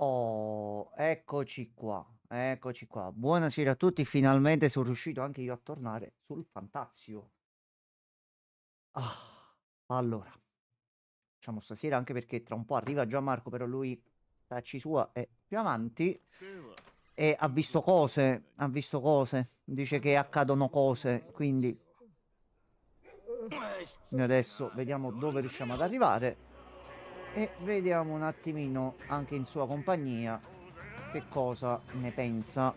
Oh, eccoci qua, eccoci qua. Buonasera a tutti, finalmente sono riuscito anche io a tornare sul Fantazio. Allora, facciamo stasera anche perché tra un po' arriva Gianmarco, però lui, tacci sua, è più avanti e ha visto cose, dice che accadono cose, quindi noi adesso vediamo dove riusciamo ad arrivare e vediamo un attimino anche in sua compagnia che cosa ne pensa.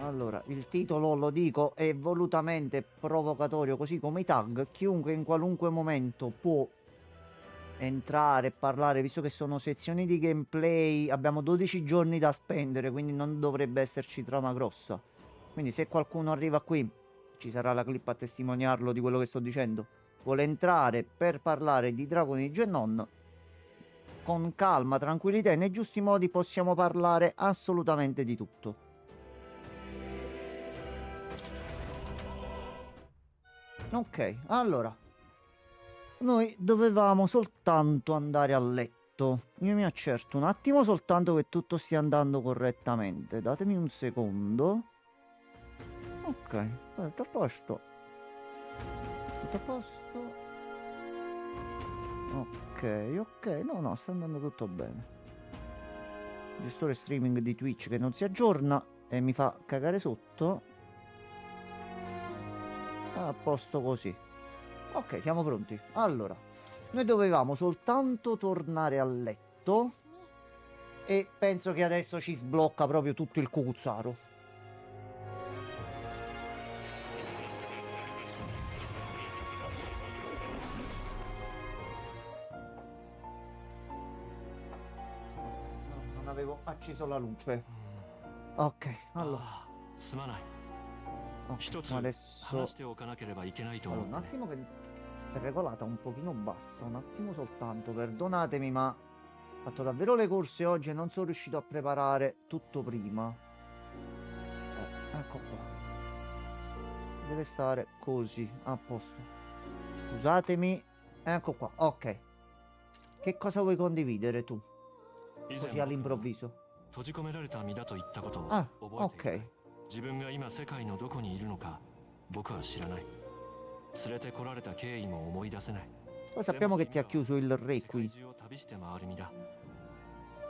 Allora, il titolo lo dico è volutamente provocatorio, così come i tag. Chiunque in qualunque momento può entrare e parlare, visto che sono sezioni di gameplay. Abbiamo 12 giorni da spendere, quindi non dovrebbe esserci trama grossa. Quindi, se qualcuno arriva qui, ci sarà la clip a testimoniarlo di quello che sto dicendo. Vuole entrare per parlare di Dragoni di Gennon. Con calma, tranquillità e nei giusti modi possiamo parlare assolutamente di tutto. Ok, allora, noi dovevamo soltanto andare a letto. Io mi accerto un attimo soltanto che tutto stia andando correttamente. Datemi un secondo. Ok, tutto a posto. Tutto a posto. Ok, ok. No, no, sta andando tutto bene. Gestore streaming di Twitch che non si aggiorna e mi fa cagare sotto. A posto così. Ok, siamo pronti. Allora, noi dovevamo soltanto tornare a letto e penso che adesso ci sblocca proprio tutto il cucuzzaro. Ok, no, non avevo acceso la luce. Ok, allora. すまない。Ok, 一つ ma 話し adesso... ておかなければいけないと Allora, 思っ un てね。 attimo che è regolata un pochino bassa, un attimo soltanto, perdonatemi, ma ho fatto davvero le corse oggi e non sono riuscito a preparare tutto prima. Ecco qua. Deve stare così, a posto. Scusatemi. Ecco qua, ok. Che cosa vuoi condividere tu? 以前 Così 僕が all'improvviso. 閉じ込められた身だと言ったことを Ah, 覚えているかい？ ok. 自分が今世界のどこにいるのか僕は知らない。連れてこられた経緯も思い出せない。 Poi でも sappiamo che 君 ti ha らは chiuso il re 世界 qui. 中を旅して回る身だ。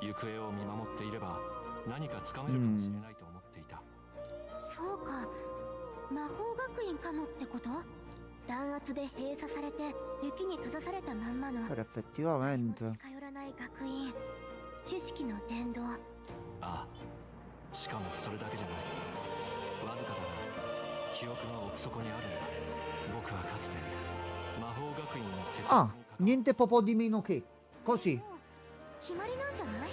行方を見守っていれば何かつかめるかもしれ Mm. ないと思っていた。そうか、魔法学院かもってこと？弾圧で閉鎖されて雪に閉ざされたまんまの Però 誰も effettivamente. 近寄らない学院、知識の殿堂。ああ、しかもそれだけじゃない。わずかだが記憶の奥底にあるんだ。僕はかつて魔法学院の設立 Ah, に関わっ niente po' di meno che. Così. もう決まりなんじゃない？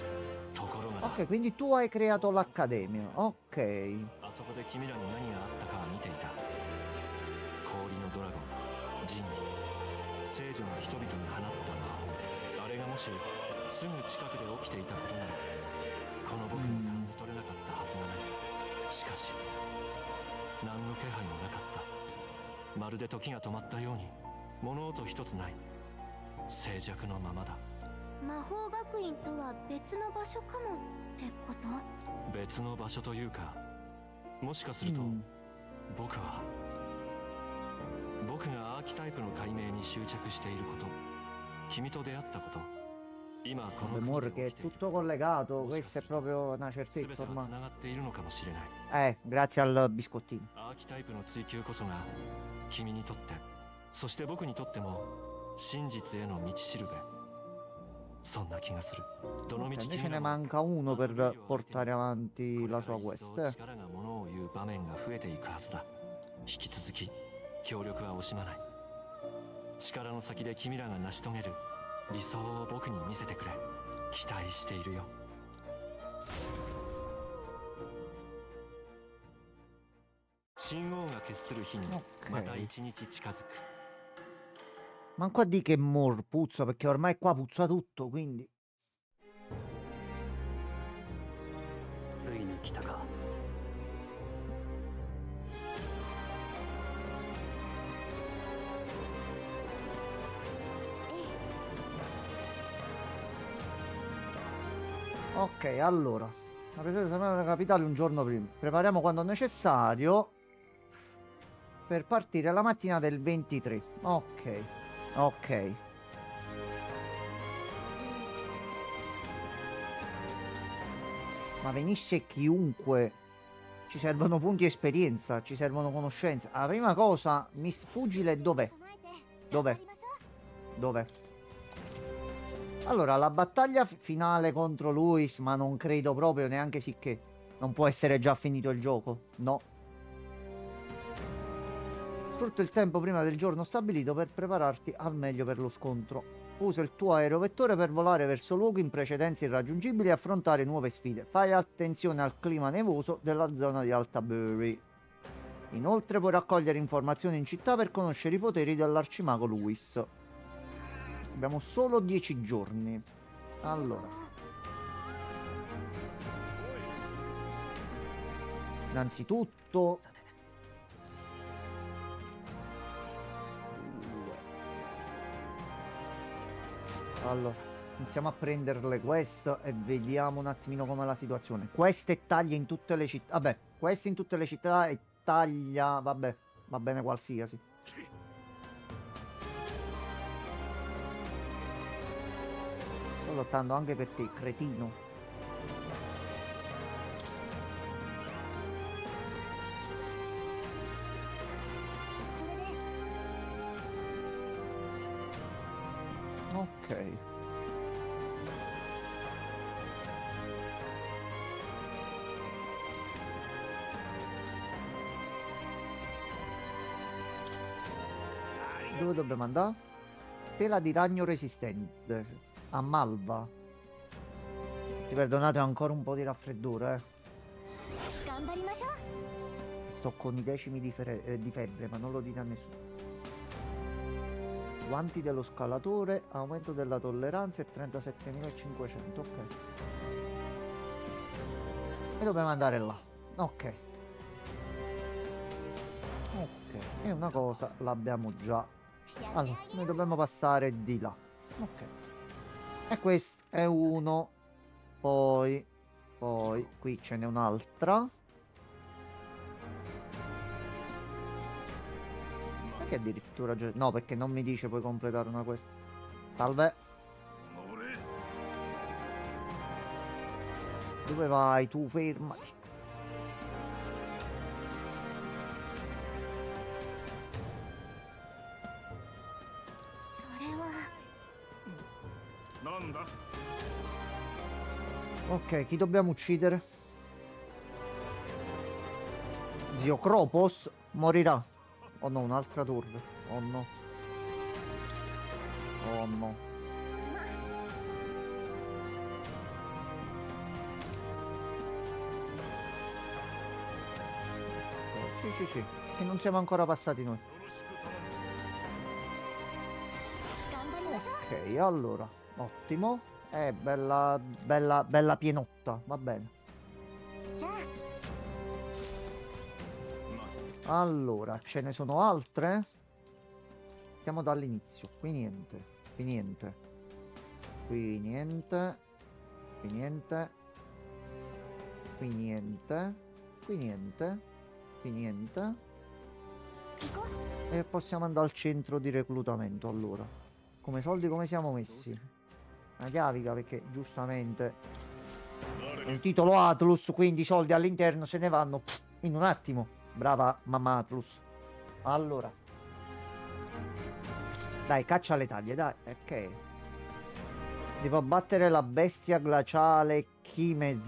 たところがだ Ok, quindi tu hai creato l'accademia. Ok. あそこで君らに何があったかは見ていた。氷のドラゴン、ジンに聖女が人々に放った魔法、あれがもしすぐ近くで起きていたことならこの僕に感じ取れなかったはずがない。しかし何の気配もなかった。まるで時が止まったように物音一つない。静寂のままだ。魔法学院とは別の場所かもってこと？別の場所というか、もしかすると Mm. 僕がアーキタイプの解明に執着していること、君と出会ったこと、今この Amore 国 che で è 起きている tutto collegato, もしか questa す è ると proprio una 全 certezza ては ormai. つながっているのかもしれない。 Grazie al biscottino. アーキタイプの追求こそが君にとって、そして僕にとっても真実への道しるべ。そんな気がする。どの道 Ok, 君 invece ne らも manca uno あの per ルールを経て portare こ avanti れ la から sua 一層 quest. 力がものを言う場面が増えていくはずだ。引き続き協力は惜しまない。力の先で君らが成し遂げる理想を僕に見せてくれ。期待しているよ。神王が決する日に Ok. また一日近づく。 Manco a dire che more puzza, perché ormai qua puzza tutto, quindi... ついに来たか。ええ。Ok, allora. La presenza della capitale un giorno prima. Prepariamo quando necessario per partire la mattina del 23. Ok, ok. Ma venisse chiunque. Ci servono punti esperienza, ci servono conoscenze. La prima cosa, Miss Pugile dov'è? 備えて Dov'è? 頑張りましょう Dov'è? Allora, la battaglia finale contro Luis, ma non credo proprio neanche sicché. Non può essere già finito il gioco. No. Sfrutta il tempo prima del giorno stabilito per prepararti al meglio per lo scontro. Usa il tuo aerovettore per volare verso luoghi in precedenza irraggiungibili e affrontare nuove sfide. Fai attenzione al clima nevoso della zona di Altabury. Inoltre puoi raccogliere informazioni in città per conoscere i poteri dell'arcimago Luis. Abbiamo solo 10 giorni. Allora, innanzitutto allora, iniziamo a prendere le quest e vediamo un attimino com'è la situazione. Quest e taglia in tutte le città. Vabbè, quest in tutte le città e taglia, vabbè, va bene qualsiasi. Sto lottando anche per te, cretino. Ok. Dove dobbiamo andare? Tela di ragno resistente. A Malva. Si perdonate, ho ancora un po' di raffreddore, 頑張りましょう Sto con i decimi di febbre, ma non lo dite a nessuno. Guanti dello scalatore, aumento della tolleranza e 37.500, ok. E dobbiamo andare là. Ok. Ok, e una cosa l'abbiamo già. Allora, noi dobbiamo passare di là. Ok. E questo è uno. Poi qui ce n'è un'altra. Perché addirittura no, perché non mi dice puoi completare una quest. Salve. Dove vai tu? Fermati. Ok, chi dobbiamo uccidere? Zio Kropos morirà. Oh no, un'altra torre. Oh no. Oh no. Sì. Che non siamo ancora passati noi. Ok, allora. Ottimo. Bella pienotta. Va bene. Allora, ce ne sono altre? Partiamo dall'inizio. Qui niente. Qui niente. Qui niente. Qui niente. Qui niente. Qui niente. Qui niente. E possiamo andare al centro di reclutamento allora. Come soldi come siamo messi? Una chiavica perché giustamente è un titolo Atlus, quindi i soldi all'interno se ne vanno in un attimo. Brava mamma Atlus. Allora. Dai, caccia alle taglie, dai. Ok. Devo abbattere la bestia glaciale Kimenzam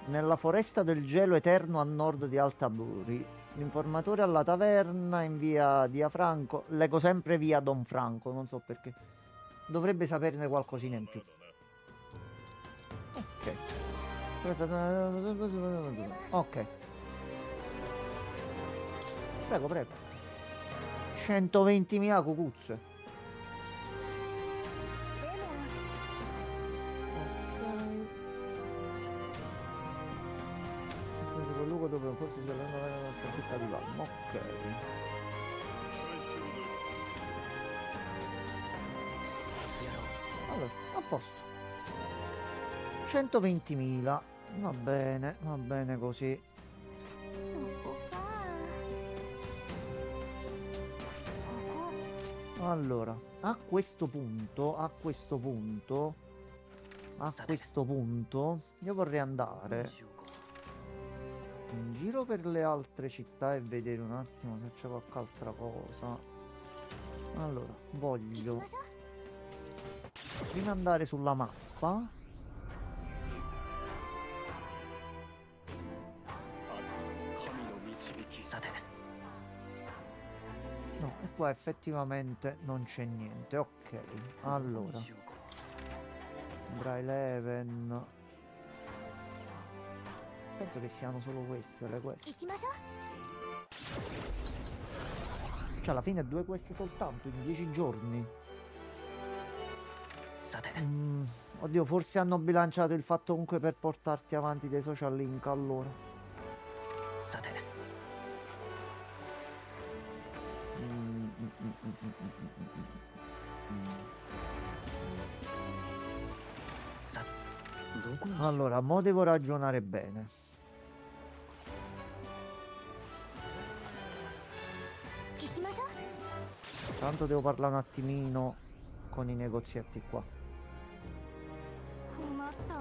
nella foresta del gelo eterno a nord di Altaburi. L'informatore alla taverna in via Diafranco. Leggo sempre via Don Franco, non so perché. Dovrebbe saperne qualcosina in più. Ok. Ok. Prego. 120.000 cucuzze. Ok. Quel luogo dove forse si è la sconfitta di Valmo. Ok. Allora. A posto. 120.000. Va bene così. そこか。ここ。 Allora, a questo punto, io vorrei どう andare しようか。 in giro per le altre città e vedere un attimo se c'è qualche altra cosa. Allora, 行き voglio ましょう。 prima andare sulla mappa. 神の導き。さて、 No, e qua effettivamente non c'è niente. Ok, ど allora, うしようか。 Bryleven. Penso che siano solo queste le 行 quest. きましょう。 Cioè, alla fine 2 quest soltanto in 10 giorni. さて、 Oddio, forse hanno bilanciato il fatto comunque per portarti avanti dei social link allora. さて、 さ、どこにしよう。 Allora, mo devo ragionare bene. 行きましょう。 Tanto devo parlare un attimino con i negozietti qua. 困ったわ。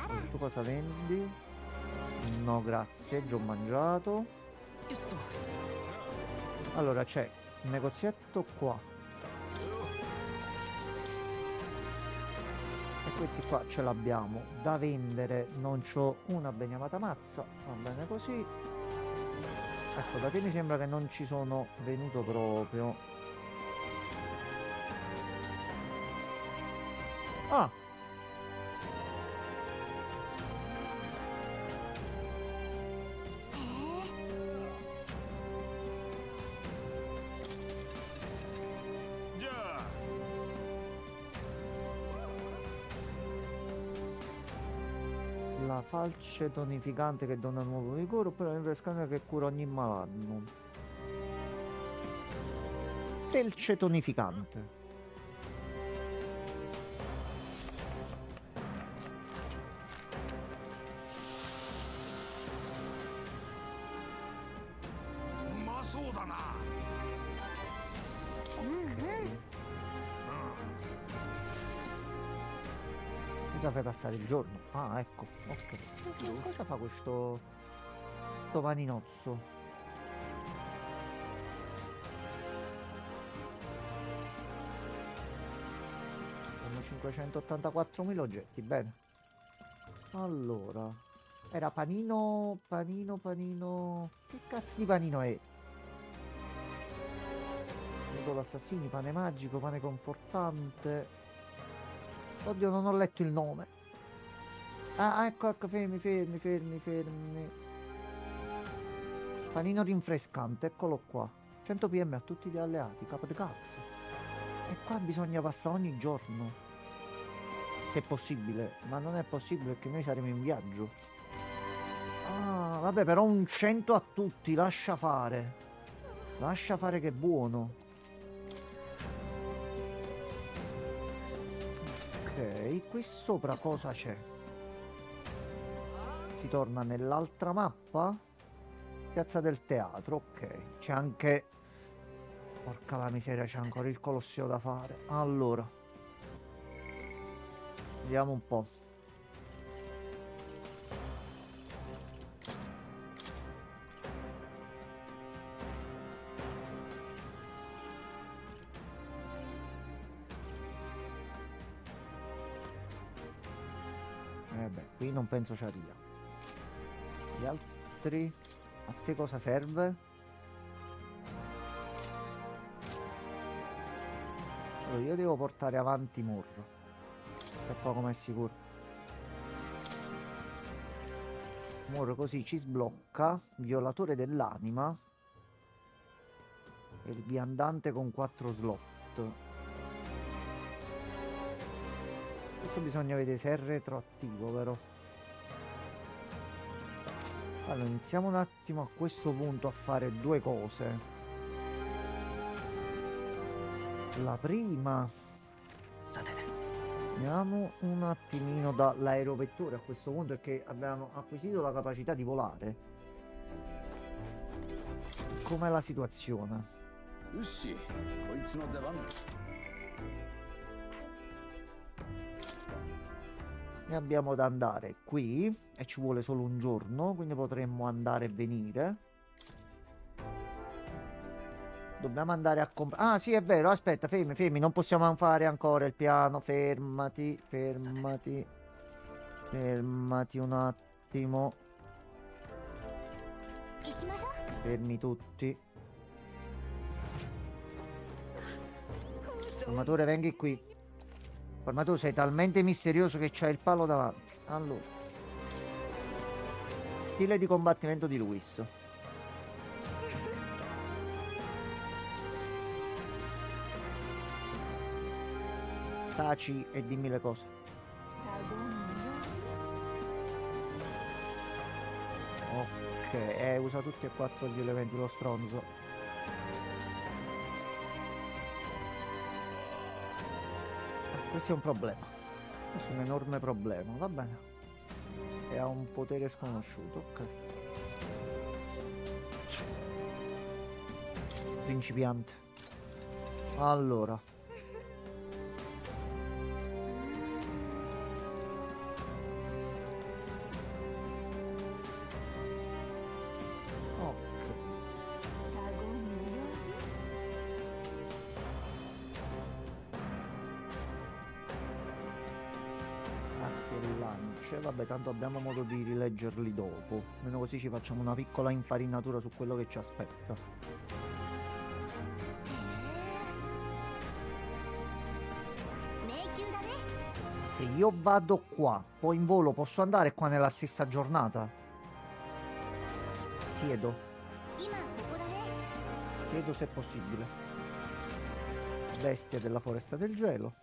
あら。 Tu cosa vendi? No, grazie, già ho mangiato. よっと。 Allora, c'è un negozietto qua. E questi qua ce l'abbiamo da vendere. Non c'ho una beniamata mazza. Va bene così. Ecco, da te mi sembra che non ci sono venuto proprio. Ah! La falce tonificante che dona nuovo vigore oppure la rinfrescante che cura ogni malanno. Felce tonificante. Mica fai passare il giorno. Ah, ecco, ok. Cosa fa questo paninozzo? Sono 584.000 oggetti, bene. Allora, era panino. Che cazzo di panino è? Midollo assassini, pane magico, pane confortante. Oddio, non ho letto il nome. Ah, ecco, fermi. Panino rinfrescante, eccolo qua. 100 PM a tutti gli alleati, capo di cazzo. E qua bisogna passare ogni giorno. Se è possibile, ma non è possibile perché noi saremo in viaggio. Ah, vabbè, però un 100 a tutti, lascia fare. Lascia fare che è buono. Ok, qui sopra cosa c'è? Si torna nell'altra mappa? Piazza del Teatro, ok. C'è anche... Porca la miseria, c'è ancora il Colosseo da fare. Allora. Vediamo un po'. Beh, qui non penso ci arriva. Gli altri... A te cosa serve? Allora, io devo portare avanti Murro. E poco ma è sicuro. Murro così ci sblocca. Violatore dell'anima. E il viandante con 4 slot. Adesso bisogna vedere se è retroattivo, però. Allora, iniziamo un attimo a questo punto a fare 2 cose. La prima さて Andiamo un attimino dall'aerovettore a questo punto, perché abbiamo acquisito la capacità di volare. Com'è la situazione? よしこいつの出番だ Ne abbiamo da andare qui e ci vuole solo un giorno, quindi potremmo andare e venire. Dobbiamo andare a comprare. Ah, sì, è vero. Aspetta, fermi, fermi. Non possiamo fare ancora il piano. Fermati, fermati. Fermati un attimo. 行きましょう Fermi tutti. Formatore, vengi qui. Formatore, sei talmente misterioso che c'hai il palo davanti. Allora. Stile di combattimento di Luis. Taci e dimmi le cose. Ok, usa tutti e quattro gli elementi, lo stronzo. Questo è un problema. Questo è un enorme problema, va bene. E ha un potere sconosciuto, ok. Principiante. Allora. Vabbè, tanto abbiamo modo di rileggerli dopo. Almeno così ci facciamo una piccola infarinatura su quello che ci aspetta. Se io vado qua, poi in volo posso andare qua nella stessa giornata? Chiedo. Chiedo se è possibile. Bestia della foresta del gelo.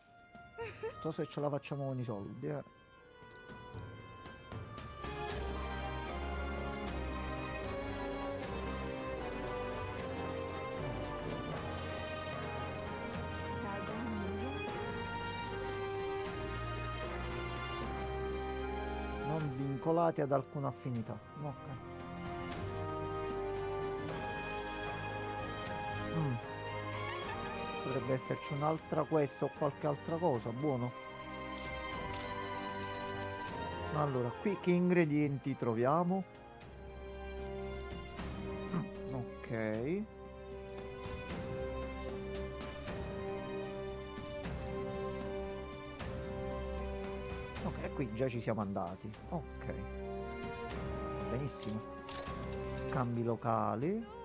Non so se ce la facciamo con i soldi, Non vincolati ad alcuna affinità. Ok. Potrebbe esserci un'altra quest o qualche altra cosa. Buono. Allora, qui che ingredienti troviamo? Ok. Ok, qui già ci siamo andati. Ok. Benissimo. Scambi locali.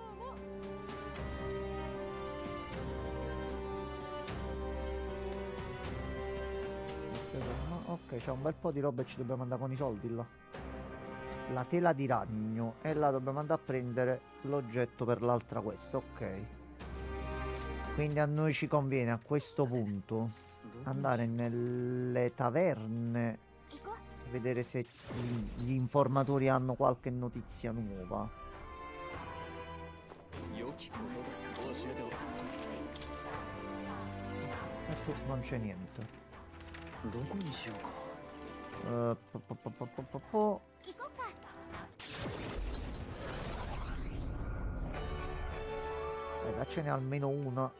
Ok, c'è un bel po' di roba e ci dobbiamo andare con i soldi là. La tela di ragno. E là dobbiamo andare a prendere l'oggetto per l'altra quest. Ok. Quindi a noi ci conviene a questo punto andare nelle taverne, vedere se gli informatori hanno qualche notizia nuova. E tu non c'è niente. Daccene almeno una.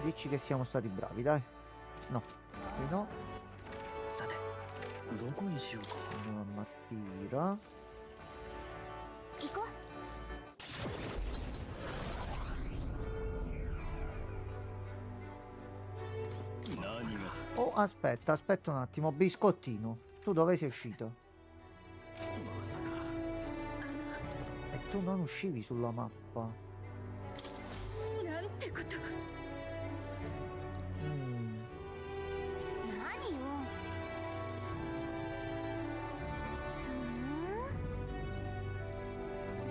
Dici che siamo stati bravi, dai. No, qui no. Andiamo a Martira. Oh, aspetta un attimo, biscottino. Tu dove sei uscito? E tu non uscivi sulla mappa.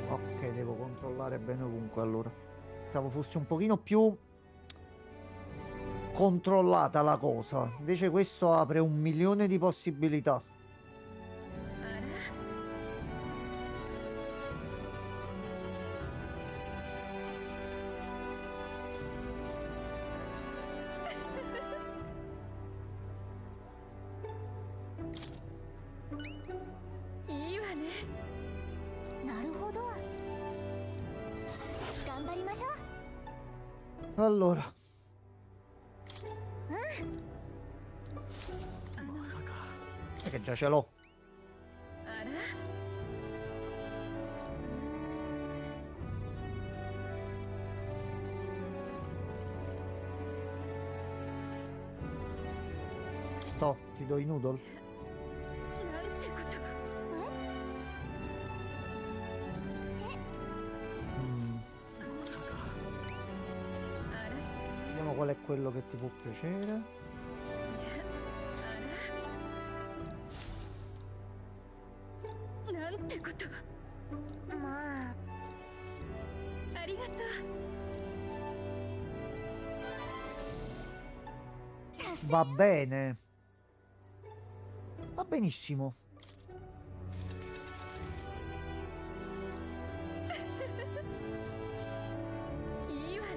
Ok, devo controllare bene ovunque allora. Pensavo fosse un pochino più controllata la cosa. Invece questo apre 1.000.000 di possibilità. Allora, まさか è che già ce l'ho. あら Toh, ti do i noodle. なんてこと。Mm, まさか あら vediamo qual è quello che ti può piacere. じゃあらなんてこと。まあありがとう。 Va bene. Va benissimo. いいわね。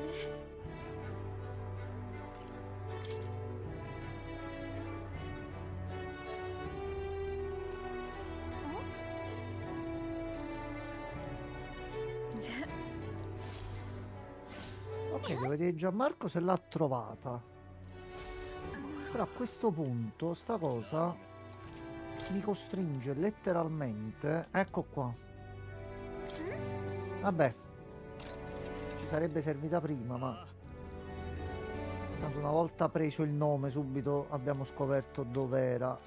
じゃ Ok, devo vedere Gianmarco se l'ha trovata. Però a questo punto sta cosa mi costringe letteralmente. Ecco qua. Vabbè, ci sarebbe servita prima, ma tanto una volta preso il nome subito abbiamo scoperto dove era まさ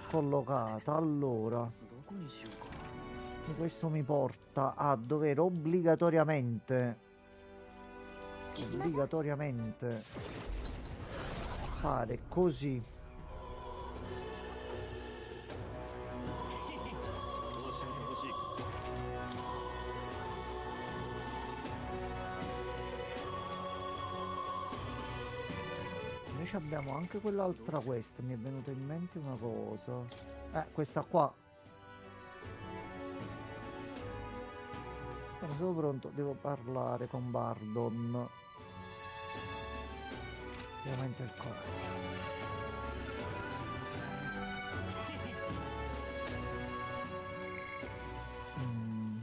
か collocata. Allora, どこにしようか e questo mi porta a dover obbligatoriamente fare così. そうしないでほしい Invece abbiamo anche quell'altra quest. Mi è venuta in mente una cosa. Questa qua. Sono pronto, devo parlare con Bardon. Ovviamente il coraggio. Mm.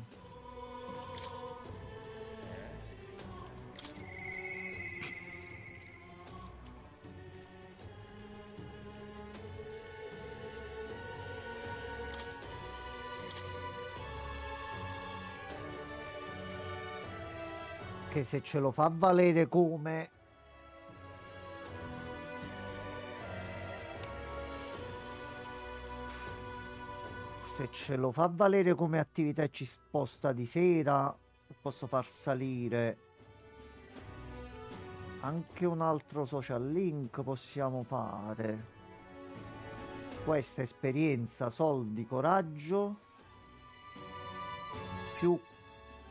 Che se ce lo fa valere come attività e ci sposta di sera, posso far salire anche un altro social link. Possiamo fare questa esperienza, soldi, coraggio, più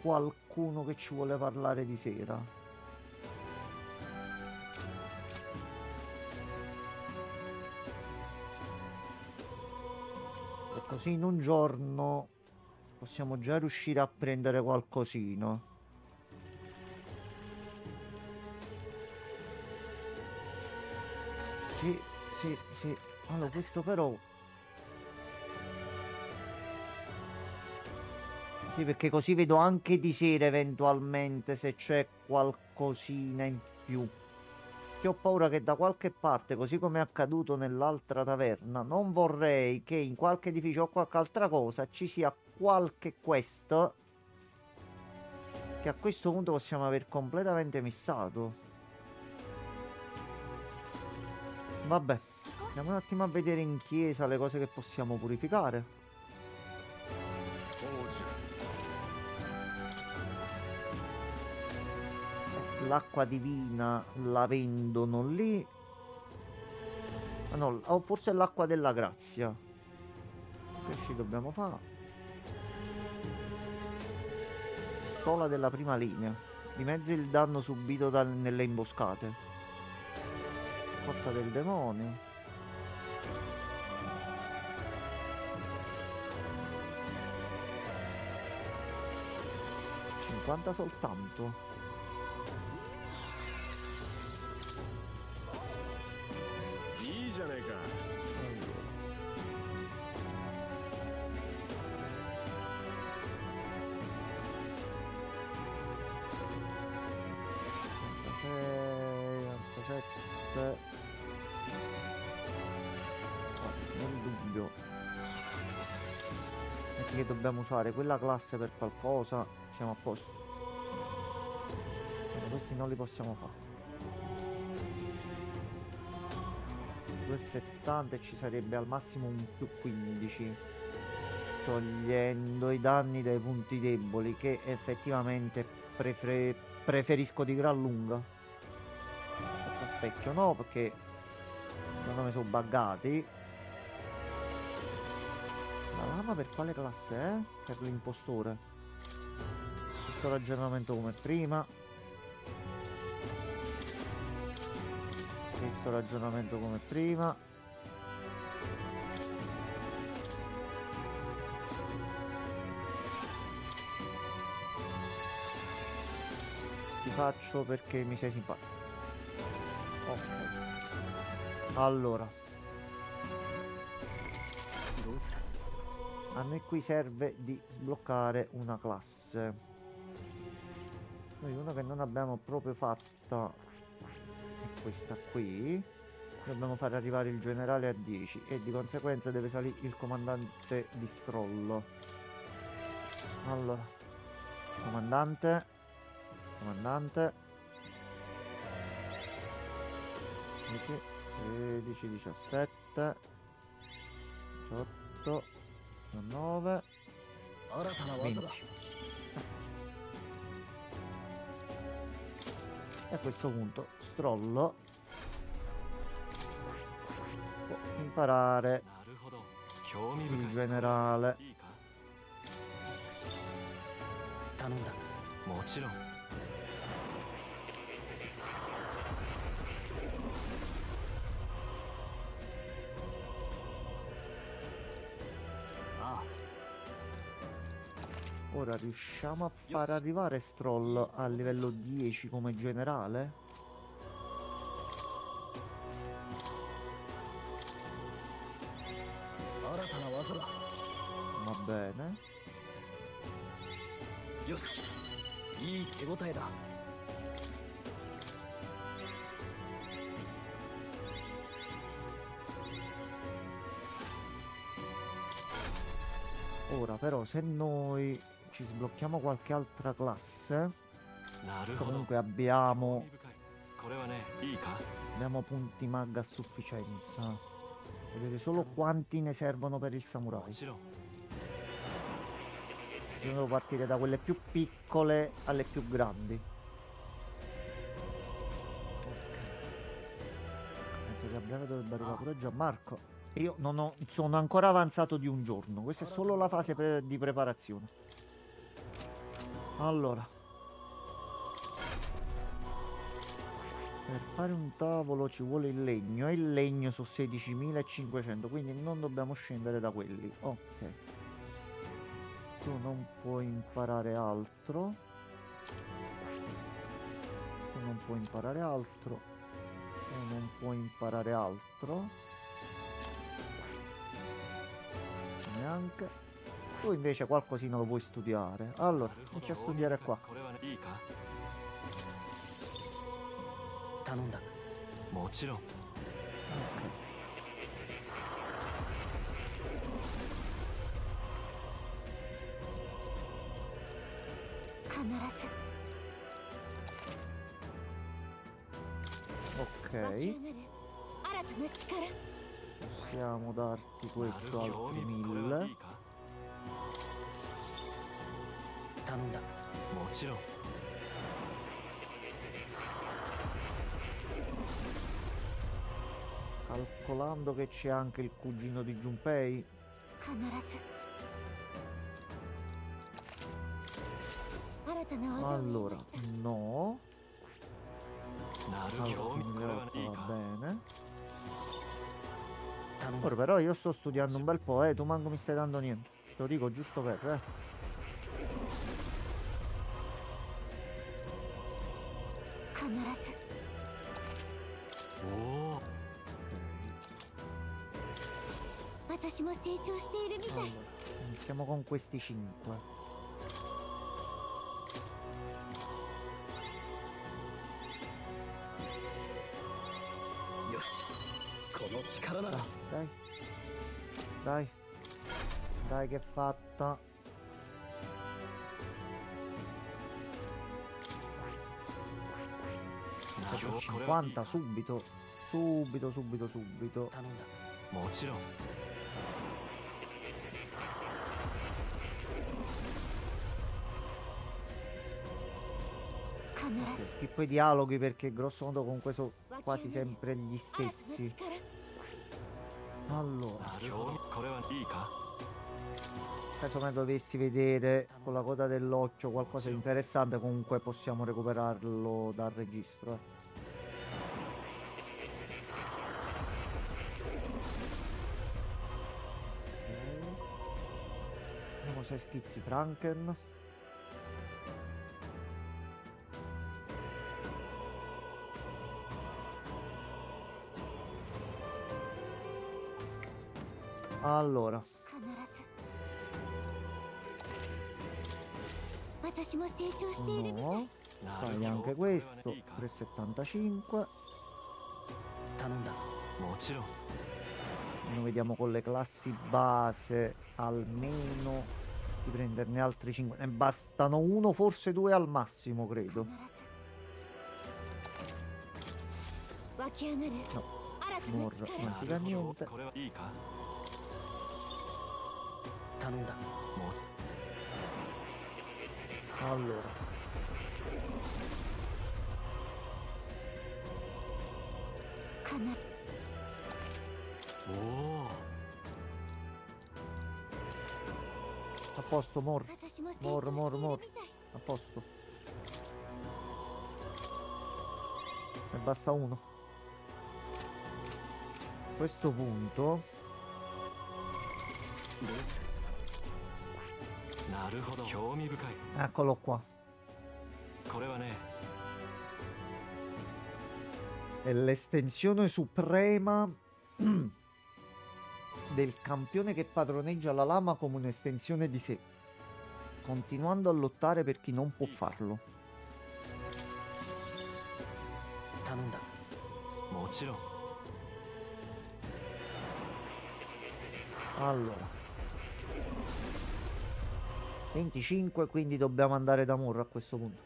qualcuno che ci vuole parlare di sera. E così in un giorno possiamo già riuscire a prendere qualcosina. Sì, sì, sì. Allora, questo però... Sì, perché così vedo anche di sera eventualmente se c'è qualcosina in più. Che ho paura che da qualche parte, così come è accaduto nell'altra taverna, non vorrei che in qualche edificio o qualche altra cosa ci sia qualche quest che a questo punto possiamo aver completamente missato. Vabbè, andiamo un attimo a vedere in chiesa le cose che possiamo purificare. L'acqua divina la vendono lì. Ah no, o forse è l'acqua della grazia. Che ci dobbiamo fare? Stola della prima linea. Dimezza il danno subito nelle imboscate. Cotta del demonio. 50 soltanto. 97. Nel dubbio. Metti che dobbiamo usare quella classe per qualcosa, siamo a posto. Questi non li possiamo fare. 2,70 e ci sarebbe al massimo un più 15, togliendo i danni dai punti deboli, che effettivamente preferisco di gran lunga. Senza specchio no, perché secondo me sono buggati. La lama per quale classe è? Per l'impostore. Questo ragionamento come prima. Stesso ragionamento come prima. Ti faccio perché mi sei simpatico. Ok. Allora, どうする a noi qui serve di sbloccare una classe. Noi una che non abbiamo proprio fatta è questa qui. Dobbiamo fare arrivare il generale a 10 e di conseguenza deve salire il comandante di Stroll. Allora, comandante, 10, 16, 17, 18, 19, 新たな技 20. だ E a questo punto Stroll può imparare なるほど興味深 il い generale. いいか頼んだもちろん ああ Ora riusciamo a far arrivare Stroll a livello 10 come generale? 新たな技だ Va bene. よしいい手応えだ Ora però se noi ci sblocchiamo qualche altra classe, なるほど comunque 興 abbiamo 味深いこれはねいいか punti mag a sufficienza. Vedere solo quanti ne servono per il も samurai. ちろん Io devo partire da quelle più piccole alle più grandi. Ok. Penso che a breve dovrebbe arrivare pure Gianmarco. E io non ho, sono ancora avanzato di un giorno. Questa è solo la fase di preparazione. Allora. Per fare un tavolo ci vuole il legno. E il legno su 16.500. Quindi non dobbiamo scendere da quelli. Ok. Tu non puoi imparare altro. Tu non puoi imparare altro. Tu non puoi imparare altro. Neanche. Tu invece qualcosina lo puoi studiare. Allora, なるほど inizia a studiare qua. これはねいいか頼んだもちろん Ok. Ok, 新たな力 possiamo darti なる questo 興 altri 味これはいい 1000. か頼んだもちろん Calcolando che c'è anche il cugino di Junpei. 必ず新たな技を Allora, 得ました no. なる Allora, 興味これはねいい 8 va か bene. 頼んだ Ora però io sto studiando un bel po', tu manco mi stai dando niente. Te lo dico giusto per, 必ずおお 私も成長しているみたい Allora, iniziamo con questi 5. の力なら Dai. Dai. Dai che è fatta. Naruhodo. 50 subito. Subito, subito, subito. 頼んだもちろん 必ず Schippo i dialoghi perché grosso modo comunque sono quasi sempre gli 新たな stessi. 力 Allora, なるほどこれはいいか casomai dovessi vedere con la coda dell'occhio qualcosa di interessante, comunque possiamo recuperarlo dal registro. Vediamo se schizzi Franken. Allora, 必ず私も成長しているみたい no. なる Fai ほど anche これは questo. いいか 3,75. 頼んだもちろん Noi vediamo con le classi base almeno di prenderne altri 5. Ne bastano uno, forse due al massimo, credo. 必ず湧き上がる No, 新たな Mor 力 non な ci る dà ほど niente. これはいいか頼んだ も Allora, 必ずおお a posto, Mor. 私も成 Mor, 長 Mor, している Mor. みたい A posto. Ne basta uno. A questo punto, なるほど興味深い eccolo qua. これはね È l'estensione suprema del campione che padroneggia la lama come un'estensione di sé, continuando a lottare per chi non può farlo. 頼んだもちろん Allora, 25, quindi dobbiamo andare da Murro a questo punto.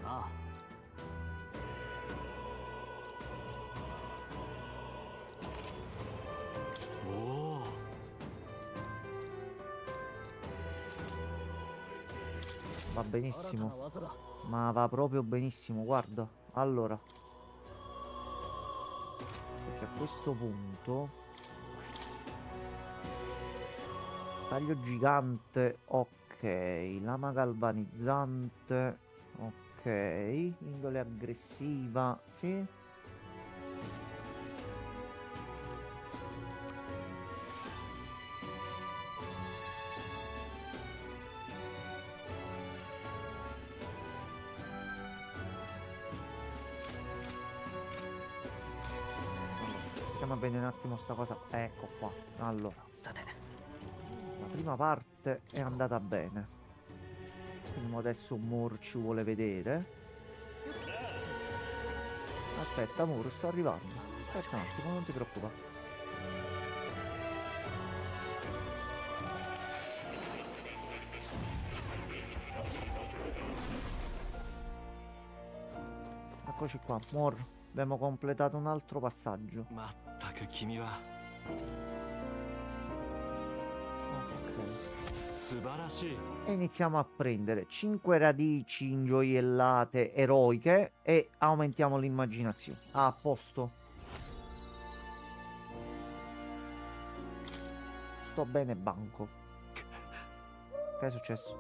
ああ おお Va 新たな benissimo, 技だ ma va proprio benissimo, guarda. Allora, perché a questo punto taglio gigante, ok, lama galvanizzante, ok, indole aggressiva, sì. Stiamo a vedere un attimo sta cosa. Ecco qua. Allora, さて la prima parte è andata bene. Quindi mo adesso Mur ci vuole vedere. Aspetta, Mur, sto arrivando. Aspetta un attimo, non ti preoccupare. Eccoci qua, Mur. Abbiamo completato un altro passaggio. まったく君は Ok. 素晴らしい E iniziamo a prendere 5 radici ingioiellate eroiche e aumentiamo l'immaginazione. Ah, a posto. Sto bene, banco. Che è successo?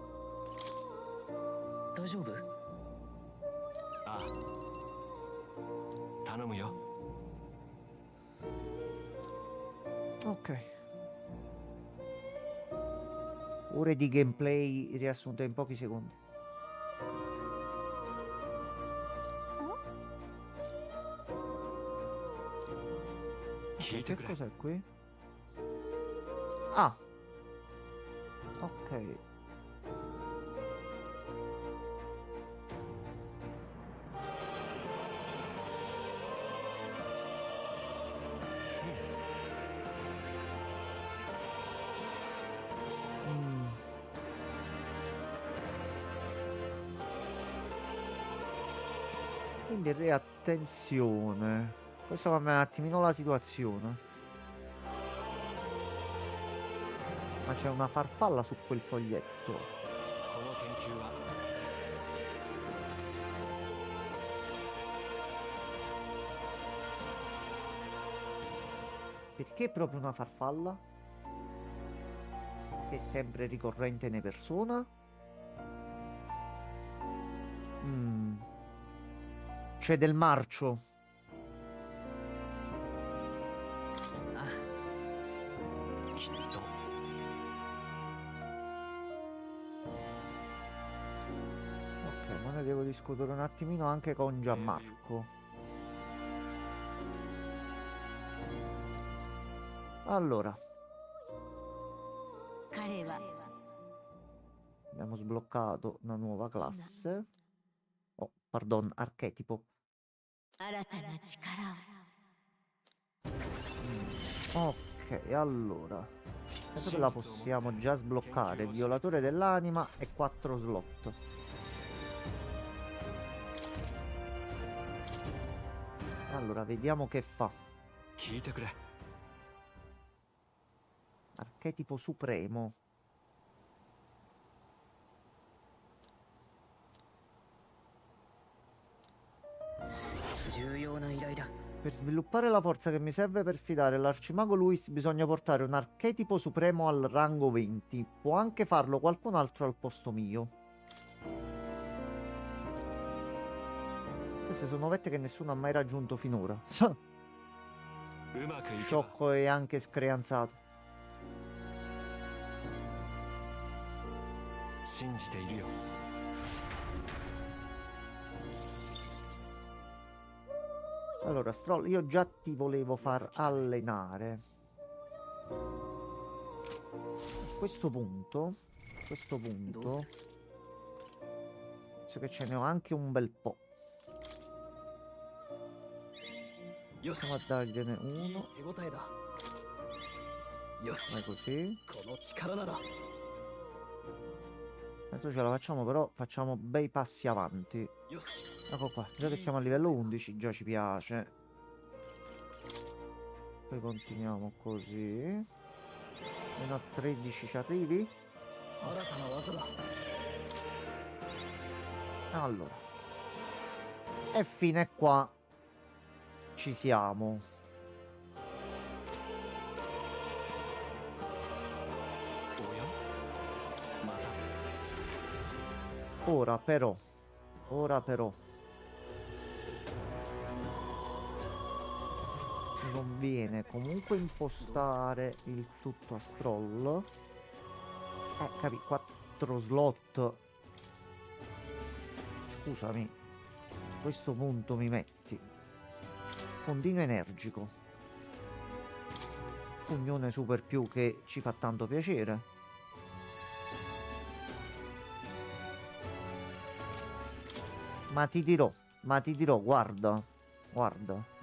大丈夫ああ頼むよ Ok. Ore di gameplay riassunte in pochi secondi.聞いて Che くれ cos'è qui? Ah. Ok. Quindi reattenzione. Questo cambia un attimino la situazione. Ma c'è una farfalla su quel foglietto. この研究は Perché proprio una farfalla? Che è sempre ricorrente nei persona? C'è del marcio. きっと Ok, ma ne devo discutere un attimino anche con Gianmarco. Allora, 彼は abbiamo sbloccato una nuova classe. Oh, pardon, archetipo. 新たな力を Ok, allora. Penso che la possiamo già sbloccare. Violatore dell'anima e 4 slot. Allora, vediamo che fa. 聞いてくれ Archetipo supremo. Per sviluppare la forza che mi serve per sfidare l'arcimago Luis bisogna portare un archetipo supremo al rango 20. Può anche farlo qualcun altro al posto mio. Queste sono vette che nessuno ha mai raggiunto finora. うまくいけば Sciocco e anche screanzato. 信じているよ Allora, Stroll, io già ti volevo far allenare. A questo punto, so che ce ne ho anche un bel po'. よし Andiamo a dargliene uno, 手応えだよし come così. この力なら Penso ce la facciamo, però facciamo bei passi avanti. よし Ecco qua, già che siamo a livello 11, già ci piace. Poi continuiamo così. Fino a 13 ci arrivi? 新たな技だ Allora. E fino a qua ci siamo. Ora però conviene comunque impostare il tutto a Stroll. Capi, 4 slot. Scusami, a questo punto mi metti fondino energico, pugnone super più che ci fa tanto piacere. Ma ti dirò, guarda, guarda,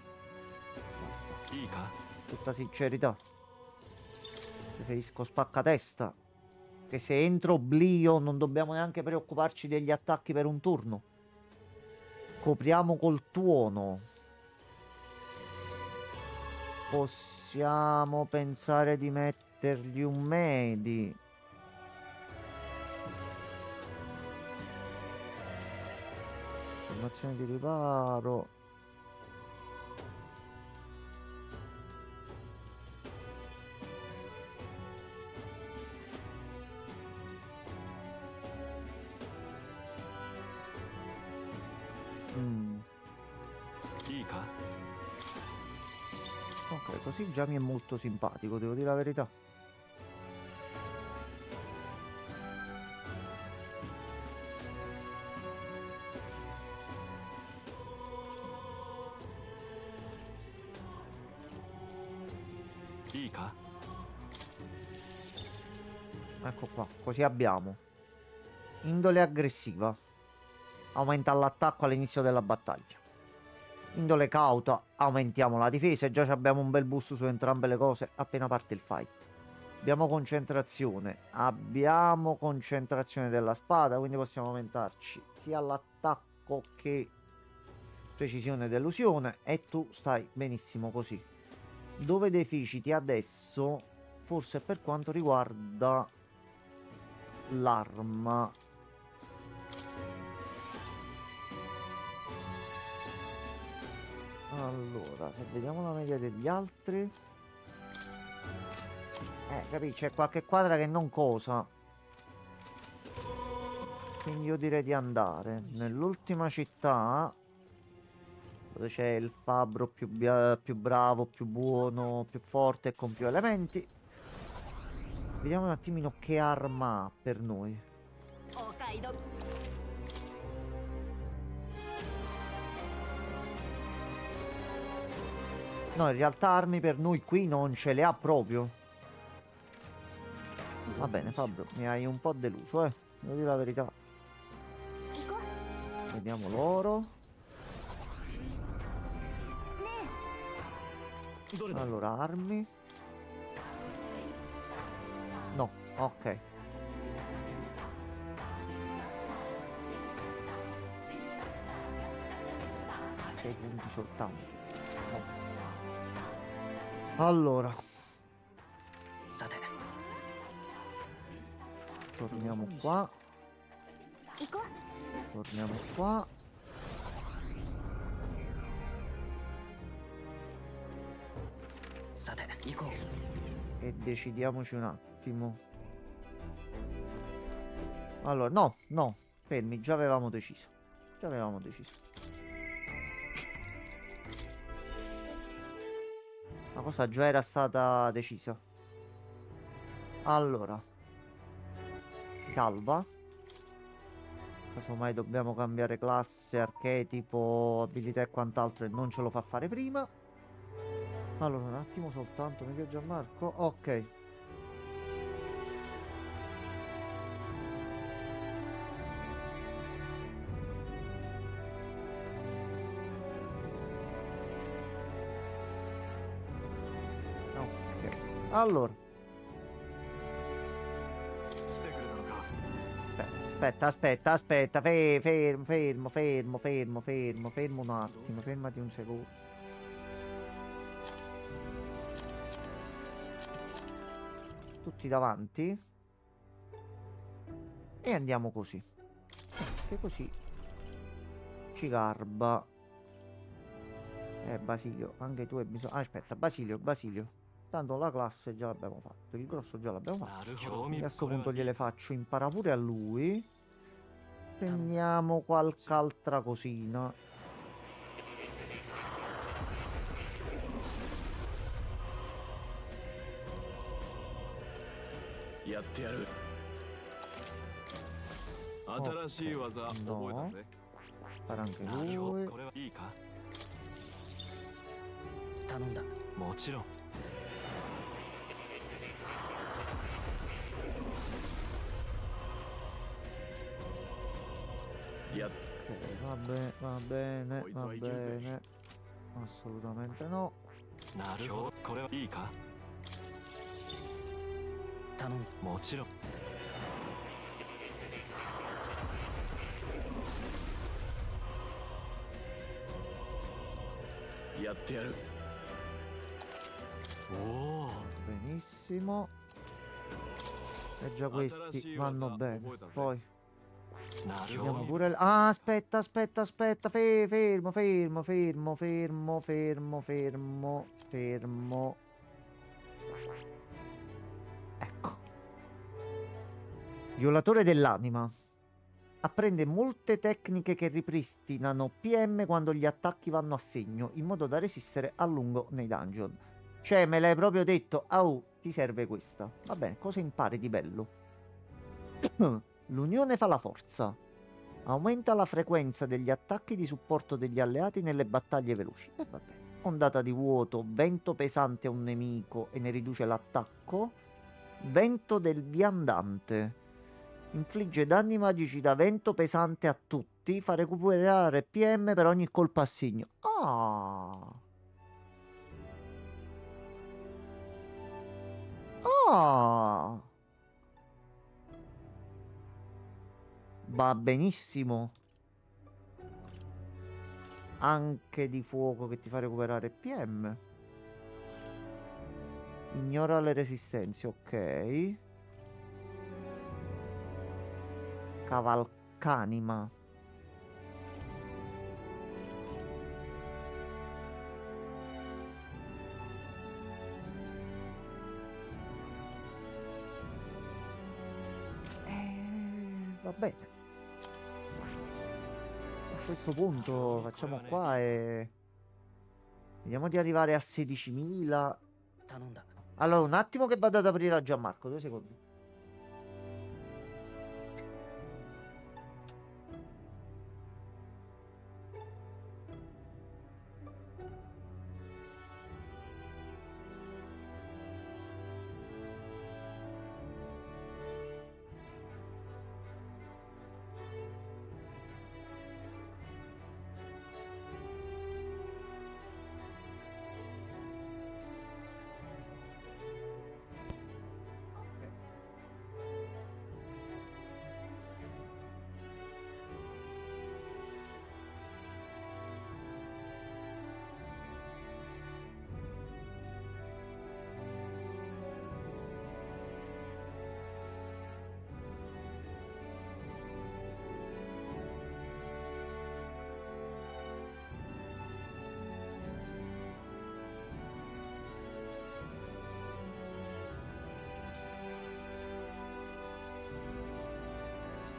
いいか tutta sincerità, preferisco spaccatesta, che se entro oblio non dobbiamo neanche preoccuparci degli attacchi per un turno. Copriamo col tuono. Possiamo pensare di mettergli un Medi. Formazione di riparo. Mm. いいか Ok, così già mi è molto simpatico, devo dire la verità.いいか Ecco qua, così abbiamo indole aggressiva, aumenta l'attacco all'inizio della battaglia. Indole cauta, aumentiamo la difesa e già abbiamo un bel boost su entrambe le cose appena parte il fight. Abbiamo concentrazione della spada, quindi possiamo aumentarci sia l'attacco che precisione ed elusione, e tu stai benissimo così. Dove deficiti adesso, forse per quanto riguarda l'arma. Allora, se vediamo la media degli altri, capisci, c'è qualche quadra che non cosa. Quindi io direi di andare nell'ultima città, dove c'è il fabbro più bravo, più buono, più forte e con più elementi. Vediamo un attimino che arma ha per noi. No, in realtà armi per noi qui non ce le ha proprio. Va bene, Fabbro, mi hai un po' deluso, devo dire la verità. Vediamo l'oro. Allora, armi. No, ok. 6 punti soltanto. No. Allora, さて torniamo qua. Torniamo qua. E decidiamoci un attimo. Allora, no, fermi, già avevamo deciso. La cosa già era stata decisa. Allora, si salva. Casomai dobbiamo cambiare classe, archetipo, abilità e quant'altro e non ce lo fa fare prima. Allora, un attimo soltanto, mi piace Gianmarco. Ok. Ok. Allora. Aspetta. Fermo un attimo. Fermati un secondo. Tutti davanti. E andiamo così. Che così ci garba. Basilio, anche tu hai bisogno. Aspetta, Basilio. Tanto la classe già l'abbiamo fatto. Il grosso già l'abbiamo fatto. A questo punto gliele faccio imparare pure a lui. Prendiamo qualche altra cosina. No. Fare anche lui. いいか頼んだもちろん Ok, va bene. Assolutamente no. なるほどこれはいいか頼むもちろん やってやる おお Benissimo. E già questi vanno bene. Poi なるほ vediamo ど pure ah, aspetta. Fermo. Ecco. Violatore dell'anima. Apprende molte tecniche che ripristinano PM quando gli attacchi vanno a segno, in modo da resistere a lungo nei dungeon. Cioè, me l'hai proprio detto, ti serve questa. Va bene, cosa impari di bello? L'unione fa la forza. Aumenta la frequenza degli attacchi di supporto degli alleati nelle battaglie veloci. E va bene. Ondata di vuoto, vento pesante a un nemico e ne riduce l'attacco. Vento del viandante. Infligge danni magici da vento pesante a tutti. Fa recuperare PM per ogni colpo a segno. Va benissimo. anche di fuoco che ti fa recuperare PM. Ignora le resistenze, ok. Cavalcanima. Va bene. A questo punto facciamo qua e vediamo di arrivare a 16.000. 頼んだ。 Allora, un attimo che vado ad aprire a Gianmarco, 2 secondi.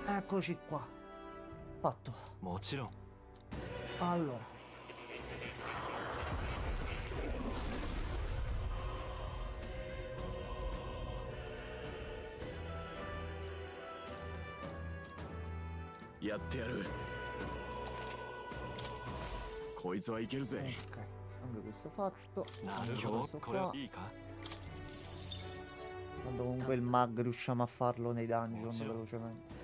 Eccoci qua. Fatto. もちろん Allora. Ya やってやる。こいつはいけるぜ。 Ok. Anche questo fatto. な Anche るほど questo これ qua. はいいか Quando comunque il mag riusciamo a farlo nei dungeon Oddio. velocemente.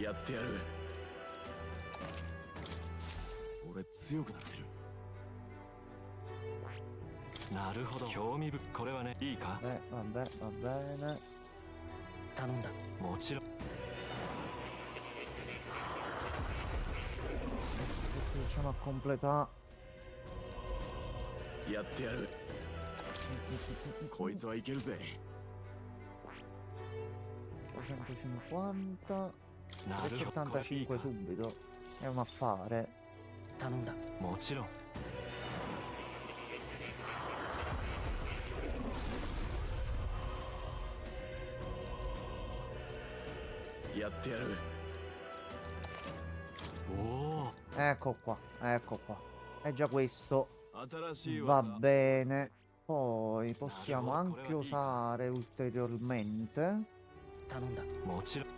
やってやる。俺強くなってる。 なるほど興味深これはねいいか Vabbè, va bene. 頼んだ。 もちろん Adesso riusciamo a completare. やってやる。こいつはいけるぜ。 150. なるほどこれいいか 75 subito. È un affare. 頼んだ。もちろん やってやる。 おお Ecco qua, ecco qua. È già questo. 新しい Va 技。 bene. Poi possiamo Allora, anche quello va usare ulteriormente. 頼んだ。もちろん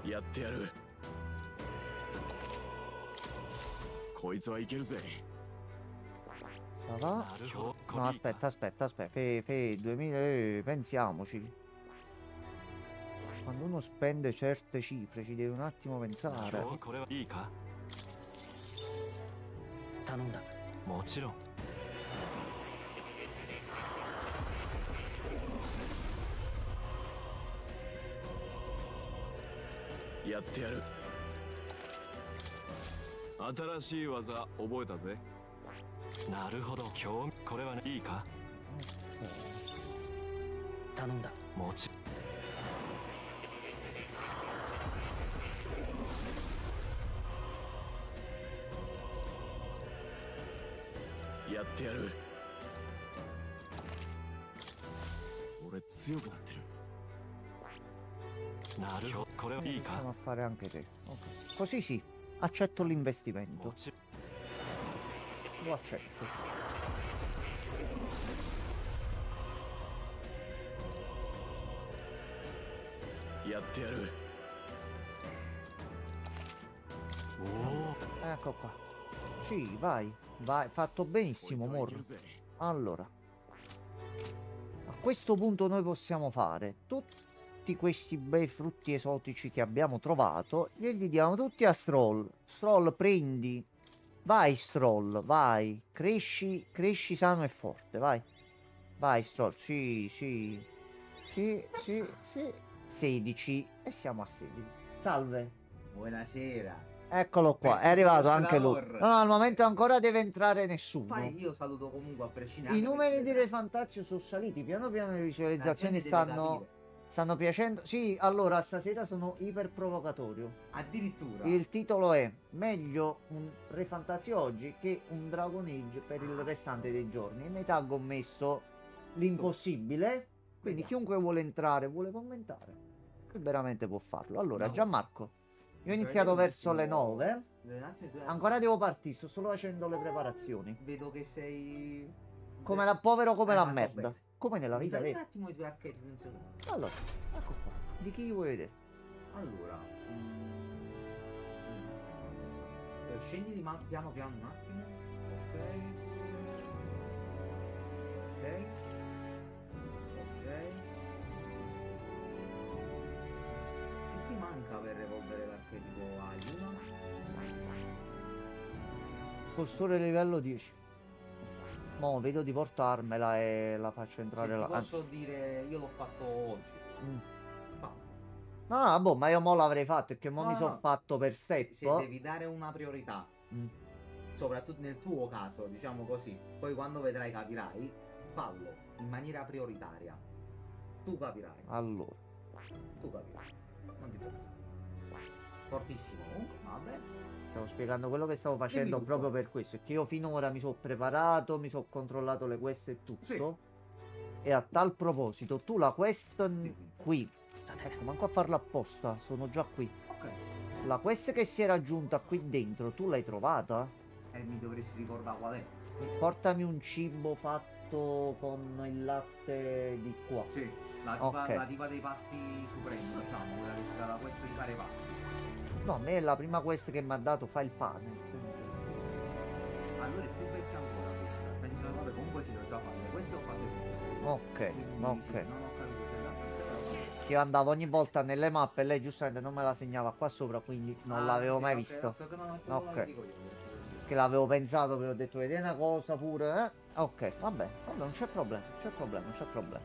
Ok. やってやる。こいつはいけるぜ。 Ça va? なるほどこ No, れいいか aspetta. Fe 2000, pensiamoci. Quando uno spende certe cifre ci deve un attimo なる pensare. ほどこれはいいか 頼んだ。 もちろん やってやる。新しい技覚えたぜ。 なるほど興味これはねいいか 頼んだ。 もち やってやる。俺強くなってる。 なるほどこれはいいか Possiamo fare anche te. Ok. Così sì, accetto も l'investimento. ち Lo accetto. やってやる。 おお Ecco qua. Sì, vai. Vai, fatto こい benissimo, つはいけ Mor. るぜ。 Allora. A questo punto noi possiamo fare tutti questi bei frutti esotici che abbiamo trovato, glieli diamo tutti a Stroll. Stroll, prendi. Vai, Stroll, vai. Cresci, cresci sano e forte, vai. Vai, Stroll, sì, sì. Sì, sì, sì. 16 e siamo a 16. Salve. Buonasera. Eccolo qua, è Perfetto, arrivato conosce anche la lui. lore. No, al momento ancora deve entrare nessuno. Fai, io saluto comunque a prescindere. I anche numeri perché di Re Fantazio sono saliti, piano piano le visualizzazioni la gente deve stanno capire. piacendo. Sì, allora stasera sono iper provocatorio. Addirittura. Il titolo è meglio un Re Fantasio oggi che un Dragon Age per il restante dei giorni. E nei tag ho messo l'impossibile, quindi Vediamo. chiunque vuole entrare, vuole commentare, veramente può farlo. Allora, No. Gianmarco, io ho Vedete iniziato un verso le attimo- 9. Un attimo, due Ancora devo partire, sto solo facendo le preparazioni. Vedo che sei. Come la povero come la fatto merda. bene. Come nella Mi vita, fai un vedi? attimo i tuoi archetipi un secondo. Allora, ecco qua. Di chi vuoi vedere? Allora. Scendi di piano piano un attimo. Ok. Ok. Ok. Che ti manca per evolvere l'archetipo Aiuna? Costore livello 10. Mo vedo di portarmela e la faccio entrare Se là. ti posso dire, io l'ho fatto oggi. Mm. Ma No, boh, ma io mo l'avrei fatto, è che mo no, mi no, sono no. fatto per se step. devi dare una priorità, Mm. soprattutto nel tuo caso, diciamo così, poi quando vedrai capirai, fallo in maniera prioritaria. Tu capirai, Allora, tu capirai. Non ti preoccupare. Fortissimo comunque, va bene. stavo spiegando quello che stavo facendo tutto. proprio per questo. È che io finora mi sono preparato, mi sono controllato le quest e tutto. Sì. E a tal proposito, tu la quest Dimmi. qui. Ecco, manco a farla apposta, sono già qui. Ok. La quest che si è raggiunta qui dentro, tu l'hai trovata? E mi dovresti ricordare qual è. Portami un cibo fatto con il latte di qua. Sì, Ok. la tipa dei pasti supremi, diciamo, quella che ti dà la quest di fare i pasti. No, a me è la prima quest che mi ha dato, fa il pane. Allora è più vecchia ancora questa. Penso, vabbè, comunque si l'ho già fatte. Queste ho fatte tutte. Ok, Quindi ok. sì, non ho capito se è la stessa cosa. Che io andavo ogni volta nelle mappe e lei giustamente non me la segnava qua sopra, quindi non l'avevo sì, mai ok, visto. ok, no, no, Ok. non la dico io. Che l'avevo pensato, però ho detto, vedi una cosa pure, eh? Ok, vabbè, non c'è problema, non c'è problema, non c'è problema.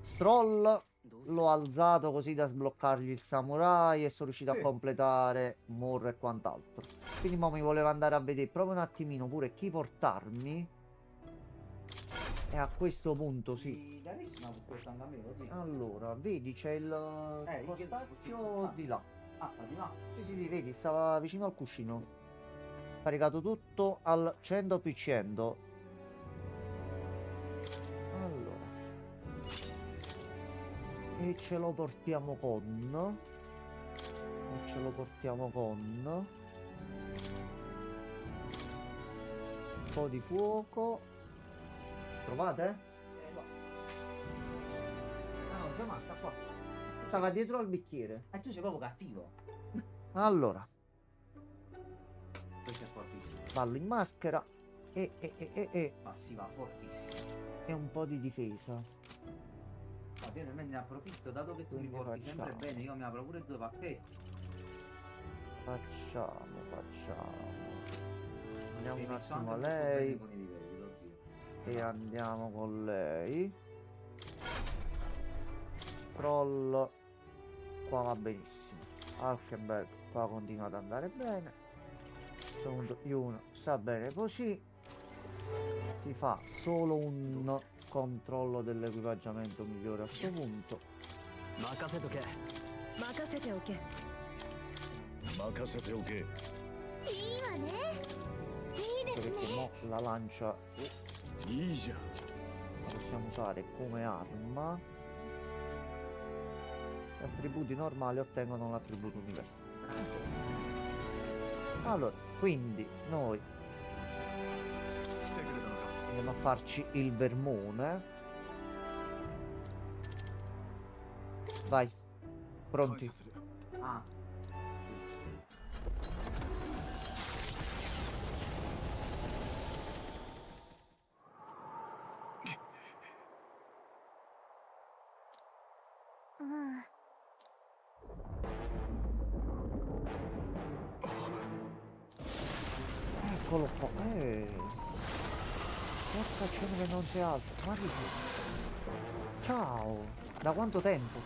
Stroll l'ho alzato così da sbloccargli il samurai e sono riuscito Sì. a completare Mor e quant'altro. Quindi mo mi voleva andare a vedere proprio un attimino pure chi portarmi. E a questo punto sì. Da adesso no, questo anche a me, così. Allora, vedi c'è il che- postaccio di là. Ah, di là. Sì, sì, sì, vedi, stava vicino al cuscino. Caricato tutto al 100%. Allora. E ce lo portiamo con. E ce lo portiamo con. Un po' di fuoco. Trovate? No. Ah no, già sta qua. Stava dietro al bicchiere. E tu sei proprio cattivo. Allora, Questo è fortissimo. ballo in maschera. E Ma si va fortissimo. un po' di difesa. Va bene, me ne approfitto, dato che tu mi Quindi porti sempre facciamo. bene, io mi apro pure 2 pacchetti. Facciamo. Andiamo Mi un faccio attimo a anche molto lei. bene con i livelli, lo zio. E andiamo con lei. Troll. Qua va benissimo. Alkenberg qua continua ad andare bene. Secondo Yuna sta bene così. Si fa solo un controllo dell'equipaggiamento migliore a questo punto. 任せとけ任せておけ任せておけ。いいわねいいです Perché ね mo la lancia いいじゃん。 la possiamo usare come arma. Gli attributi normali ottengono l'attributo universale. Allora, quindi noi 来てくれたのか。 andiamo a farci il vermone. Vai, 感 pronti? 謝する。 Ah, Eccolo qua. Porca aczione che non si alza. Ma chi sei? Ciao. Da quanto tempo?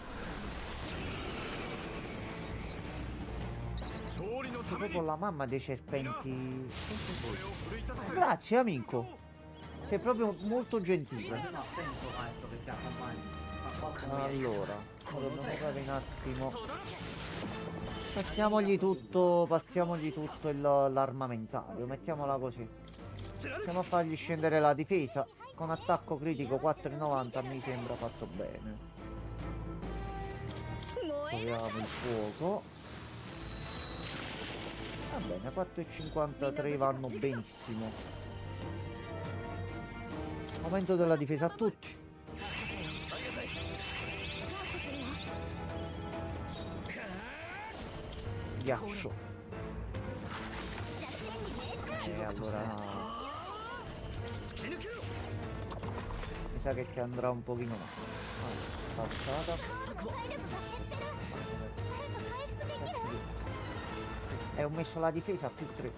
勝利の Sei ために proprio la mamma dei serpenti. これを奮い立たせる Grazie amico. Sei proprio molto gentile. Non ha senso, penso, che ti accompagni. Ma qualche Allora, dobbiamo fare un attimo. Passiamogli tutto l'armamentario, mettiamola così. Andiamo a fargli scendere la difesa. Con attacco critico 4,90 mi sembra fatto bene. Proviamo il fuoco. Va bene, 4,53 vanno benissimo. Aumento della difesa a tutti. Ghiaccio. E allora mi sa che ti andrà un pochino male. Falciata. E ho messo la difesa a più 3.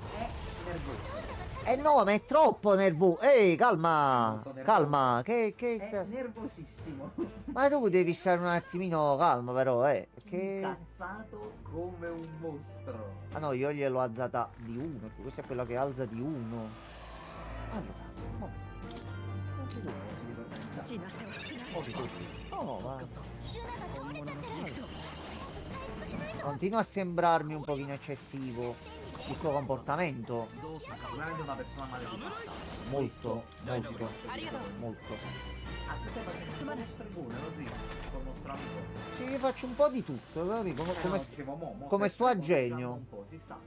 nervoso. No, ma è troppo nervoso. Ehi, calma. Molto nervoso. Calma. Che È nervosissimo. Ma tu devi stare un attimino calmo, però, Che... Incazzato come un mostro. Ah no, io gliel'ho alzata di 1. Questa è quella che alza di 1. Allora, no. Non si deve. 死なせはしない Oh, ma... 本物のフェニックスを Continua a sembrarmi un pochino eccessivo il suo comportamento. Sicuramente una persona maleducata. Molto, molto, ありがとう molto. Ah, tu stai facendo uno stregone, così, col nostro amico. Sì, faccio un po' di tutto, capito? Come, no, dicevo, mo come stai sto a stregonneggiando genio. un po', ci sta.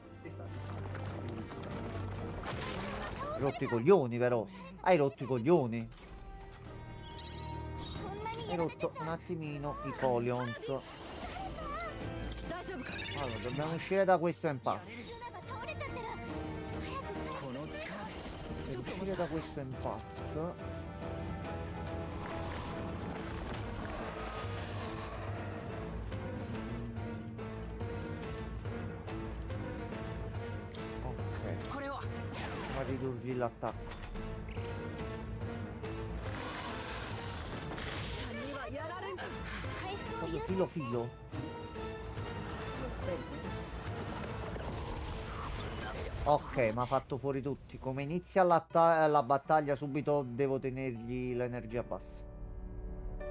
Hai rotto i coglioni, però. Hai rotto i coglioni. Hai rotto un attimino i coglions. 大丈夫か Allora, dobbiamo uscire da questo impasse. この力で Per uscire da questo impasse. Ok, これは a ridurgli l'attacco. にはやられんぞ Proprio filo filo. Ok, mi ha fatto fuori tutti. Come inizia la battaglia, subito devo tenergli l'energia bassa.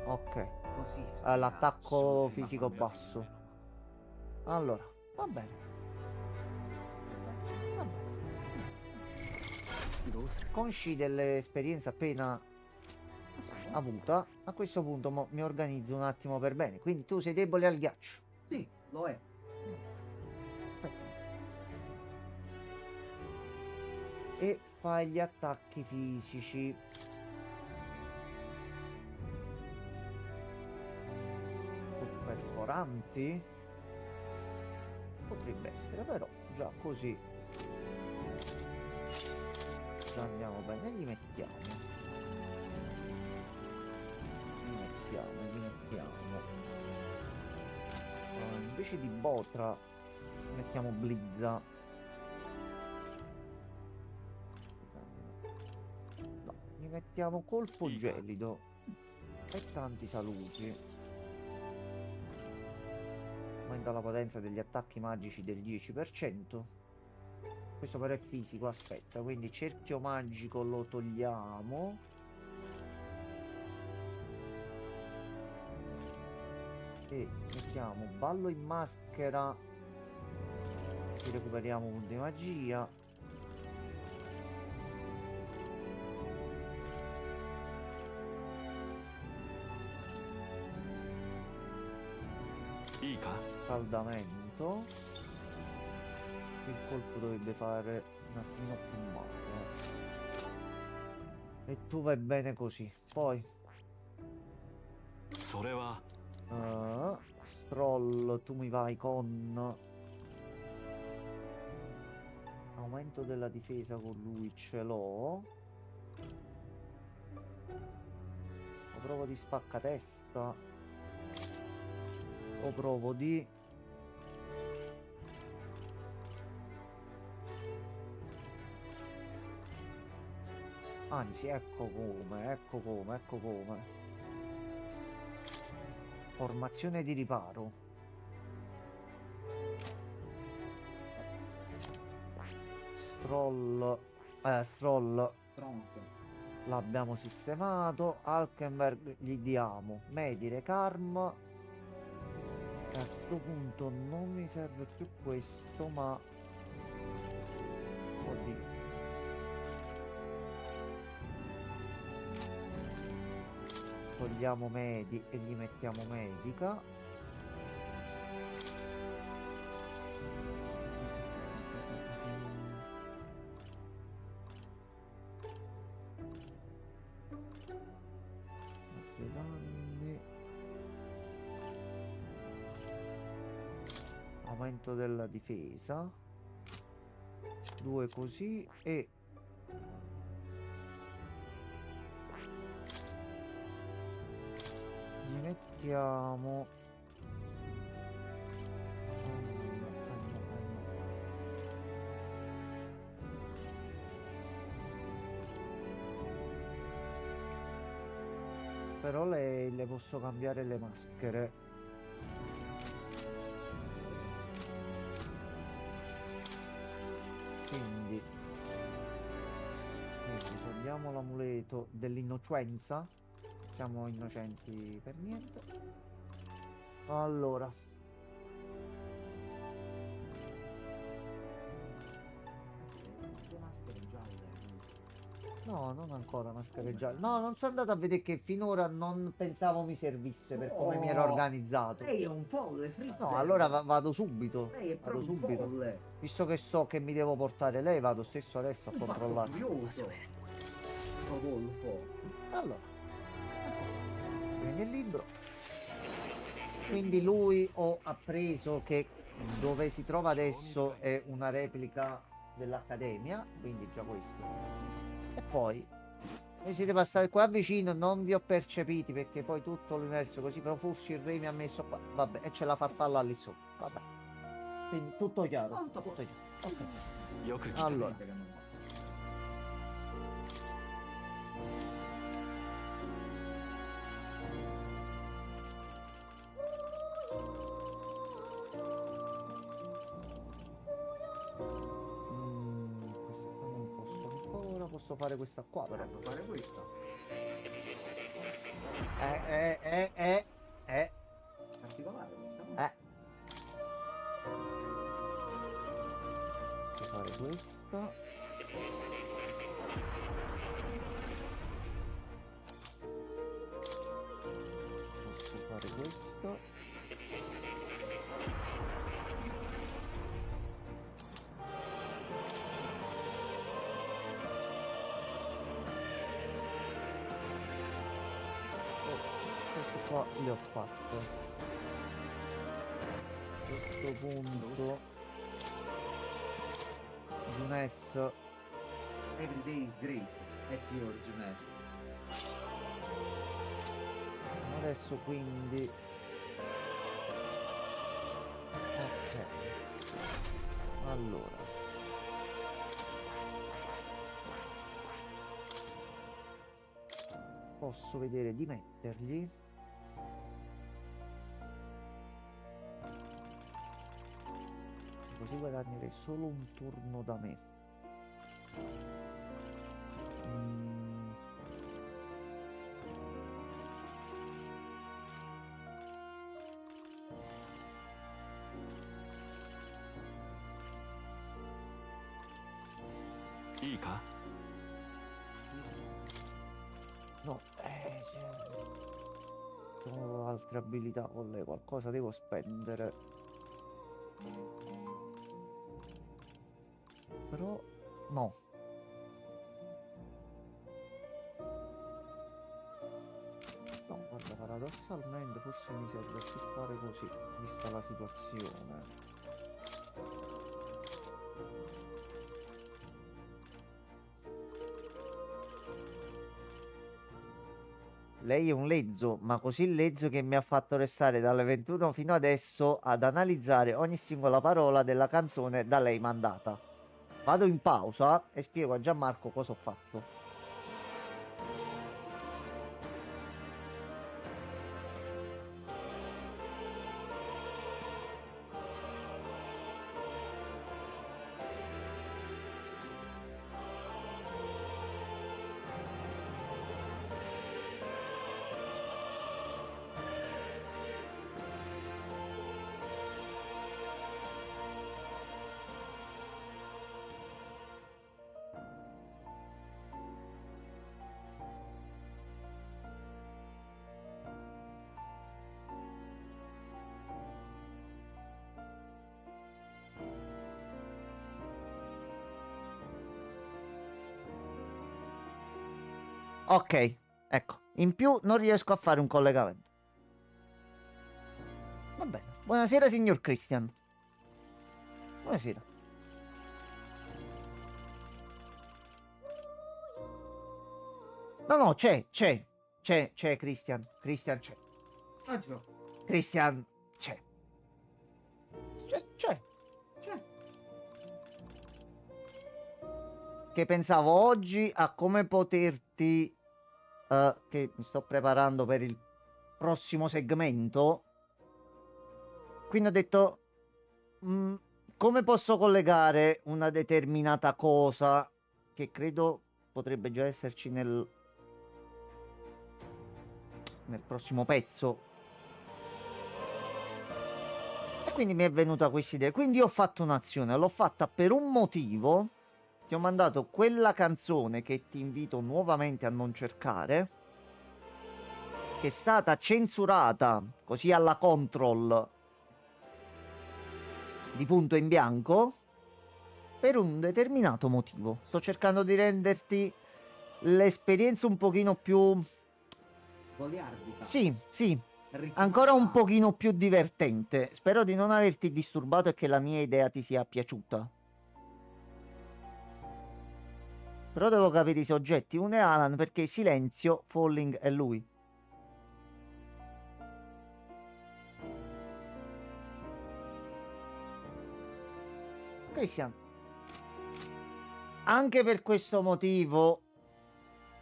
Ok, Così l'attacco fisico basso. Allora, va bene. Va bene. どうする Consci dell'esperienza appena avuta, a questo punto mi organizzo un attimo per bene. Quindi tu sei debole al ghiaccio. Sì, lo è. Aspetta. E fai gli attacchi fisici. Perforanti? Potrebbe essere, però già così già andiamo bene. Gli mettiamo. Invece di Botra mettiamo Blizza. No, gli mettiamo colpo gelido e tanti saluti. Aumenta la potenza degli attacchi magici del 10%. Questo però è fisico, aspetta, quindi cerchio magico lo togliamo. E mettiamo ballo in maschera. Ci recuperiamo punti di magia. Scaldamento. Il colpo dovrebbe fare un attimino più male. E tu vai bene così. Poi それは Stroll, tu mi vai con aumento della difesa, con lui ce l'ho. O provo di spaccatesta o provo di Anzi, ecco come, ecco come, ecco come. Formazione di riparo. Stroll Stronzo. l'abbiamo sistemato. Alkenberg gli diamo Medire, Karm. A sto punto non mi serve più questo, ma oddio. Togliamo Medi e gli mettiamo Medica. Altri danni. Aumento della difesa. 2 così e gli mettiamo però le posso cambiare le maschere. Quindi togliamo l'amuleto dell'innocenza. Siamo innocenti per niente. Allora, Due maschere gialle. no, non ancora maschere gialle. No, non sono andato a vedere che finora non pensavo mi servisse per come mi ero No, organizzato. Lei è un folle, Fritz. No, allora vado subito. Lei è Vado proprio un subito. folle. Visto che so che mi devo portare lei, vado stesso adesso a Un pazzo controllare. furioso. Rodolfo. Allora, si prende il libro. Quindi lui ho appreso che dove si trova adesso è una replica dell'Accademia, quindi già questo. E poi voi siete passati qua vicino, non vi ho percepiti perché poi tutto l'universo così, però forse il re mi ha messo qua. Vabbè, e c'è la farfalla lì sopra. Vabbè. Quindi tutto chiaro. Molto Tutto chiaro. Ok. よく来た Allora, Che non va. questa qua non posso ancora, posso fare questa qua però. Potrebbe fare questa. Particolare questa. No? Posso fare questa. Posso fare questo. Questo qua li ho fatto. A questo punto Junes Every day is great at your Junes. adesso quindi ok, allora posso vedere di mettergli così guadagnerei solo un turno da me.いいか No, ho altre abilità con lei, qualcosa devo spendere. Però no. No, guarda, paradossalmente forse mi serve più fare così, vista la situazione. Lei è un lezzo, ma così lezzo che mi ha fatto restare dalle 21 fino adesso ad analizzare ogni singola parola della canzone da lei mandata. Vado in pausa e spiego a Gianmarco cosa ho fatto. Ok, ecco. In più non riesco a fare un collegamento. Va bene. Buonasera, signor Christian. Buonasera. No, c'è Christian. Christian c'è. Attimo. Christian c'è. C'è. Che pensavo oggi a come poterti... che mi sto preparando per il prossimo segmento. Quindi ho detto... come posso collegare una determinata cosa che credo potrebbe già esserci nel prossimo pezzo. E quindi mi è venuta questa idea. Quindi ho fatto un'azione. L'ho fatta per un motivo. Ti ho mandato quella canzone che ti invito nuovamente a non cercare, che è stata censurata così alla Control di punto in bianco per un determinato motivo. Sto cercando di renderti l'esperienza un pochino più... Goliardica. Sì, Ritmata. ancora un pochino più divertente. Spero di non averti disturbato e che la mia idea ti sia piaciuta. Però devo capire i soggetti. Uno è Alan perché Silenzio, Falling è lui. Christian. Anche per questo motivo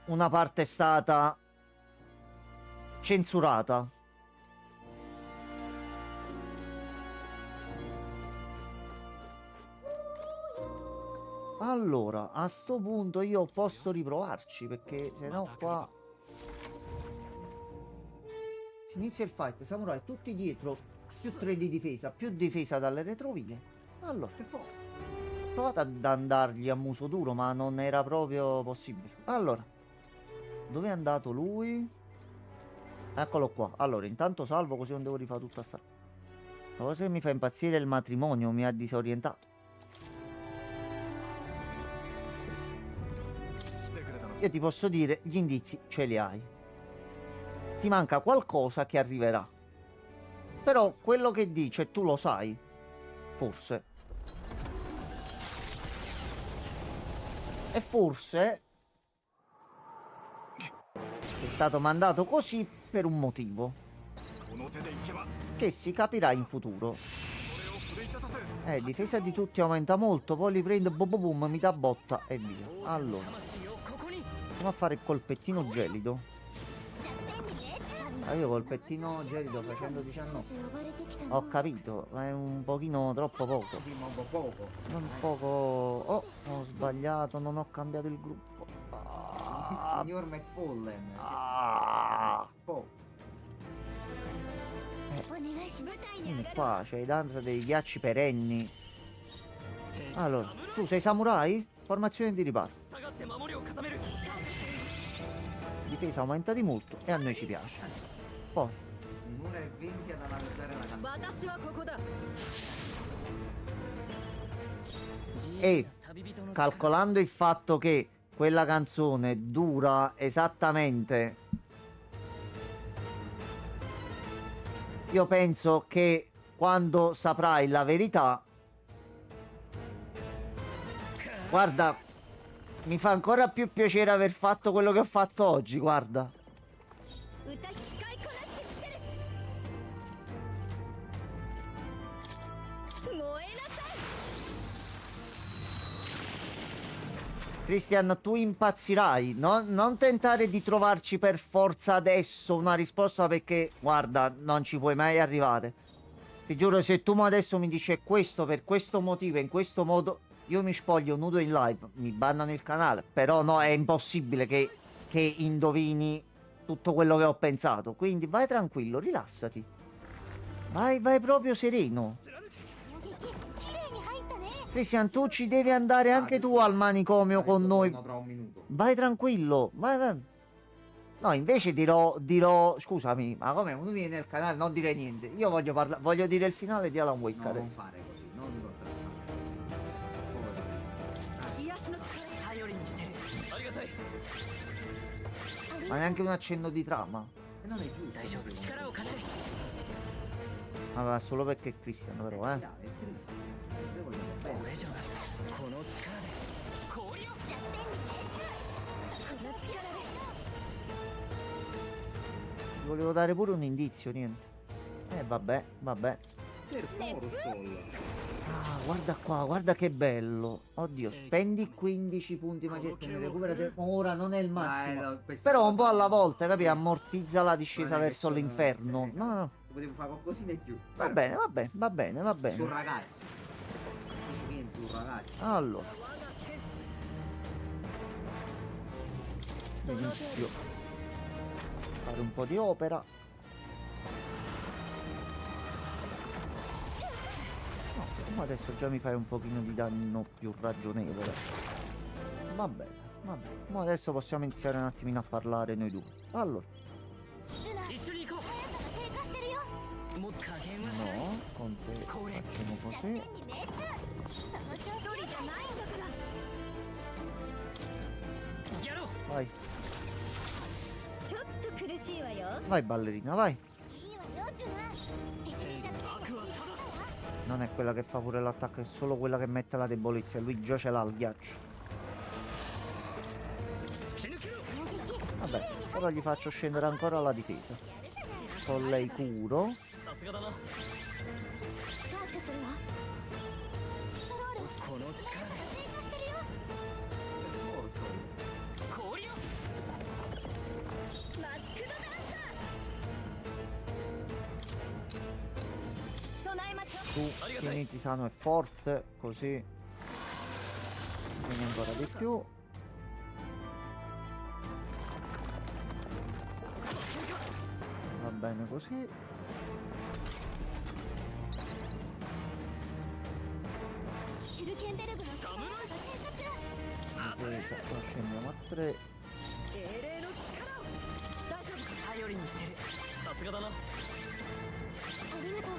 una parte è stata censurata. Allora, a sto punto io posso riprovarci perché se no qua si inizia il fight. Samurai tutti dietro, più 3 di difesa, più difesa dalle retrovie. Allora, ho provato ad andargli a muso duro, ma non era proprio possibile. Allora, dove è andato lui? Eccolo qua. Allora, intanto salvo così non devo rifare tutta sta... La cosa che mi fa impazzire è il matrimonio, mi ha disorientato. Io ti posso dire, gli indizi ce li hai. Ti manca qualcosa che arriverà. Però quello che dice tu lo sai. Forse. E forse è stato mandato così per un motivo che si capirà in futuro. Difesa di tutti aumenta molto, poi li prendo, boom, boom, mi dà botta e via. Allora, andiamo a fare il colpettino gelido. Io colpettino gelido facendo 19. Ho capito, ma è un pochino troppo poco. Sì, ma poco. Un poco... Oh, ho sbagliato, non ho cambiato il gruppo. Il signor McFallen. Poco. Vieni qua, c'è i danza dei ghiacci perenni. Allora, tu sei samurai? Formazione di riparo. Difesa aumenta di molto e a noi ci piace. Poi Un'ora e 20 ad analizzare la canzone. E calcolando il fatto che quella canzone dura esattamente, io penso che quando saprai la verità, guarda, mi fa ancora più piacere aver fatto quello che ho fatto oggi, guarda. Christian, tu impazzirai. Non tentare di trovarci per forza adesso una risposta perché, guarda, non ci puoi mai arrivare. Ti giuro, se tu adesso mi dici questo per questo motivo, in questo modo, io mi spoglio nudo in live, mi bannano il canale. Però no, è impossibile che indovini tutto quello che ho pensato. Quindi vai tranquillo, rilassati. Vai proprio sereno. Christian, tu ci devi andare anche tu al manicomio con noi. Tra un minuto. Vai tranquillo. Vai. No, invece dirò... Scusami, ma come uno viene nel canale non dire niente. Io voglio parlare, voglio dire il finale di Alan Wake No, non adesso. fare così, non incontrare. Ma neanche un accenno di trama. E non è giusto. 大丈夫力を貸して Vabbè, solo perché è Christian però, Dai, è triste. Noi vogliamo こ bene. れじゃこの力で氷を この力で Ti volevo dare pure un indizio, niente. Vabbè, vabbè. Per Porzol. Ah, guarda qua, guarda che bello. Oddio, spendi 15 punti maglietta e ne recupera ora non è il massimo. No, questa Però un po' cosa- alla volta, capi? Ammortizza la discesa Non è che verso sono- l'inferno. No, no. Potevo fare qualcosina in più. Va bene, va bene, va bene, va Su bene. ragazzi. Dici vieni su ragazzi. Allora, inizio a fare un po' di opera. No, ma adesso già mi fai un pochino di danno più ragionevole. Va bene, va bene. Ma adesso possiamo iniziare un attimino a parlare noi due. Allora, 一緒に行こ低下してるようもう加減はしない no, con te facciamo 弱 così. 点に命中その調子じゃないんだから ギャロ Vai, ちょっと苦しいわよ vai ballerina, vai. いいわよジュナ敵にじゃ悪はただ Non è quella che fa pure l'attacco, è solo quella che mette la debolezza. E lui già ce l'ha il ghiaccio. 突き抜けろ 攻撃 Vabbè, però gli faccio scendere ancora la difesa. Con lei curo. さすがだな感謝するわストロールこの力で低下してるよ Per Porzol. 氷をマスクドダンサー備えましょう Tu tieniti sano e forte, così vieni ancora di più. Va bene così. Difesa, lo scendiamo a 3. 英霊の力を大丈夫か頼りにしてるさすがだなありがとう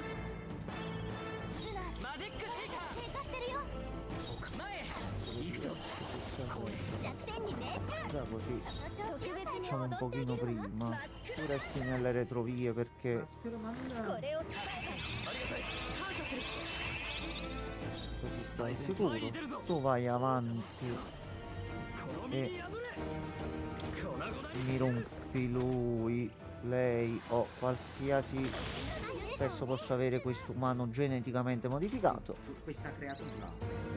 ジュナマジックシーカ低下してるよー前へ行くぞ 弱点に命中 Già così その調子よ facciamo un pochino prima. Tu resti nelle retrovie perché Maschera, ma non- これを使えありがたい感謝する così stai sicuro. Tu vai avanti この身に宿れ粉々に mi rompi lui, lei o qualsiasi. Spesso posso avere questo umano geneticamente modificato. Questa creatura.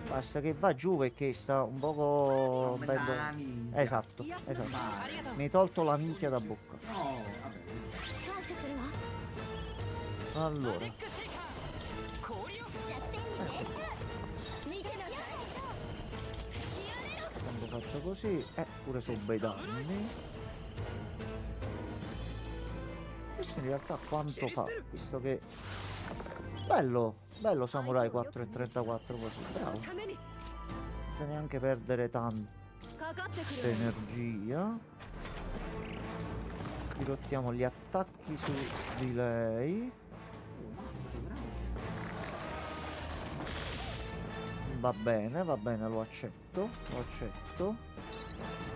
Basta che va giù perché sta un poco Aumenta bello. la minchia. Esatto, esatto. ありがとう Mi hai tolto la minchia da bocca. No, vabbè. 感謝するわ Allora, マジックシーカー氷を弱点に命中見てなさい quando faccio così, pure su bei danni. Questo in realtà quanto fa? Visto che. Bello, bello Samurai 4,34 così, bravo. ために Senza neanche perdere tanta かかってくるわ energia. Dirottiamo gli attacchi su di lei. Va bene, lo accetto, lo accetto.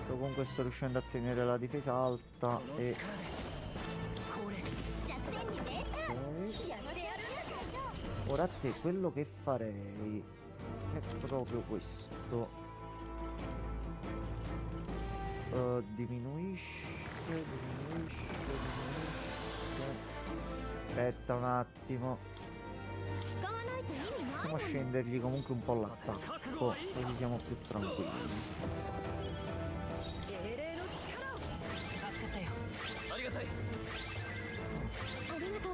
Io comunque sto riuscendo a tenere la difesa alta この e 力でこれ弱点に命中 ok. やってやるんだけど Ora a te quello che farei è proprio questo. Diminuisce. Aspetta un attimo. 使わないと意味ない Possiamo scendergli comunque un po' l'attacco, così siamo più tranquilli. 英霊の力を助かったよありがたいありがとう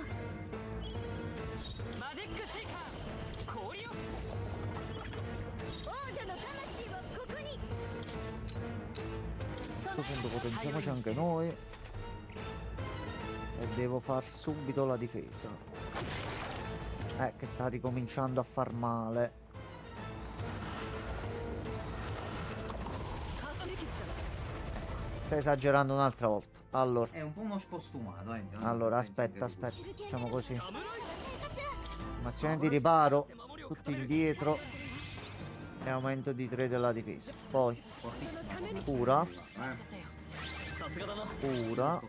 マジックシーカー氷を王者の魂はここに A questo punto potenziamoci anche noi. E devo far subito la difesa. Che sta ricominciando a far male. カスリキスだ Stai esagerando un'altra volta. Allora, È un po' uno scostumato, allora aspetta. Facciamo così. 侍 Azione di riparo. Tutti indietro. E aumento di 3 della difesa. Poi Fortissimo. cura. だったよさすがだな Ora.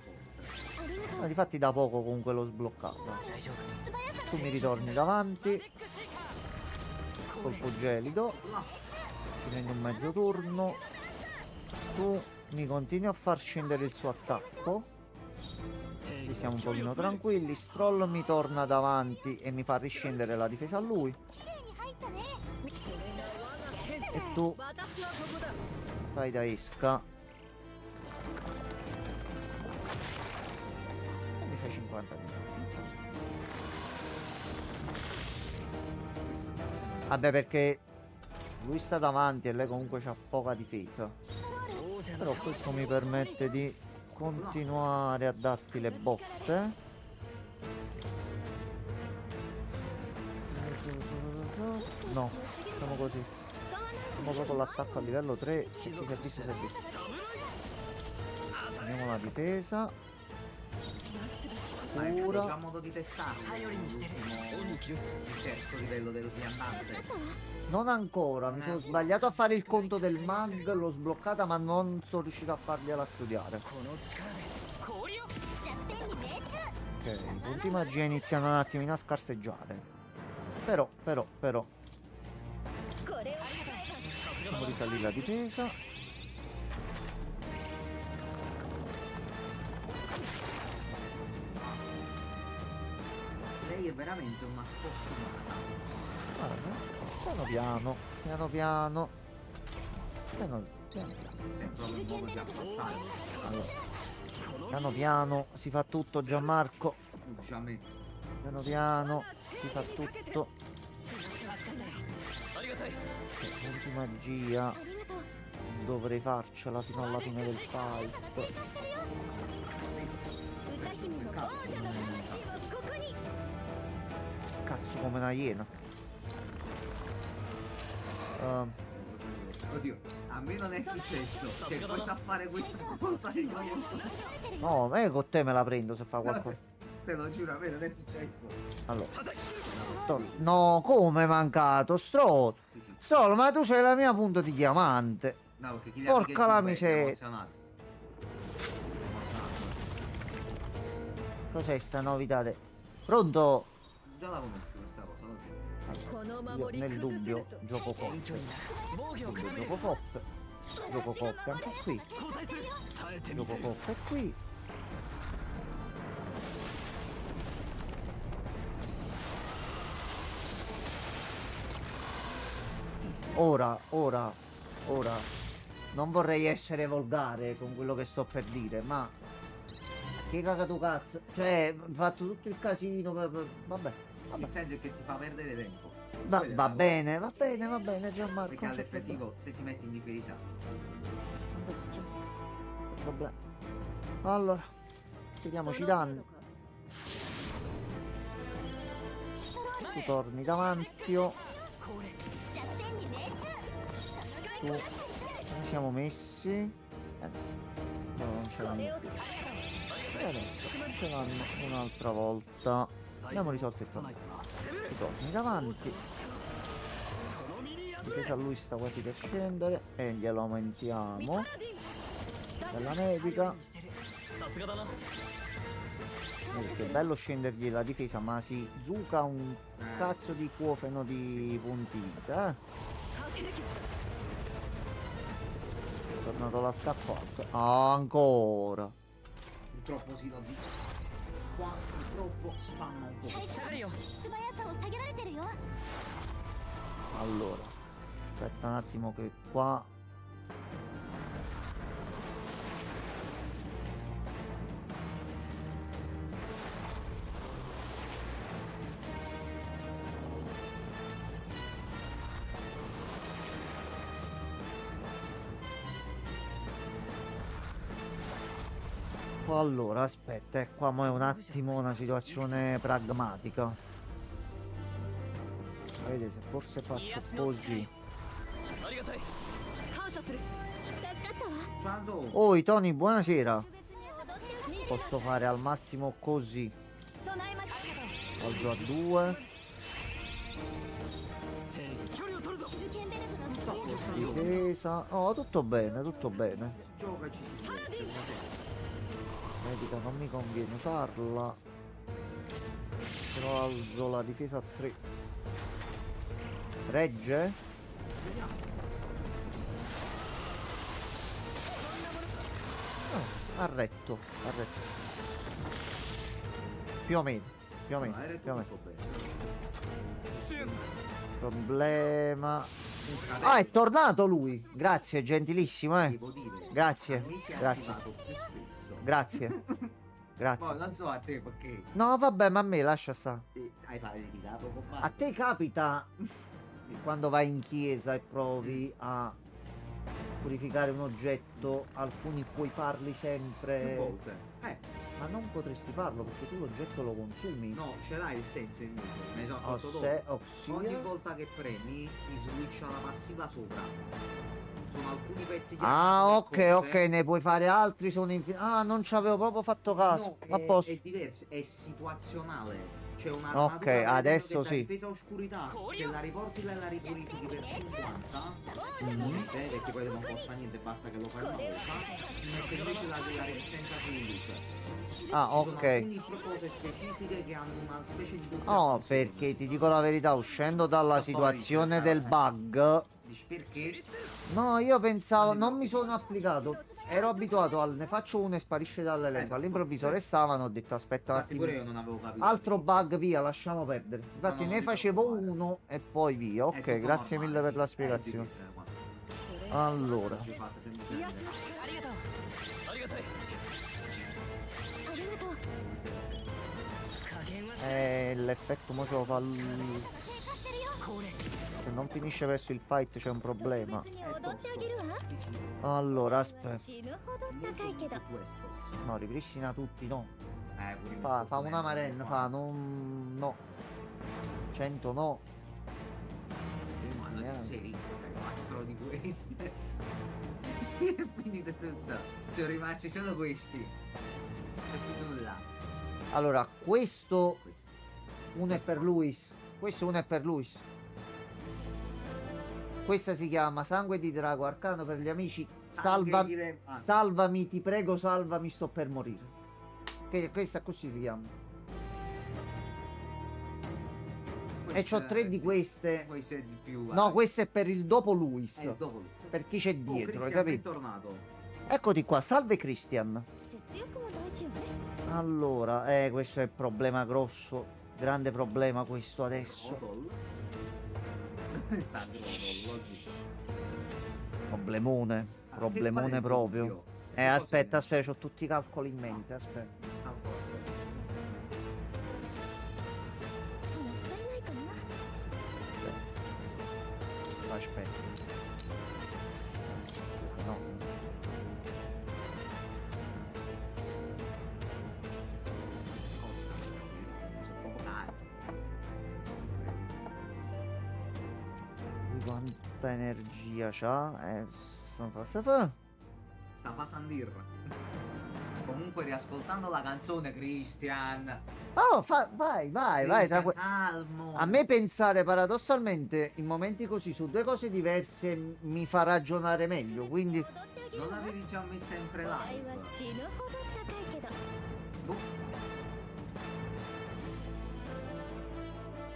ありがとう Difatti da poco comunque l'ho sbloccato. 大丈夫 Tu mi ritorni davanti. Colpo gelido. Si prende un mezzo turno. Tu mi continui a far scendere il suo attacco. Qui stiamo un pochino tranquilli. Stroll mi torna davanti e mi fa riscendere la difesa a lui. E tu fai da esca. E mi fai 50 minuti. Vabbè, perché lui sta davanti e lei comunque ha poca difesa. Però questo mi permette di continuare a darti le botte. No, siamo così. Siamo proprio l'attacco a livello 3. Si è visto, si è visto. Andiamo la difesa. Ma è Ora. già modo di testarlo. L'ultimo, il terzo livello del viandante. Non ancora, mi sono sbagliato a fare il conto del mag, l'ho sbloccata ma non sono riuscito a fargliela studiare. この力で氷を Ok, i punti magia iniziano un attimino a scarseggiare. Però. これを Facciamo risalire la difesa. Lei è veramente una scostumata. Guarda, piano. È proprio un modo di approcciare. Piano piano si fa tutto, Gianmarco. Diciamo, Piano si fa tutto. ありがたい Punti magia. ありがとう Dovrei farcela fino alla fine del fight. 歌姫の王者の魂はここに Cazzo, come una iena. oddio, a me non è successo. Se poi sa fare questa cosa io non so. No, con te me la prendo se fa qualcosa. Te lo giuro, a me non è successo. Allora. No, come è mancato? Stroll. Sì, sì. Stroll, ma tu c'hai la mia punta di diamante. No, perché chi Porca la miseria. emozionato. Cos'è sta novità? Pronto? Già la conosco questa cosa, lo so. この Io 守り nel 崩せる dubbio ぞ gioco 勉強 coppe. になる防御を Dubbio 固める gioco coppe. Gioco coppe anche qui. 交代する耐えてみせ Gioco る coppe qui. Ora. Non vorrei essere volgare con quello che sto per dire, ma che cagato cazzo. Cioè, ho fatto tutto il casino. Vabbè. Il senso è che ti fa perdere tempo. Va bene, Gianmarco. Perché non c'è all'effettivo se ti metti in difesa. problema. Allora, tiriamoci i danni. Tu torni davanti. Tu. Come siamo messi? No, non ce l'hanno più. E adesso ce l'hanno un'altra volta. Abbiamo risolto il problema. Tu torni davanti. Difesa a lui sta quasi per scendere. E glielo aumentiamo. Bella medica. さすがだな Che è bello scendergli la difesa, ma si zuca un cazzo di cuofeno di punti vita, eh. ハスデキス È tornato l'attacco alto. Ah, ancora. Purtroppo si non si. Qua purtroppo spamma un po'. 下がるよ 素早さを下げられてるよ Allora, aspetta un attimo che qua... Allora, aspetta, qua mo è un attimo una situazione pragmatica. Vedete, se forse faccio così. ありがたい感謝する 助かったわ Quando Oi, Tony, buonasera. 別に踊ってる Posso fare al massimo così. 備えました Volgo a 2. 正義距離を取るぞ 中堅ベルトのスピード sono Difesa. Oh, tutto bene, tutto bene. Si gioca e ci si diverte, come sempre. Medica non mi conviene usarla. Però alzo la difesa a 3. Regge? Vediamo. Ha retto, ha retto. Più o meno, più o meno, No, hai più o detto meno. tutto bene. Problema. Un cadello. Ah, è tornato lui. Grazie, gentilissimo, Devo dire, Grazie, a me si è grazie. attivato più spesso. Grazie. Poi Grazie. non so a te perché No, vabbè, ma a me lascia stare. hai litigato con A te capita quando vai in chiesa e provi a purificare un oggetto, alcuni puoi farli più sempre. volte. Ma non potresti farlo perché tu l'oggetto lo consumi. No, ce l'hai il senso invece. Ne sono accorto dopo. Osse, ossia. Ogni volta che premi ti switcha la passiva sopra. Sono alcuni pezzi di Ah, armi, ok, cose. ok, ne puoi fare altri, sono Ah, non ci avevo proprio fatto caso. No, A posto. è diverso, è situazionale. C'è una Ok, adesso sì. difesa oscurità, se la riporti là e la ripurifichi per 50, Mhm. perché poi non costa niente, basta che lo fai una volta, ti mette invece la resistenza sull'indice. Ah, Ci sono ok. alcune cose specifiche che hanno una specie di doppia No, funzione. perché ti dico la verità, uscendo dalla situazione del bug, Dici perché? no, io pensavo, non mi sono applicato. Ero abituato al ne faccio uno e sparisce dall'elenco. All'improvviso restavano, ho detto aspetta un Infatti pure attimo. io non avevo capito. Altro all'inizio. bug, via, lasciamo perdere. Infatti No, no, ne non ti facevo preoccupare. uno e poi via. È Ok, tutto grazie normale, mille per sì, la sì, spiegazione. guarda. Allora, Ci fate semplicemente. ありがとうありがたいありがとう。加減はl'effetto mo ce lo fa se non finisce verso il fight c'è un problema. 別に踊ってあげるわ。 Sì, sì. Allora, aspetta. 死ぬほど高いけど。 Questos. No, ripristina tutti, no. Pure Fa una marenna, fa non. No. 100 no. Ma non sei ricco, fai 4 di queste. Quindi tutto. Sono rimasti solo questi. C'è più nulla. Allora, questo Questi. uno è per Luis. Questo uno è per Luis. Questa si chiama Sangue di Drago Arcano per gli amici. Salvami, ti prego, salvami, sto per morire. Questa così si chiama. E c'ho 3 di queste. Queste di più. No, questo è per il dopo Luis. dopo lui. Per chi c'è dietro, hai Cristian, capito? bentornato. Eccoti qua, salve Christian. 節約も大事よね。 Allora, questo è il problema grosso. Grande problema questo adesso. Rodol. Dove sta Rodol oggi? Problemone. Ah, Problemone che proprio. dubbio. Aspetta, aspetta, ho tutti i calcoli in mente, aspetta. A posto. もったいないかな。 Aspetta. No. Sono proprio cari. Lui quanta energia c'ha? Se fa. Sta Pasandir. Comunque riascoltando la canzone Christian. Oh, vai, vai, vai. Calmo. A me pensare paradossalmente in momenti così su due cose diverse mi fa ragionare meglio, quindi 踊ってあげる Non わ。 l'avevi già messa in お題は pre-live? 死ぬほど高いけど。 Boh.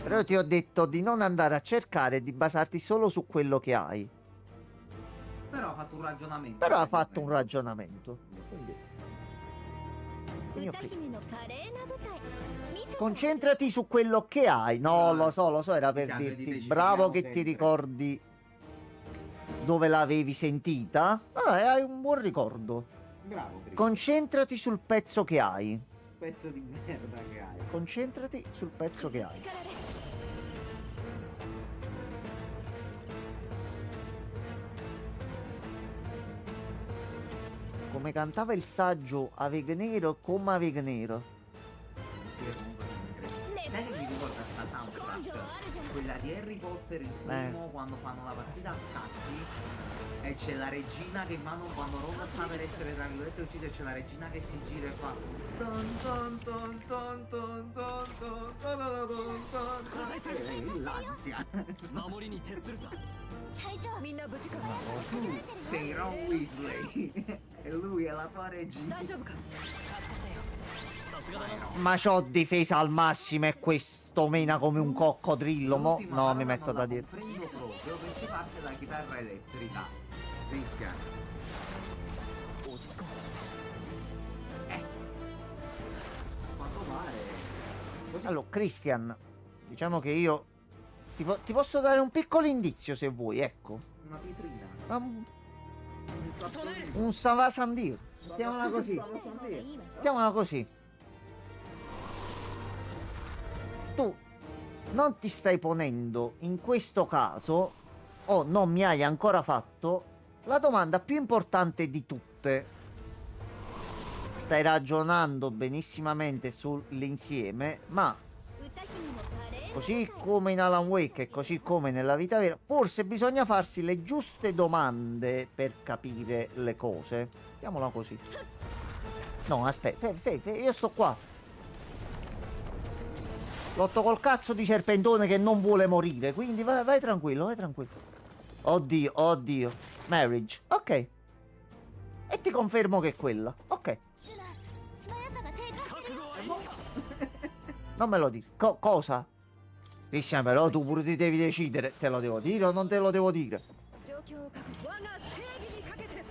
però ti ho detto di non andare a cercare e di basarti solo su quello che hai. Però ha fatto un ragionamento. Però ha fatto un ragionamento. Quindi ho 歌 preso. 姫の華麗な舞台。見せてもらう Concentrati su quello che hai. No, lo so, era per Siamo di dirti. decidiamo Bravo che ti sempre. ricordi dove l'avevi sentita. Hai un buon ricordo. Bravo, Christian. Concentrati sul pezzo che hai. Pezzo di merda che hai. Concentrati sul pezzo che hai. 力で Come cantava il saggio Avegnero come Avegnero. Sì, comunque non mi credo. Sai che mi ricorda sta 根性 soundtrack? あるじゃない。 Quella di di Harry Potter il primo quando fanno la partita a scacchi e c'è la regina che in mano quando Ron sta per essere tra virgolette uccisa e c'è la regina che si gira e fa ton ton ton ton ton ton ton ton ton ton l'ansia. 守りに徹するさみんな無事かTu sei Ron Weasley e lui è la tua regina. 大丈夫か助かったよさすがだな Ma c'ho difesa al massimo e questo mena come un coccodrillo, mo? L'ultima No, parola mi metto non da la dietro. comprendo proprio perché parte da chitarra elettrica. Cristian. 落ち着こ Quanto pare. Allora, Christian, diciamo che io ti posso dare un piccolo indizio se vuoi, ecco. Una pietrina. Un, Un sassolino. un Savasandir. Mettiamola così. Mettiamola così. Tu non ti stai ponendo in questo caso, o non mi hai ancora fatto, la domanda più importante di tutte. Stai ragionando benissimamente sull'insieme, ma così come in Alan Wake e così come nella vita vera, forse bisogna farsi le giuste domande per capire le cose. Mettiamola così. No, aspetta, io sto qua. Lotto col cazzo di serpentone che non vuole morire, quindi vai tranquillo, vai tranquillo. Oddio, oddio. Marriage, ok. E ti confermo che è quella, ok. 覚悟はいいか Non me lo dire. Cosa? Cristian, però tu pure ti devi decidere. Te lo devo dire o non te lo devo dire? 状況を確我が正義にかけて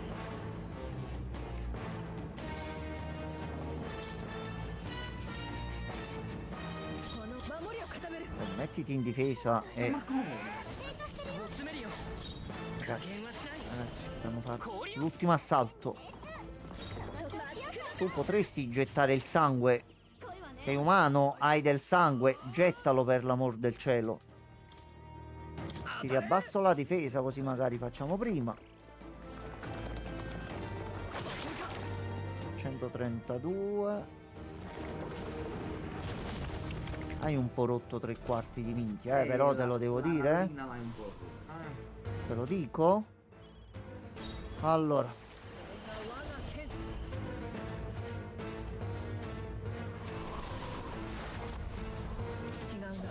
この守りを固める Mettiti in difesa e... そう詰めるよ Ragazzi, ragazzi, dobbiamo fare l'ultimo assalto. Tu potresti gettare il sangue. Sei umano, hai del sangue, gettalo per l'amor del cielo. Ti riabbasso la difesa così magari facciamo prima. 132. Hai un po' rotto tre quarti di minchia, però te lo devo dire, La vai un po'. Te lo dico. Allora, 我が剣 違うんだ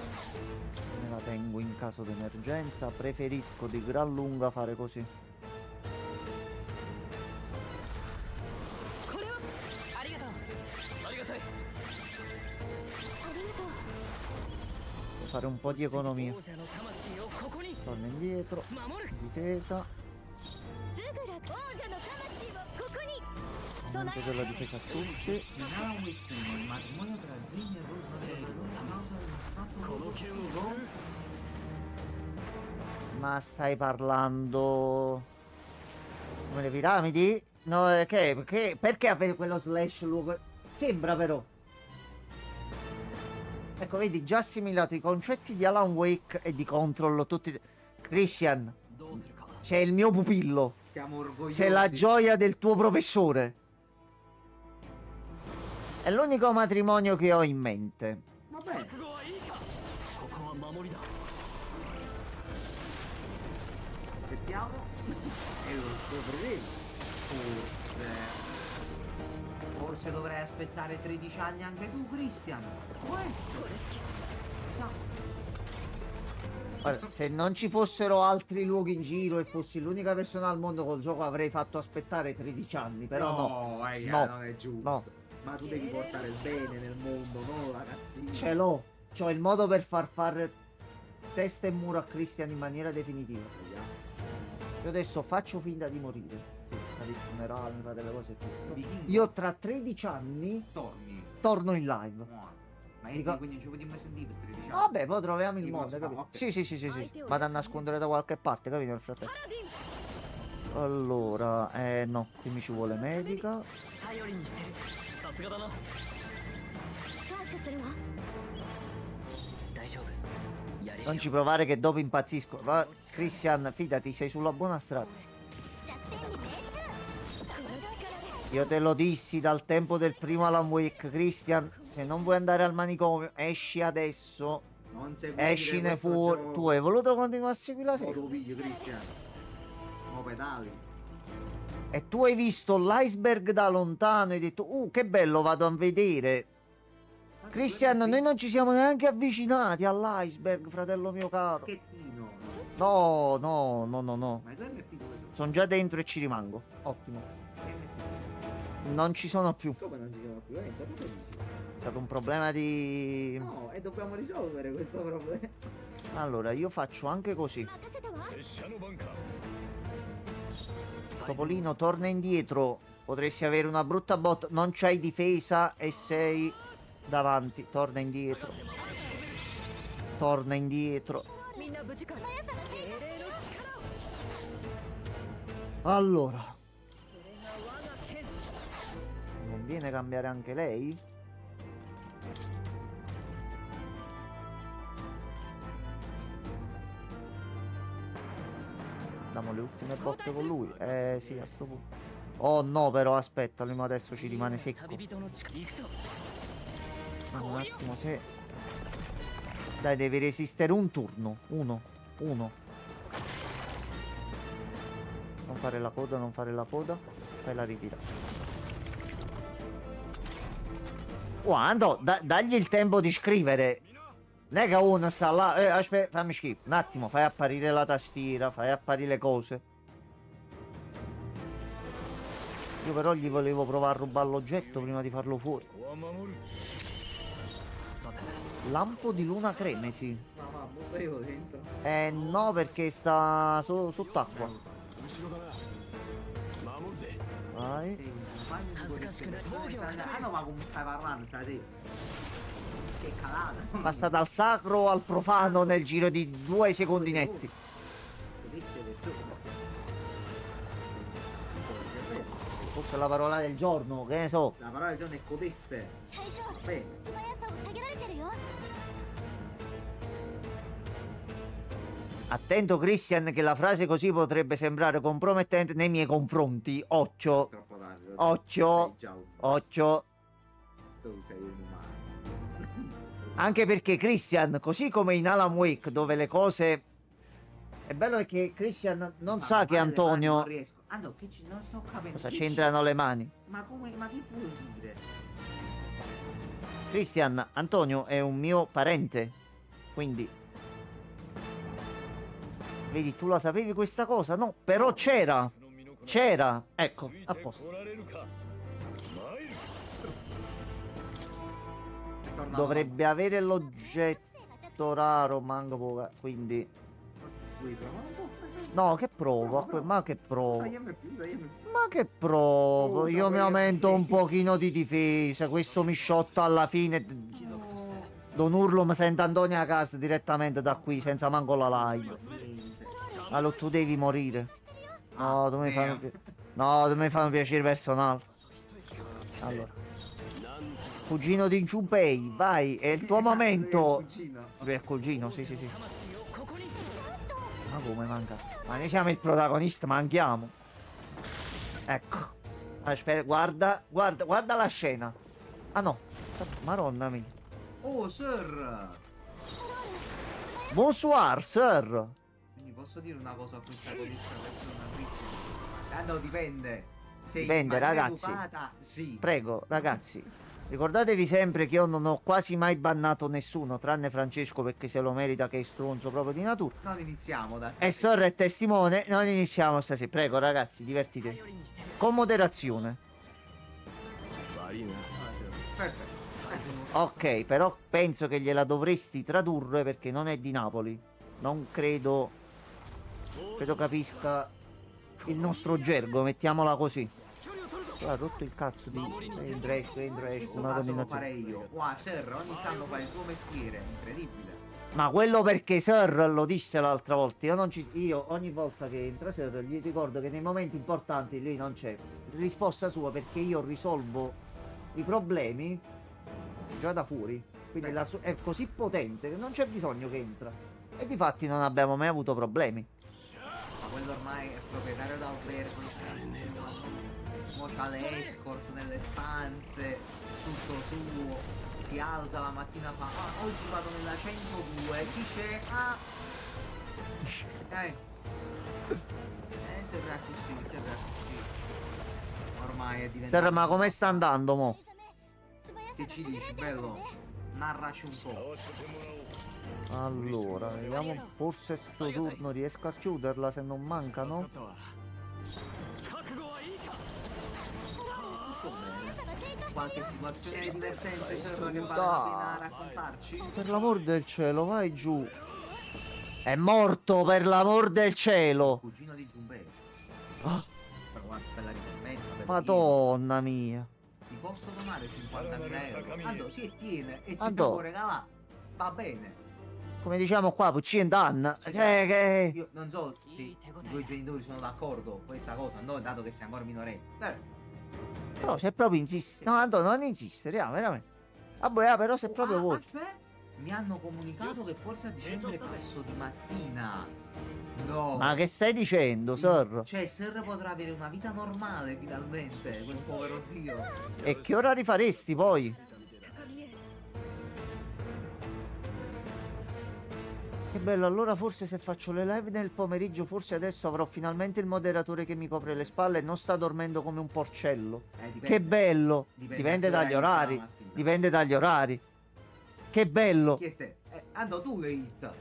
me la tengo in caso d'emergenza. Preferisco di gran lunga fare così. これはありがとうありがたい Devo fare un po' di economia. 王者の魂をここに Torno indietro. 守る Difesa. すぐら王者の魂をここに Aumento della difesa a tutti. In Alan Wake 1 il matrimonio tra Zane e Rose non この剣を振る Ma stai parlando come le piramidi? No, perché avere quello slash luogo? Sembra però. Ecco, vedi, già assimilato i concetti di Alan Wake e di Control tutti. Christian, どうするか c'è il mio pupillo. Siamo orgogliosi. C'è la gioia del tuo professore. È l'unico matrimonio che ho in mente. Vabbè, 覚悟はいいかここは守りだ aspettiamo e lo scopriremo. Forse dovrai aspettare 13 anni anche tu, Christian. Può essere. これしき Si sa. Guarda, se non ci fossero altri luoghi in giro e fossi l'unica persona al mondo col gioco avrei fatto aspettare 13 anni, però no. raga, No. non è giusto. No. Ma tu devi portare il bene nel mondo, no ragazzini. Ce l'ho. C'ho il modo per far fare testa e muro a Christian in maniera definitiva. Io adesso faccio finta di morire. Sì, fate il funerale, mi fate le cose e tutto. Vichingo. Io tra 13 anni Torni. torno in live. No. Ma Dico- io quindi non ci potremmo sentire per 13 anni. Vabbè, poi troviamo il Sì, modo, posso capito? fare, ok. Sì, sì, sì, sì, sì. Vado a nascondere da qualche parte, capito? Nel frattempo. パラディン Allora, no, qui mi ci vuole medica. 頼りにしてるさすがだな感謝するわ大丈夫やれる Non よ ci provare che dopo impazzisco. Christian, fidati, sei sulla buona strada. 弱点に命中この力で Io te lo dissi dal tempo del primo Alan Wake, Christian. Se non vuoi andare al manicomio, esci adesso. Non seguire Escine questo fuori. gioco. Tu hai voluto continuare a seguire la Mo serie? lo piglio, Cristian. Mo pedali. E tu hai visto l'iceberg da lontano e hai detto, che bello, vado a vedere. Cristian, noi non ci siamo neanche avvicinati all'iceberg, fratello mio caro. Schettino. No, no, no, no, no. Ma i tuoi MP dove sono? Sono già dentro e ci rimango. Ottimo. Non ci sono più. Come non ci siamo più? Enzo, cosa dici? È stato un problema di... No, e dobbiamo risolvere questo problema. Allora, io faccio anche così. 任せては Topolino, torna indietro. Potresti avere una brutta botta. Non c'hai difesa e sei davanti. Torna indietro. Torna indietro. みんな無事か精霊の力を Allora, これが我が剣 conviene cambiare anche lei? Diamo le ultime botte con lui. Sì, a sto punto. Oh no, però aspetta, lui adesso ci rimane secco. 旅人の力行くぞ Un attimo, se... Dai, devi resistere un turno. Uno. Non fare la coda, non fare la coda. Fai la ritira. Quando? Dagli il tempo di scrivere. Non è che uno sta là. Aspetta, fammi schifo. Un attimo, fai apparire la tastiera, fai apparire le cose. Io però gli volevo provare a rubare l'oggetto prima di farlo fuori. Lampo di luna cremesi. Ma va, butta io dentro. No, perché sta sott'acqua. 後ろだな守るぜ Vai. Sei un compagno di corrispondenza. Ah no, ma come stai parlando? Stai te? Che calata. Passa dal sacro al profano nel giro di 2 secondi netti. Queste persone. Forse è la parola del giorno, che ne so. La parola del giorno è codeste. 隊長 Bene. 素早さを下げられてるよ Attento Christian che la frase così potrebbe sembrare compromettente nei miei confronti. Occhio. Troppo tardi. Occhio. Sei già un Occhio. Tu sei un umano. Anche perché Christian, così come in Alan Wake, dove le cose... È bello perché Christian non sa che Antonio... Non riesco. Ah no, che non sto capendo. Cosa Che c'entrano le mani? Ma come? Ma che vuol dire? Christian, Antonio è un mio parente. Quindi... Vedi, tu la sapevi questa cosa? No, però c'era. C'era. Ecco, a posto. È tornato Dovrebbe avere l'oggetto raro, manco poca. Quindi... Vuoi provare un po'? No, che provo? Prova. Ma che provo? 6 M più, 6 M più. Ma che provo? Oh, Io mi sapevo aumento che- un pochino di difesa. Questo mi sciotta alla fine. Do un urlo, mi sento Antonio a casa direttamente da qui, senza manco la live. Allora tu devi morire. No, tu mi fai un No, tu mi fai un piacere personale. Allora. Cugino di Junpei, vai, è il tuo momento. Lui è il cugino, sì, sì, sì. 魂をここに Ma come manca? Ma noi siamo il protagonista, manchiamo. Ecco. Aspetta, guarda la scena. Ah no. Maronna mia. Oh, sir! Bonsoir, sir. Quindi posso dire una cosa a questa codesta persona, Cristian? Ah no, dipende. Se Dipende, in maniera ragazzi. educata, sì. Prego, ragazzi. Ricordatevi sempre che io non ho quasi mai bannato nessuno, tranne Francesco perché se lo merita che è stronzo proprio di natura. Non iniziamo da E Sor è testimone, non iniziamo stasera. Prego, ragazzi, divertitevi. 頼りにしてる Con moderazione. 悪いな Perfetto. Ok, però penso che gliela dovresti tradurre perché non è di Napoli. Non credo capisca il nostro gergo, mettiamola così. Ha rotto il cazzo di entro esco, Questo una caso lo combinazione. farei io. Wow, sir, ogni tanto fa il suo mestiere, incredibile. Ma quello perché Sir lo disse l'altra volta. Io ogni volta che entra Sir gli ricordo che nei momenti importanti lui non c'è. Risposta sua perché io risolvo i problemi già da fuori. Quindi è così potente che non c'è bisogno che entra. E difatti non abbiamo mai avuto problemi. Ma quello ormai è proprietario d'albergo. mo c'ha le escort nelle stanze, tutto suo, si alza la mattina e fa ah, oggi vado nella 102, chi c'è? Ah! Sembra così. Ormai è diventato... Sir, ma come sta andando mo? Che ci dici, bello? Narraci un po'. Allora, vediamo, forse sto turno riesco a chiuderla se non mancano. Qualche situazione divertente Sir, che vale la pena raccontarci? Per l'amor del cielo, vai giù. È morto, per l'amor del cielo. Cugino di Giunbei. Ah, Però guarda, bella ricompensa per Madonna mia. Tino. Ti posso donare 50.000 euro? Ando, si tiene e ci Ando. può regalare. Va bene. Come diciamo qua, Puccin Dan. Che... Io non so se i tuoi genitori sono d'accordo con questa cosa, no, dato che sei ancora minorenne. Però se proprio insisti. No, Antonio, non insistere, veramente. Vabbè, però se proprio vuoi. Aspetta, mi hanno comunicato che forse a dicembre passo di mattina. No. Ma che stai dicendo, Sir? Cioè, Sir potrà avere una vita normale finalmente, quel povero Dio. E che ora rifaresti poi? Che bello, allora forse se faccio le live nel pomeriggio, forse adesso avrò finalmente il moderatore che mi copre le spalle e non sta dormendo come un porcello. Dipende. Che bello! Dipende a che dagli ora orari. inizia la mattina. Dipende dagli orari. Che bello! Chi è te? Ando tu le hit.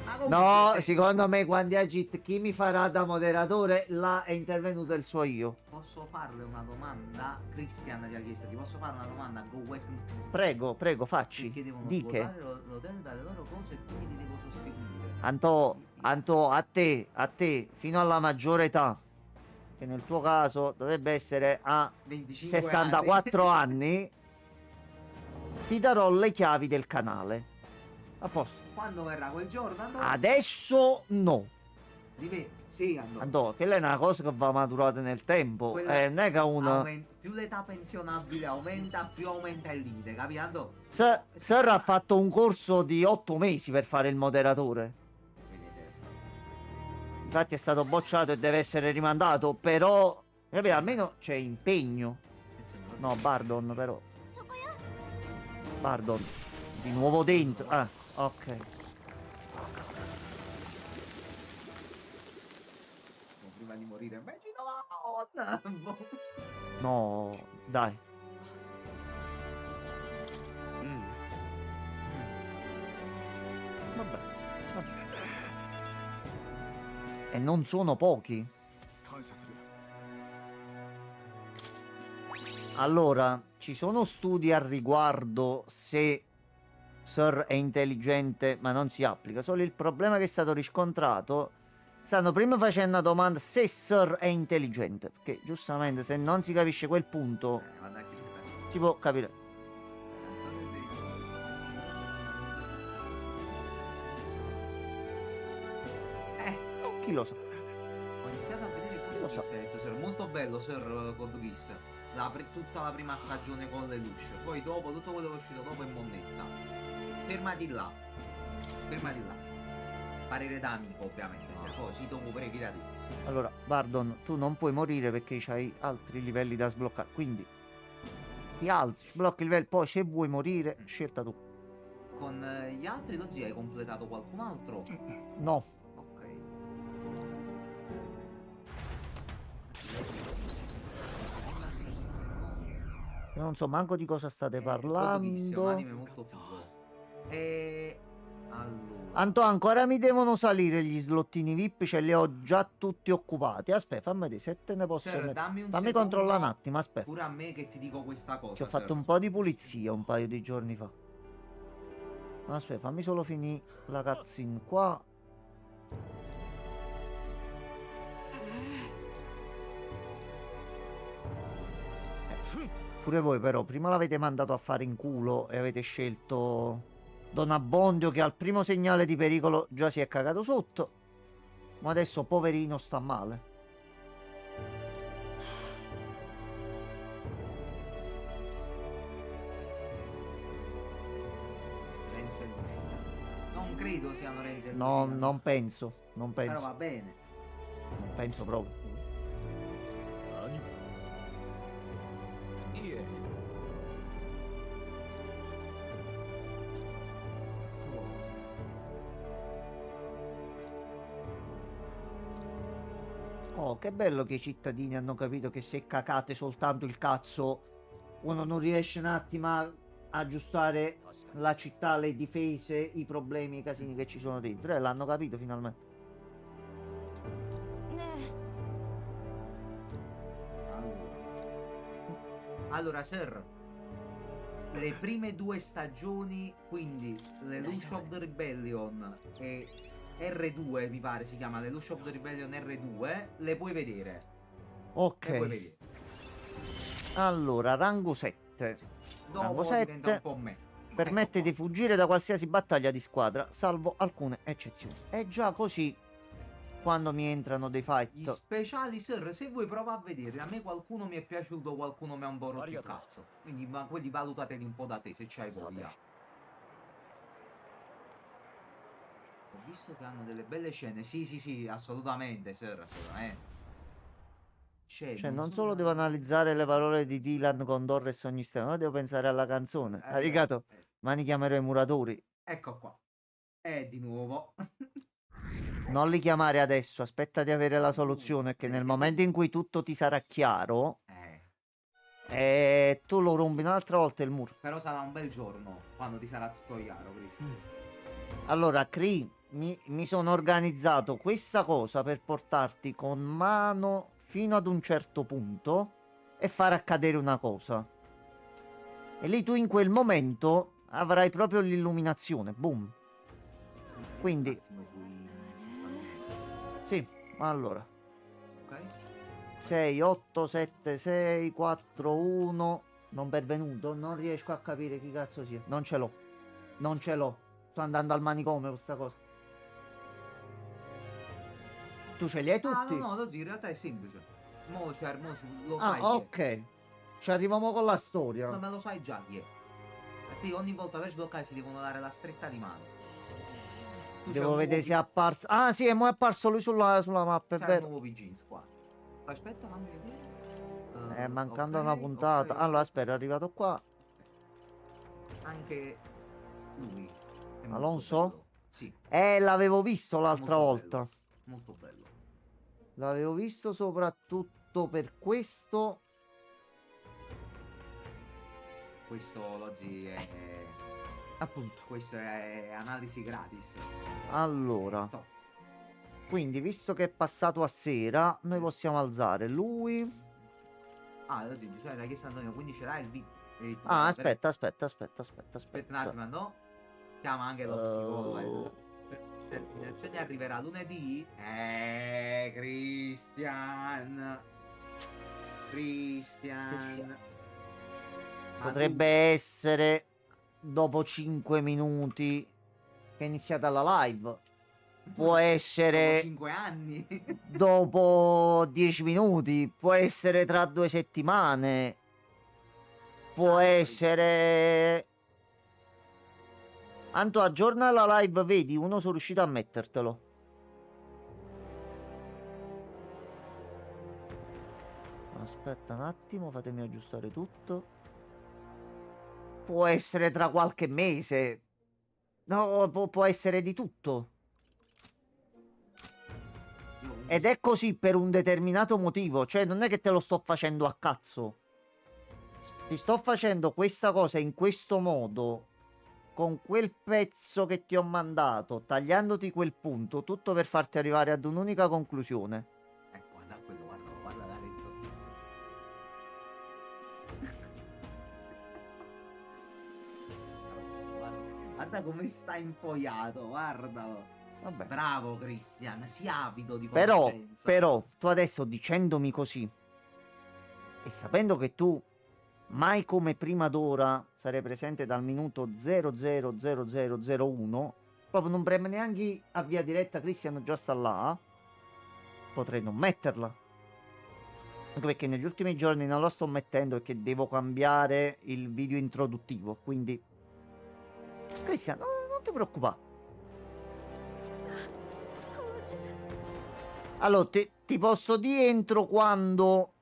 Ma come No, te? secondo me quando è Agit chi mi farà da moderatore, là è intervenuto il suo io. Posso farle una domanda? Christian ti ha chiesto, ti posso fare una domanda? Go West. Prego, prego, facci. Perché devono Di che? svuotare l'hotel dalle loro cose e quindi ti devo sostituire. Anto, a te, fino alla maggiore età, che nel tuo caso dovrebbe essere a 25 64 anni, ti darò le chiavi del canale. A posto. Quando verrà quel giorno? Andò? Adesso no. Sì, andò. Andò, quella è una cosa che va maturata nel tempo. Quella- Non è che uno... Più l'età pensionabile aumenta, più aumenta il limite, capito? Andò? Sir ha fatto un corso di 8 mesi per fare il moderatore. Vedete, Infatti è stato bocciato e deve essere rimandato, però... Vabbè, almeno c'è impegno. No, Bardon però. Bardon. Di nuovo dentro. Ah, ok. Prima di morire, invece la donna. No, dai. Vabbè, vabbè. E non sono pochi. Allora, ci sono studi al riguardo se Sir è intelligente ma non si applica. Solo il problema che è stato riscontrato, stanno prima facendo una domanda se Sir è intelligente, perché giustamente se non si capisce quel punto Guarda che si può capire. canzone di... Chi lo sa? Ho iniziato a vedere Lo so. Sir, molto bello Sir Code Geass. Tutta la prima stagione con le luce. Poi dopo, tutto quello che è uscito dopo è monnezza. Fermati là. Fermati là. Parere da amico, ovviamente. Se poi si dopo pure tirati. Allora, Bardon, tu non puoi morire perché hai altri livelli da sbloccare, quindi ti alzi, sblocchi il livello, poi se vuoi morire, scelta tu. Con gli altri dosi hai completato qualcun altro? No. Ok. Io non so manco di cosa state Code Geass è un parlando. anime molto figo. E... Allora... Anto, ancora mi devono salire gli slottini VIP, ce li ho già tutti occupati. Aspetta, fammi vedere se te ne posso Sir, mettere. dammi un Fammi secondo, controllare un attimo, aspetta. Pure a me che ti dico questa cosa. Ci ho fatto Sir. un po' di pulizia un paio di giorni fa. Aspetta, fammi solo finire la cutscene qua. Pure voi però, prima l'avete mandato a fare in culo e avete scelto Don Abbondio che al primo segnale di pericolo già si è cagato sotto. Ma adesso poverino sta male. Renzo e Lucia. Non credo siano Renzo e No, Lucia. non penso, non Però penso, va bene. non penso proprio. いえ。そう。 Oh, che bello che i cittadini hanno capito che se cacate soltanto il cazzo, uno non riesce un attimo a aggiustare la città, le difese, i problemi, i casini che ci sono dentro. E l'hanno capito finalmente. ね Allora, Sir, le prime 2 stagioni, quindi le Lush of the Rebellion e R2, mi pare si chiama, le Lush of the Rebellion R2, le puoi vedere. Le puoi Ok, vedere. allora, rango 7. Rango Dopo diventa un 7 po' me. permette di fuggire da qualsiasi battaglia di squadra, salvo alcune eccezioni. È già così quando mi entrano dei Gli fight. speciali, Sir, se vuoi prova a vedere, a me qualcuno mi è piaciuto, qualcuno mi ha un po' rotto il cazzo. Quindi, ma quelli valutateli un po' da te, se c'hai voglia. Ho visto che hanno delle belle scene. Sì, sì, sì, assolutamente, Sir, assolutamente. Cioè, non so solo devo analizzare le parole di Dylan con Torres ogni strano, ma devo pensare alla canzone. Arigato, mani chiamerò i muratori. Ecco qua. Di nuovo. Non li chiamare adesso, aspetta di avere la soluzione, che nel momento in cui tutto ti sarà chiaro, tu lo rompi un'altra volta il muro. Però sarà un bel giorno quando ti sarà tutto chiaro, Cristian. Allora, Cree, mi sono organizzato questa cosa per portarti con mano fino ad un certo punto e far accadere una cosa. E lì tu in quel momento avrai proprio l'illuminazione. Boom. Quindi, sì, allora. Ok. 6, 8, 7, 6, 4, 1. Non pervenuto. Non riesco a capire chi cazzo sia. Non ce l'ho. Non ce l'ho. Sto andando al manicomio questa cosa. Tu ce li hai tutti? Ah, no, no, in realtà è semplice. Mo, cioè, lo sai Ah, chi è. ok. Ci arriviamo con la storia. No, ma lo sai già chi è. A te ogni volta per sbloccare si devono dare la stretta di mano. Tu Devo vedere se è apparso. Ah, sì, è apparso lui sulla mappa, è c'è un vero. nuovo Jeans qua. Aspetta, fammi vedere. Mancando ok, una puntata. ok. Allora, aspetta, è arrivato qua. Anche lui. È molto Alonso? bello. Sì, L'avevo visto l'altra molto volta. bello. Molto bello. L'avevo visto soprattutto per questo. Questo oggi è... Appunto. Questo è analisi gratis. Allora. Top. Quindi, visto che è passato a sera, noi possiamo alzare lui. Ah, oggi cioè, l'hai chiesto Antonio, quindi ce l'hai il VIP. Ah, aspetta. Aspetta un attimo, no? Chiama anche lo psicologo. Per queste terminazioni arriverà lunedì. Cristian. Ma Potrebbe essere dopo 5 minuti che è iniziata la live. Può essere dopo 5 anni. dopo 10 minuti. Può essere tra 2 settimane. Può essere... Anto, aggiorna la live, vedi, uno sono riuscito a mettertelo. Aspetta un attimo, fatemi aggiustare tutto. Può essere tra qualche mese. No, può essere di tutto. Ed è così per un determinato motivo. Cioè, non è che te lo sto facendo a cazzo. Ti sto facendo questa cosa in questo modo, con quel pezzo che ti ho mandato, tagliandoti quel punto, tutto per farti arrivare ad un'unica conclusione. Guarda quello, guarda da dentro. Guarda come sta infoiato, guardalo. Vabbè. Bravo Christian, si avido di Però, conoscenza. tu adesso dicendomi così e sapendo che tu mai come prima d'ora sarei presente dal minuto 000001, proprio non preme neanche avvia diretta, Christian già sta là, potrei non metterla. Anche perché negli ultimi giorni non la sto mettendo perché devo cambiare il video introduttivo, quindi Christian, non ti preoccupare. Allora, ti posso dire entro quando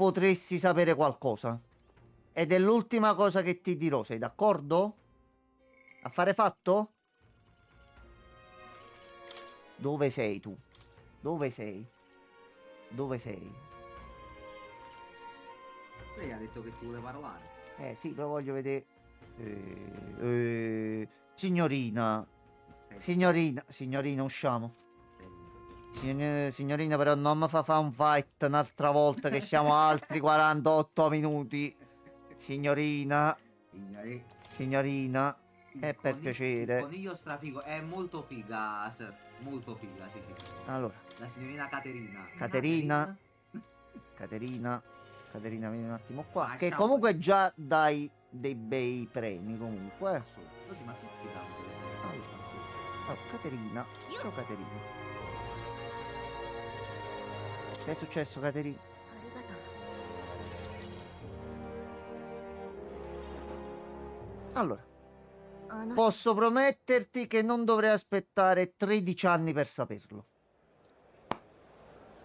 potresti sapere qualcosa. Ed è l'ultima cosa che ti dirò, sei d'accordo? Affare fatto? Dove sei tu? Dove sei? Dove sei? Lei ha detto che ti vuole parlare. Sì, lo voglio vedere. Signorina. Signorina, usciamo. Signorina, però non mi fa fare un fight un'altra volta che siamo altri 48 minuti. Signorina. Signorina. Per piacere. Il coniglio strafigo è molto figa, sir. Molto figa, sì, sì, sì. Allora, La signorina Caterina. Caterina, vieni un attimo qua. Ah, Che ciao. comunque già dai dei bei premi comunque. Oggi ma tutti danno delle Allora, cose. allora, Caterina. Ciao Caterina. Che è successo, Caterina? ありがとう。 Allora, あの posso prometterti che non dovrei aspettare 13 anni per saperlo.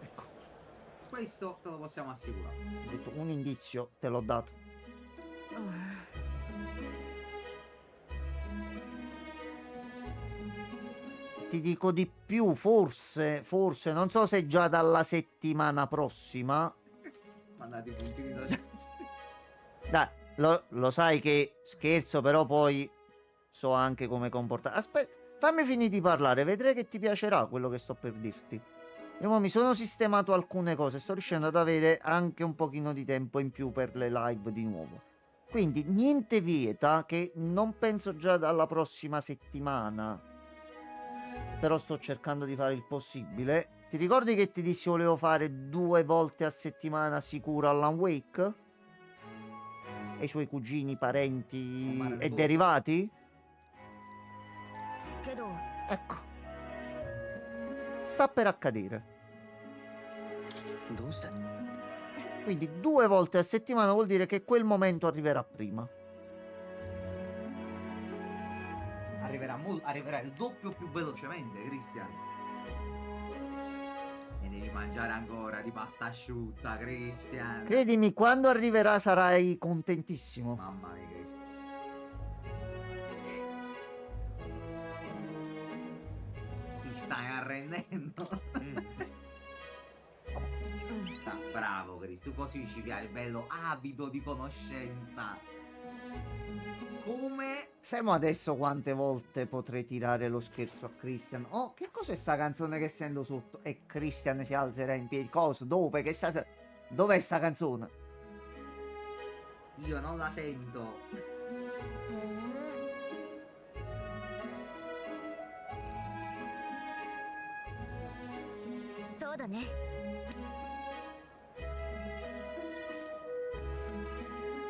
Ecco, Questo te lo possiamo assicurare. ho detto un indizio, te l'ho dato. うん Ti dico di più, forse, non so se già dalla settimana prossima. Mandate i punti di social. Dai, lo sai che scherzo, però poi so anche come comportare. Aspetta, fammi finire di parlare, vedrai che ti piacerà quello che sto per dirti. Io mo mi sono sistemato alcune cose, sto riuscendo ad avere anche un pochino di tempo in più per le live di nuovo. Quindi niente vieta che non penso già dalla prossima settimana, però sto cercando di fare il possibile. Ti ricordi che ti dissi volevo fare 2 volte a settimana sicuro Alan Wake? E i suoi cugini, parenti e derivati? けど Ecco. Sta per accadere. どうして Quindi 2 volte a settimana vuol dire che quel momento arriverà prima. Arriverà il doppio più velocemente, Cristian. E devi mangiare ancora di pasta asciutta, Cristian. Credimi, quando arriverà sarai contentissimo. Mamma mia, Cristian. Ti stai arrendendo. Ah, bravo, Chris. Tu così ci piace, bello avido di conoscenza. Come? Sai mo adesso quante volte potrei tirare lo scherzo a Christian? Oh, che cos'è sta canzone che sento sotto? E Christian si alzerà in piedi. Cosa? Dove? Dov'è sta canzone? Io non la sento. へえそうだね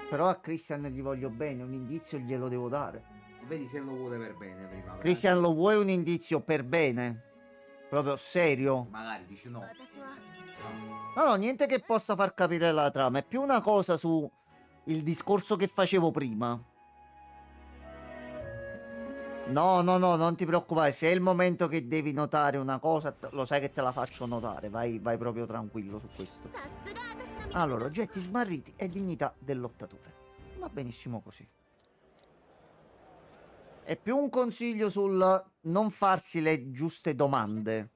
Però a Christian gli voglio bene, un indizio glielo devo dare. Vedi se lo vuole per bene prima. Christian, lo vuoi un indizio per bene? Proprio serio? Magari dici no. 私は No, niente che possa far capire la trama. È più una cosa su il discorso che facevo prima. No, non ti preoccupare. Se è il momento che devi notare una cosa, lo sai che te la faccio notare. Vai proprio tranquillo su questo. さすが私の味 Allora, oggetti smarriti e dignità del lottatore. Va benissimo così. È più un consiglio sul non farsi le giuste domande.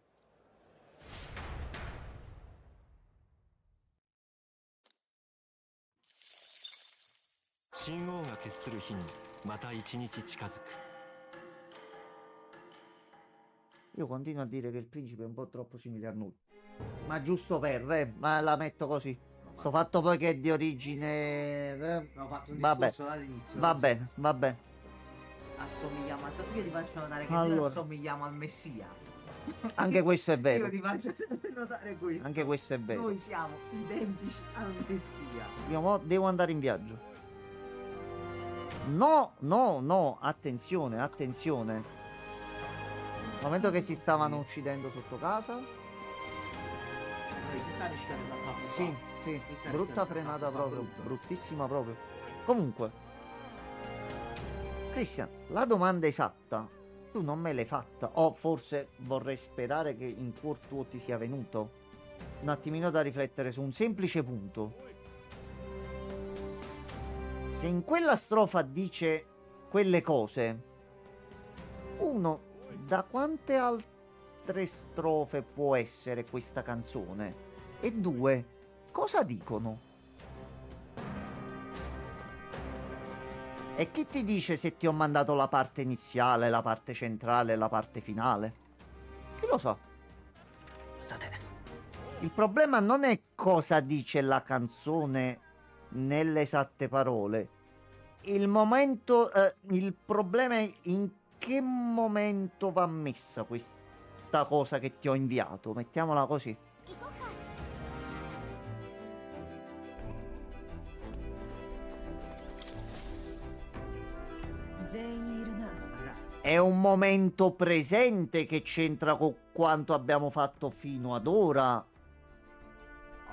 神王が決する日にまた一日近づく Io continuo a dire che il principe è un po' troppo simile a noi. Ma giusto ma la metto così. Sto fatto poi che è di origine... Abbiamo fatto un Vabbè, discorso dall'inizio. va bene, va bene. Assomigliamo a... Io ti faccio notare che Allora. noi assomigliamo al Messia. Anche questo è Io vero. ti faccio sempre notare questo. Anche questo è vero. Noi siamo identici al Messia. Io mo devo andare in viaggio. No, attenzione. Al momento che si stavano uccidendo sotto casa. Chi sta rischiando da capo? Sì, brutta frenata proprio, bruttissima proprio. Comunque, Christian, la domanda esatta tu non me l'hai fatta, o forse vorrei sperare che in cuor tuo ti sia venuto un attimino da riflettere su un semplice punto. se in quella strofa dice quelle cose, uno, da quante altre strofe può essere questa canzone? E due, cosa dicono? E chi ti dice se ti ho mandato la parte iniziale, la parte centrale e la parte finale? Chi lo sa? さて Il problema non è cosa dice la canzone nelle esatte parole. Il momento, il problema è in che momento va messa questa cosa che ti ho inviato. Mettiamola così. 行こうか。 全員いるな。 È un momento presente che c'entra con quanto abbiamo fatto fino ad ora?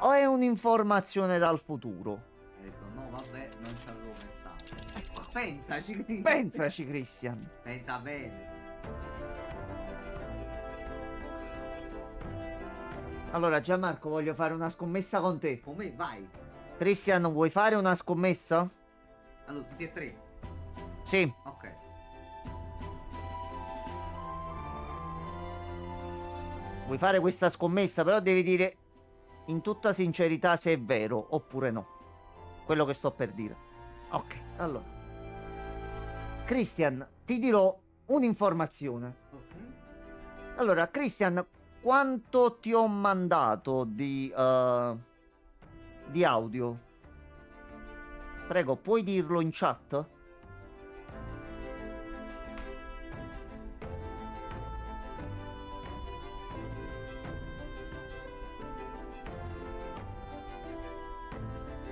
O è un'informazione dal futuro? Ho detto, no, vabbè, non ci avevo pensato. Pensaci, Christian. Pensaci, Christian. Pensa bene. Allora, Gianmarco, voglio fare una scommessa con te. Con me, vai. Christian, vuoi fare una scommessa? Allora, tutti e tre. Sì. Ok. Vuoi fare questa scommessa, però devi dire in tutta sincerità se è vero oppure no. Quello che sto per dire. Ok, allora. Christian, ti dirò un'informazione. Ok. Allora, Christian, quanto ti ho mandato di audio? Prego, puoi dirlo in chat?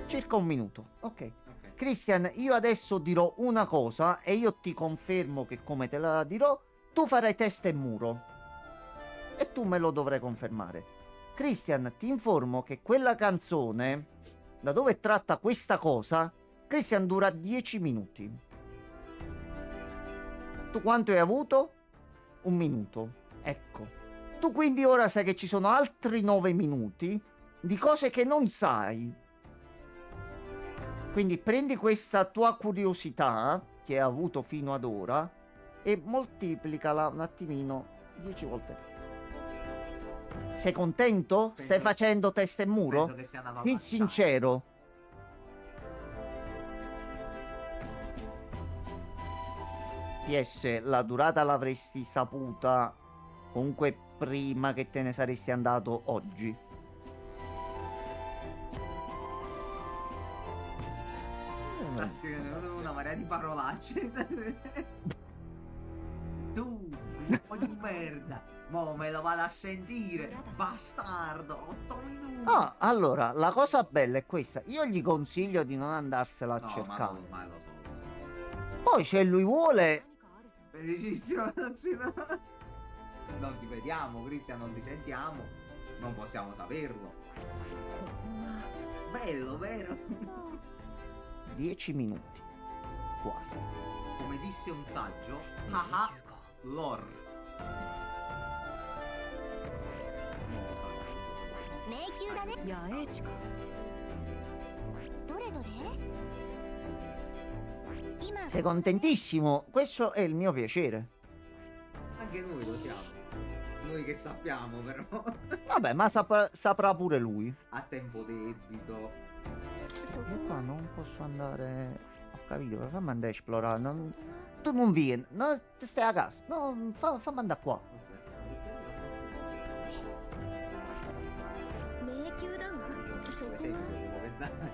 Circa un minuto. Ok. Ok. Christian, io adesso dirò una cosa e io ti confermo che come te la dirò, tu farai testa e muro. E tu me lo dovrai confermare. Christian, ti informo che quella canzone, da dove è tratta questa cosa, Christian dura 10 minuti. Tu quanto hai avuto? Un minuto. Ecco. Tu quindi ora sai che ci sono altri 9 minuti di cose che non sai. Quindi prendi questa tua curiosità che hai avuto fino ad ora e moltiplicala un attimino 10 volte. Sei contento? Stai facendo testa e muro? Penso che sia una Sii babacciata. sincero. PS, la durata l'avresti saputa comunque prima che te ne saresti andato oggi. Sta scrivendo una marea di parolacce. Tu, un po' di merda. Mo me lo vado a sentire. Bastardo, 8 minuti. Ah, allora, la cosa bella è questa. Io gli consiglio di non andarsela a No, cercare. ma lo so. Poi se lui vuole... 何かあるぞ。 Felicissimo, non ti vediamo, Cristian, non ti sentiamo. Non possiamo saperlo. ここは Bello, vero? 10 minuti. Quasi. Come disse un saggio, 20 haha, 級か lore. Non lo so, non so se 迷宮だね。野営地か。どれどれ。今。 Sei contentissimo? Questo è il mio piacere. anche noi lo siamo. Noi che sappiamo, però. Vabbè, ma saprà pure lui. A tempo debito. そこ Io qua は。 non posso andare... Ho capito, però fammi andare a esplorare. Tu non vieni, no, stai a casa. No, fammi andare qua. 迷宮だわ。そこ Per esempio, は。 quello che dai.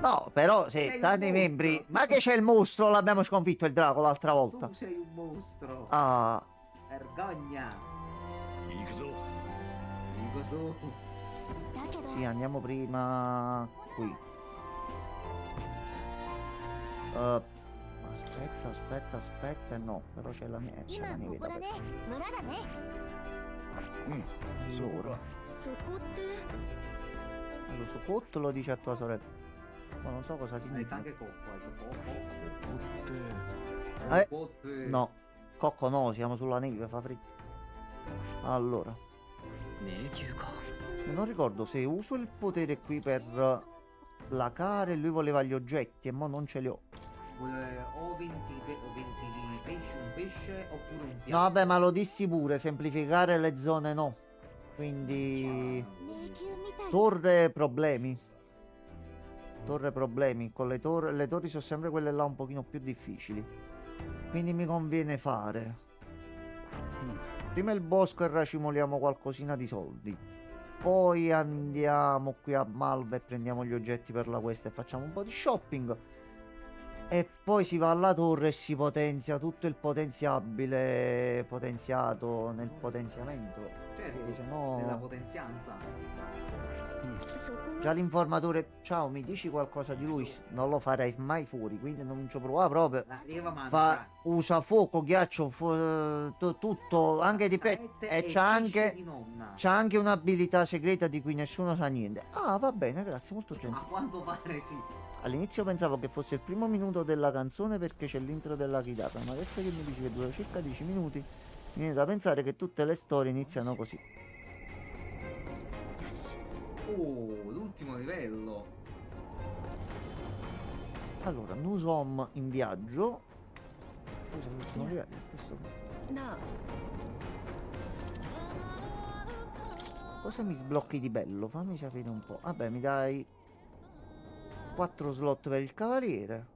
No, però Sei se un tanti mostro. membri... Ma che c'è il mostro? L'abbiamo sconfitto il drago l'altra volta. Tu sei un mostro. Ah, Vergogna. 行くぞ Dico su. だけど。 sì, andiamo prima qui. Aspetta. No, però c'è la neve. C'è 今 la こ neve こだね。村だね。 Allora, そこって。 lo suppotto lo dice a tua sorella. Ma non so cosa Ha detto significa. anche Cocco. Ha detto ここって Cocco. Eh, Cocco. No, Cocco no, siamo sulla neve, fa freddo. Allora, 迷宮か non ricordo se uso il potere qui per placare, lui voleva gli oggetti e mo non ce li ho. o 20 pesci, un pesce oppure un No, piatto. vabbè, ma lo dissi pure, semplificare le zone no. Quindi 迷宮みたい torre problemi. Torre problemi. Con le torri sono sempre quelle là un pochino più difficili. Quindi mi conviene fare prima il bosco e racimoliamo qualcosina di soldi. Poi andiamo qui a Malva e prendiamo gli oggetti per la quest e facciamo un po' di shopping. E poi si va alla torre e si potenzia tutto il potenziabile potenziato nel potenziamento. Certo, Perché se no- nella potenzianza. そこ Già l'informatore, ciao, mi dici qualcosa di lui? Non lo farei mai fuori, quindi non ci provare proprio. La leva mano, Usa fuoco, ghiaccio, tutto, anche di e c'ha anche un'abilità segreta di cui nessuno sa niente. Ah, va bene, grazie, molto A gentile. quanto pare sì. All'inizio pensavo che fosse il primo minuto della canzone perché c'è l'intro della chitarra, ma adesso che mi dici che dura circa 10 minuti, mi viene da pensare che tutte le storie iniziano così. Oh, l'ultimo livello. Allora, Nusom in viaggio. Cos'è l'ultimo livello? Questo... なあ Cosa mi sblocchi di bello? Fammi sapere un po'. Vabbè, mi dai 4 slot per il cavaliere.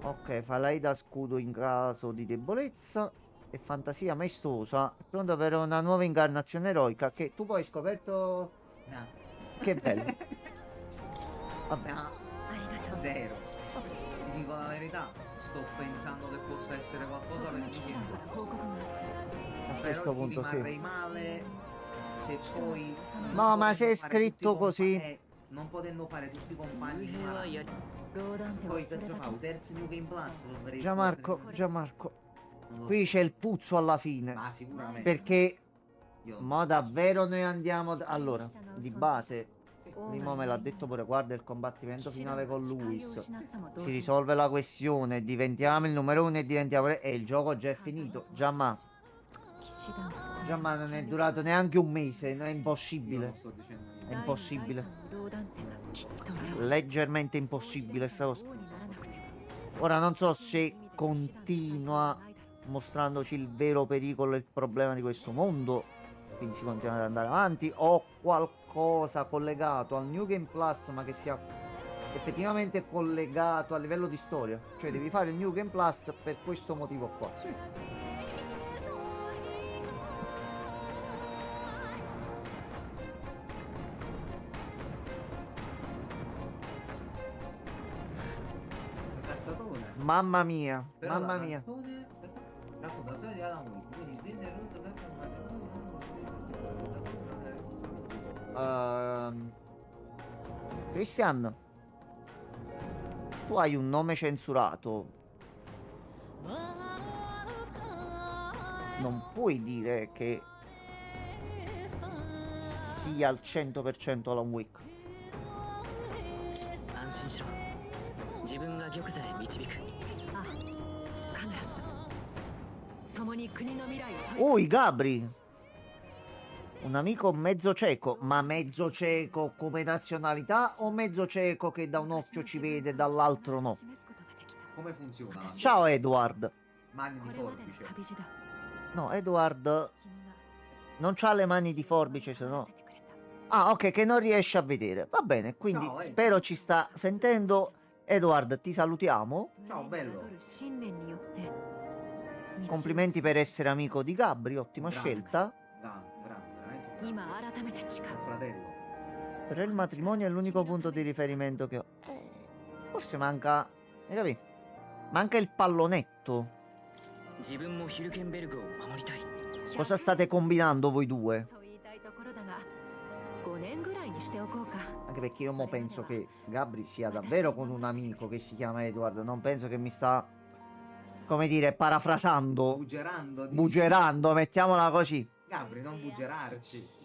Ok, fa lei da scudo in caso di debolezza. E fantasia maestosa. È pronto per una nuova incarnazione eroica. Che tu poi hai scoperto. No. Che bello. Vabbè. No, ありがとう zero. Ti dico la verità, sto pensando che possa essere qualcosa 他 per の騎士 il 団から報告がある A Però questo ti punto sì. rimarrei male se poi No, ma se è potendo fare scritto tutti così. non potendo fare tutti i compagni 幽閉はやり ローダンテは poi それ che だ fa un け terzo New Game Plus dovrei Gianmarco, forse- Gianmarco. non lo Qui so. c'è il puzzo alla fine. Ma sicuramente Perché. io Ma davvero noi andiamo. Allora, di base. Prima me l'ha detto pure, guarda il combattimento finale con Luis. Si risolve la questione, diventiamo il numero uno e diventiamo e il gioco già è finito. Giamma, 騎士団 Giamma non è durato neanche un mese, è io non impossibile. sto dicendo niente. È impossibile. 第3のローダンテはきっとな Leggermente impossibile sta cosa. 王にならなくても Ora non so se continua mostrandoci il vero pericolo e il problema di questo mondo, quindi si continua ad andare avanti, o qualcosa collegato al New Game Plus ma che sia effettivamente collegato a livello di storia, cioè devi fare il New Game Plus per questo motivo qua. Cazzatone. Mamma mia, Però mamma la mia. canzone, aspetta, raccontazione di Alan Wake, quindi Disney Root Christian, tu hai un nome censurato. Non puoi dire che sia al 100% Alan Wake. 安心しろ自分が玉座へ導くあ必ずだ共に国の未来を Oi, Gabri! Un amico mezzo cieco, ma mezzo cieco come nazionalità o mezzo cieco che da un occhio ci vede e dall'altro no? come funziona? Ciao Edward! Mani di これまでの forbice. 旅路だ No, Edward 君が non c'ha le mani di forbice, se no... せてくれた Ah, ok, che non riesce a vedere. Va bene, quindi Ciao, spero ci sta sentendo. Edward, ti salutiamo. Ciao, bello. 胸に宿る信念によって道を Complimenti per essere amico di Gabri, ottima Grande. scelta. Grande, veramente un 今改めて誓う fratello. Per il matrimonio è l'unico punto di riferimento che ho. Forse manca... Hai capito? Manca il pallonetto. 自分もヒルケンベルグを守りたい Cosa state combinando voi due? と言いたいところだが5年ぐらいにしておこうか Anche perché io mo penso che Gabri sia davvero con un amico che si chiama Edward. Non penso che mi sta, come dire, parafrasando, Bugerando. dici? bugerando, mettiamola così. Gabri, non bugerarci.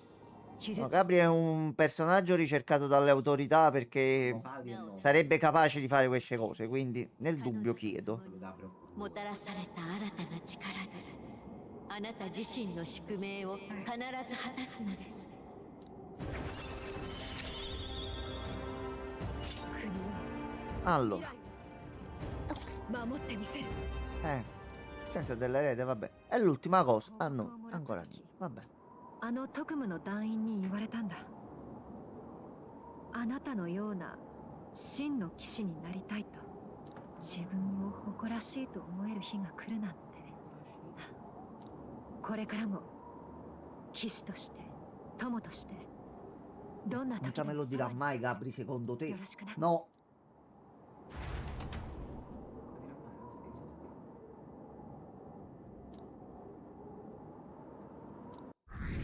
No, Gabri è un personaggio ricercato dalle autorità perché Lo fa di no. sarebbe capace di fare queste cose, quindi nel dubbio chiedo. Gabri. もたらされた新たな力ならあなた自身の宿命を必ず果たすのです 国を Allora, 守ってみせる。 Senza dell'erede, vabbè. È l'ultima cosa. Ah no, ancora niente. Vabbè. あの特務の団員に言われたんだ。あなたのような真の騎士になりたいと。自分を誇らしいと思える日が来るなんて。これからも騎士として友としてどんな Non 時 te で me も lo dirà mai Gabri, secondo te? よろしくな。 No.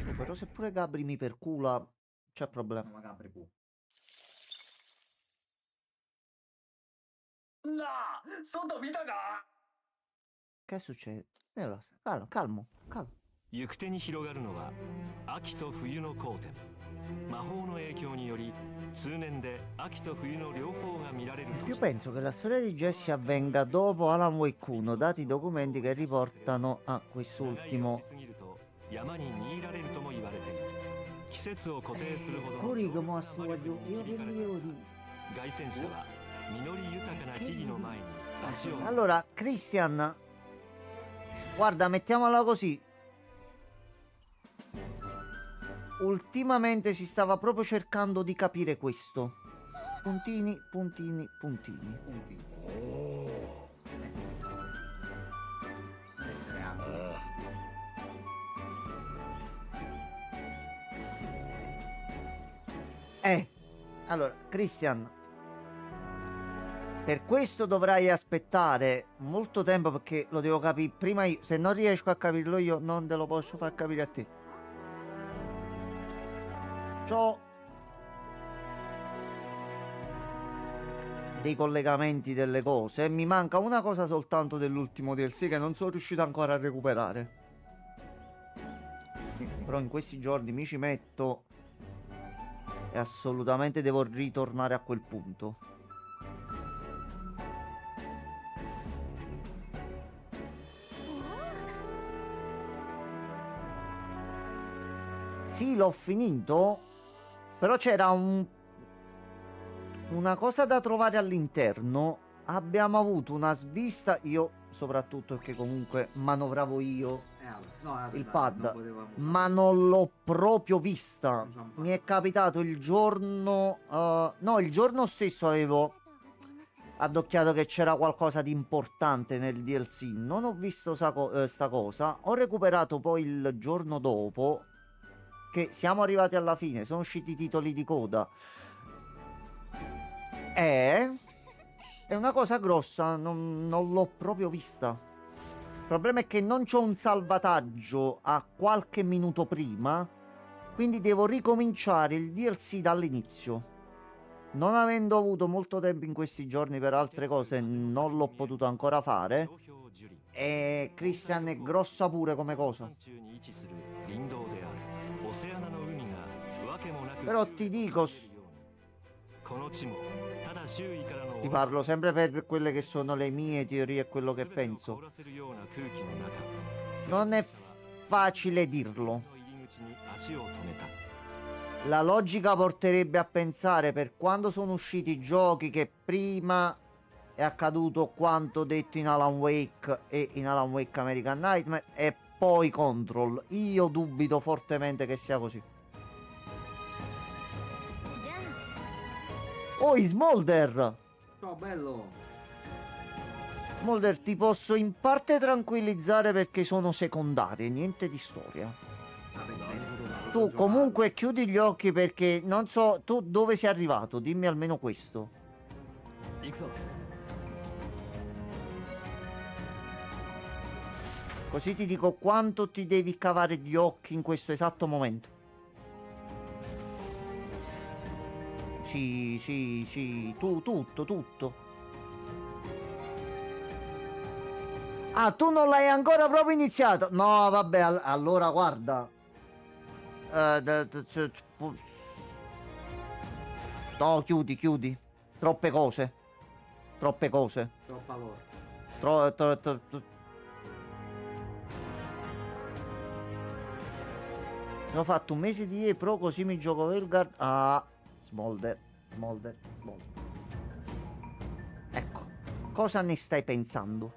Oh, però se pure Gabri mi percula, c'è problema. Ma Gabri può. なあ、外見たか？ Che succede? Calmo, calmo, calmo. 行く手に広がるのは秋と冬の光点。魔法の影響により通年で秋と冬の両方が見られる In と più penso che la storia di Jesse avvenga dopo Alan Wake 1, dati i documenti che riportano a quest'ultimo. 山に見入られるとも言われている。季節を固定するほどの Cori come a suo io che io di. 凱旋者は実り豊かな木々の前に足を Allora, Christian, guarda, mettiamola così. Ultimamente si stava proprio cercando di capire questo. Puntini, puntini, puntini. Punti. Deve essere ampio. Allora, Christian, per questo dovrai aspettare molto tempo perché lo devo capire prima io. Se non riesco a capirlo io, non te lo posso far capire a te. C'ho dei collegamenti delle cose. Mi manca una cosa soltanto dell'ultimo DLC che non sono riuscito ancora a recuperare. Però in questi giorni mi ci metto e assolutamente devo ritornare a quel punto. Sì, l'ho finito, però c'era una cosa da trovare all'interno. Abbiamo avuto una svista, io soprattutto perché comunque manovravo io No, vabbè, il dai, pad, non potevamo ma non l'ho proprio vista. Non siamo Mi è capitato il giorno, no, il giorno stesso avevo addocchiato che c'era qualcosa di importante nel DLC. Non ho visto sta cosa. Ho recuperato poi il giorno dopo, che siamo arrivati alla fine, sono usciti i titoli di coda. È una cosa grossa, non l'ho proprio vista. Il problema è che non c'ho un salvataggio a qualche minuto prima, quindi devo ricominciare il DLC dall'inizio. Non avendo avuto molto tempo in questi giorni per altre cose, non l'ho potuto ancora fare. E Christian è grossa pure come cosa. Però ti dico, ti parlo sempre per quelle che sono le mie teorie e quello che penso. Non è facile dirlo. La logica porterebbe a pensare, per quando sono usciti i giochi, che prima è accaduto quanto detto in Alan Wake e in Alan Wake American Nightmare e poi Control. Io dubito fortemente che sia così. Oh, Smolder! Ciao, bello! Smolder, ti posso in parte tranquillizzare perché sono secondarie, niente di storia. Vabbè, bene. Tu comunque chiudi gli occhi perché non so tu dove sei arrivato, dimmi almeno questo. Così ti dico quanto ti devi cavare gli occhi in questo esatto momento. Sì, sì, sì, tutto. Ah, tu non l'hai ancora proprio iniziato? No, vabbè, allora guarda. No, chiudi. Troppe cose. Troppa lore. Ho fatto un mese di Pro così mi gioco Velgard. Ah, Smolder. Ecco, cosa ne stai pensando?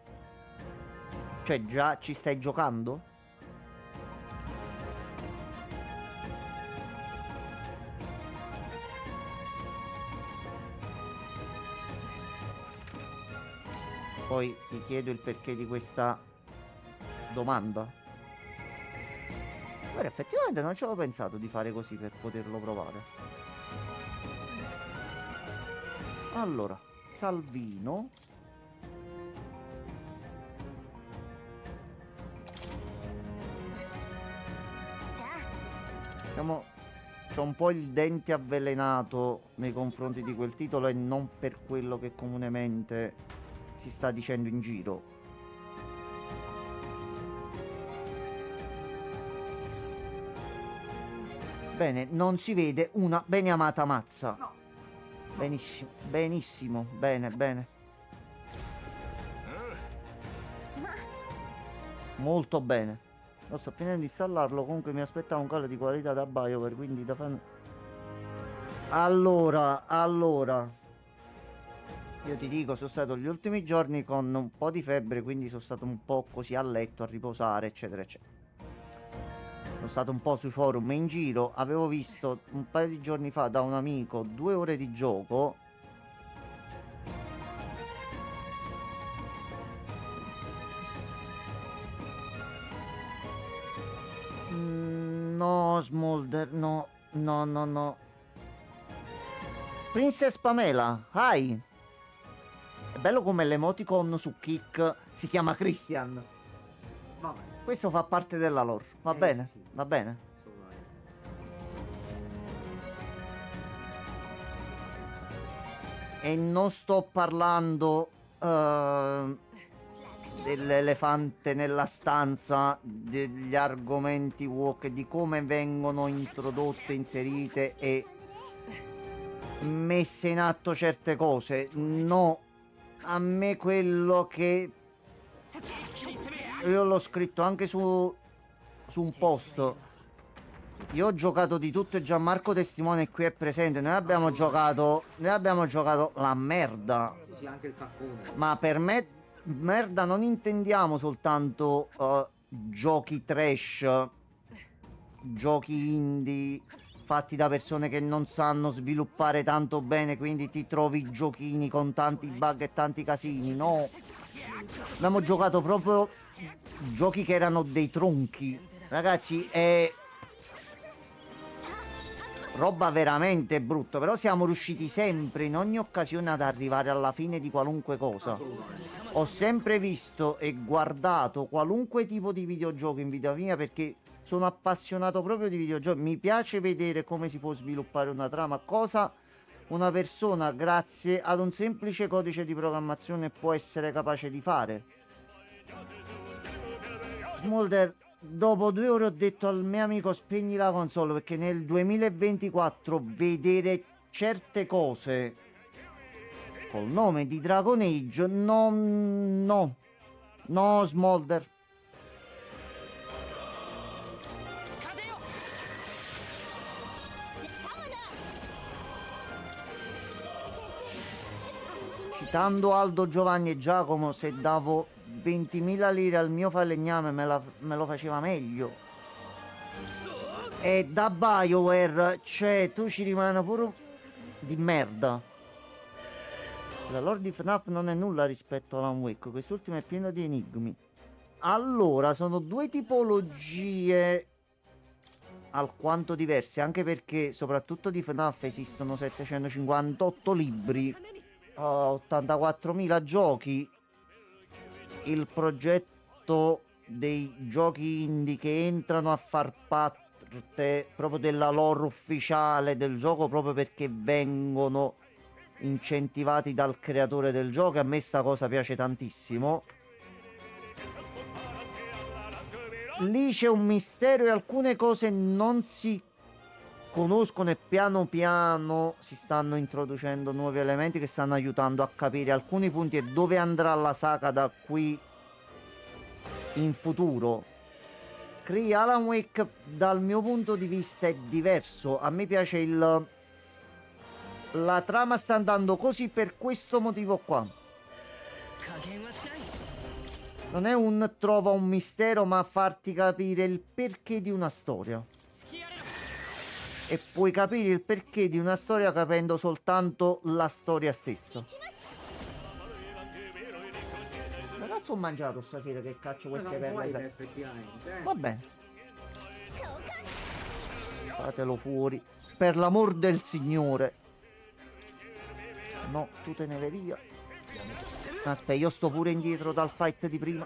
Cioè, già ci stai giocando? Poi ti chiedo il perché di questa domanda. Guarda, effettivamente non ci avevo pensato di fare così per poterlo provare. Allora, Salvino. Diciamo, c'ho un po' il dente avvelenato nei confronti di quel titolo e non per quello che comunemente si sta dicendo in giro. Bene, non si vede una beniamata mazza. No. Benissimo, benissimo, bene, bene. Molto bene. Lo sto finendo di installarlo, comunque mi aspettavo un calo di qualità da BioWare, quindi da fan... Allora... Io ti dico, sono stato gli ultimi giorni con un po' di febbre, quindi sono stato un po' così a letto, a riposare, eccetera, eccetera. Sono stato un po' sui forum e in giro, avevo visto un paio di giorni fa da un amico 2 ore di gioco. No, Smolder, no, no, no, no. Princess Pamela, hi. È bello come l'emoticon su Kick si chiama Christian. Vabbè, Questo fa parte della lore. Va bene, sì, sì. va bene. insomma, E non sto parlando dell'elefante nella stanza, degli argomenti woke, di come vengono introdotte, inserite e messe in atto certe cose. No, a me quello che io l'ho scritto anche su un post. Io ho giocato di tutto e Gianmarco testimone qui è presente. Noi abbiamo giocato la merda. sì, anche il caccone. Ma per me merda non intendiamo soltanto giochi trash, giochi indie fatti da persone che non sanno sviluppare tanto bene, quindi ti trovi giochini con tanti bug e tanti casini. No, abbiamo giocato proprio giochi che erano dei tronchi, ragazzi, è roba veramente brutta. Però siamo riusciti sempre in ogni occasione ad arrivare alla fine di qualunque cosa. Ho sempre visto e guardato qualunque tipo di videogioco in vita mia perché sono appassionato proprio di videogiochi. Mi piace vedere come si può sviluppare una trama, cosa una persona grazie ad un semplice codice di programmazione può essere capace di fare. Smolder, dopo 2 ore ho detto al mio amico spegni la console perché nel 2024 vedere certe cose col nome di Dragon Age no Smolder. Citando Aldo, Giovanni e Giacomo, se davo 20.000 lire al mio falegname me lo faceva meglio. E da BioWare, cioè, tu ci rimane pure di merda. La lore di FNAF non è nulla rispetto a Alan Wake, quest'ultima è piena di enigmi. Allora, sono 2 tipologie alquanto diverse, anche perché soprattutto di FNAF esistono 758 libri, 84.000 giochi. Il progetto dei giochi indie che entrano a far parte proprio della lore ufficiale del gioco proprio perché vengono incentivati dal creatore del gioco, e a me sta cosa piace tantissimo. Lì c'è un mistero e alcune cose non si conoscono e piano piano si stanno introducendo nuovi elementi che stanno aiutando a capire alcuni punti e dove andrà la saga da qui in futuro. Alan Wake dal mio punto di vista è diverso. A me piace la trama sta andando così per questo motivo qua. Non è un trova un mistero, ma farti capire il perché di una storia. E puoi capire il perché di una storia capendo soltanto la storia stessa. Ragazzi, ho mangiato stasera che caccio queste Non puoi, perle. effettivamente. Va bene. Fatelo fuori. Per l'amor del Signore. No, tu te ne vai via. Aspetta, io sto pure indietro dal fight di prima.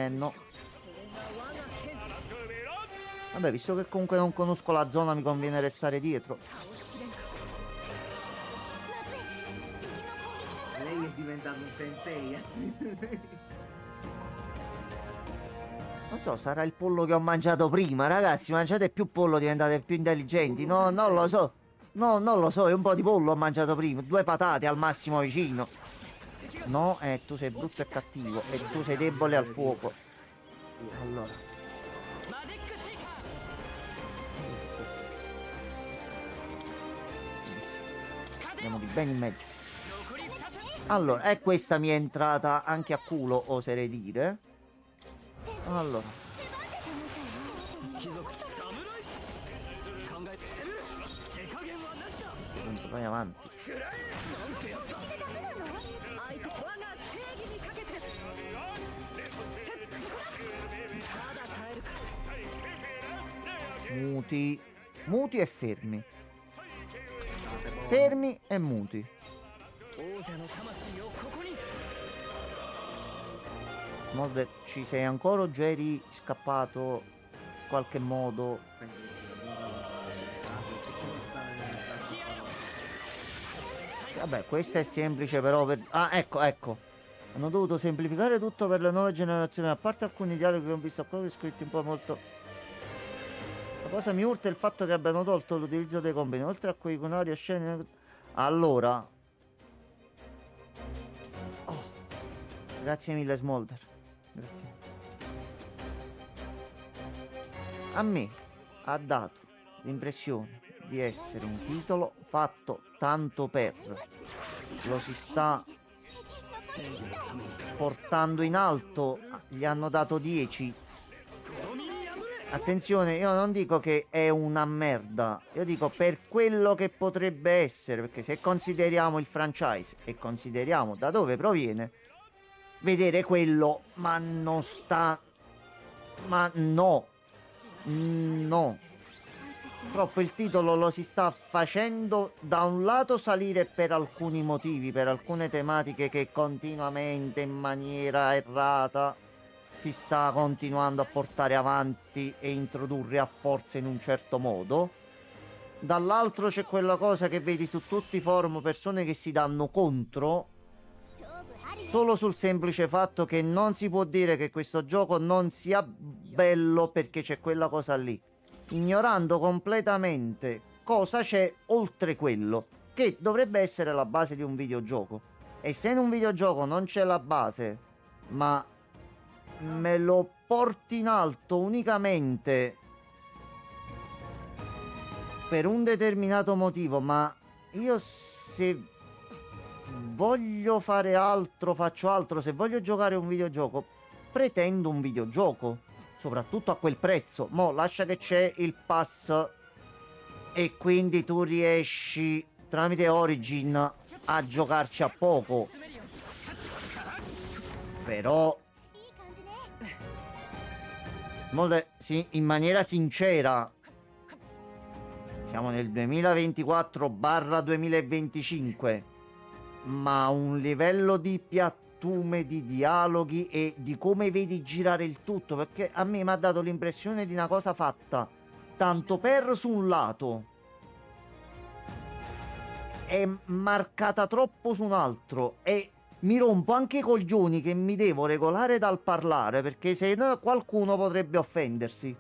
No. Vabbè, visto che comunque non conosco la zona, mi conviene restare dietro. Lei è diventato un sensei, Non so, sarà il pollo che ho mangiato prima, ragazzi. Mangiate più pollo, diventate più intelligenti. No, non lo so. No, non lo so, è un po' di pollo ho mangiato prima. 2 patate al massimo vicino. No, tu sei brutto e cattivo. E tu sei debole al fuoco. Allora. Andiamo di bene in mezzo. Allora, e questa mi è entrata anche a culo, oserei dire. Allora. Vai avanti. Muti. Muti e fermi. Fermi e muti. Mod, ci sei ancora o già eri scappato in qualche modo? Vabbè, questa è semplice però per... Ah, ecco, ecco. Hanno dovuto semplificare tutto per le nuove generazioni. A parte alcuni dialoghi che ho visto qua, scritti un po' molto... La cosa mi urta è il fatto che abbiano tolto l'utilizzo dei combini. Oltre a quei iconari e scene... Allora... Oh. Grazie mille Smolder. Grazie. A me ha dato l'impressione di essere un titolo fatto tanto per... Lo si sta portando in alto. Gli hanno dato 10. Attenzione, io non dico che è una merda, io dico per quello che potrebbe essere, perché se consideriamo il franchise e consideriamo da dove proviene, vedere quello, ma non sta... Ma no. No. Purtroppo il titolo lo si sta facendo da un lato salire per alcuni motivi, per alcune tematiche che continuamente in maniera errata si sta continuando a portare avanti e introdurre a forza in un certo modo. Dall'altro c'è quella cosa che vedi su tutti i forum, persone che si danno contro solo sul semplice fatto che non si può dire che questo gioco non sia bello perché c'è quella cosa lì, ignorando completamente cosa c'è oltre quello, che dovrebbe essere la base di un videogioco. E se in un videogioco non c'è la base, ma me lo porti in alto unicamente per un determinato motivo, ma io se voglio fare altro faccio altro, se voglio giocare un videogioco pretendo un videogioco, soprattutto a quel prezzo. Mo lascia che c'è il pass e quindi tu riesci tramite Origin a giocarci a poco, però sì, in maniera sincera, siamo nel 2024/2025, ma un livello di piattume, di dialoghi e di come vedi girare il tutto, perché a me mi ha dato l'impressione di una cosa fatta tanto per su un lato è marcata troppo su un altro, e mi rompo anche i coglioni che mi devo regolare dal parlare, perché se no qualcuno potrebbe offendersi.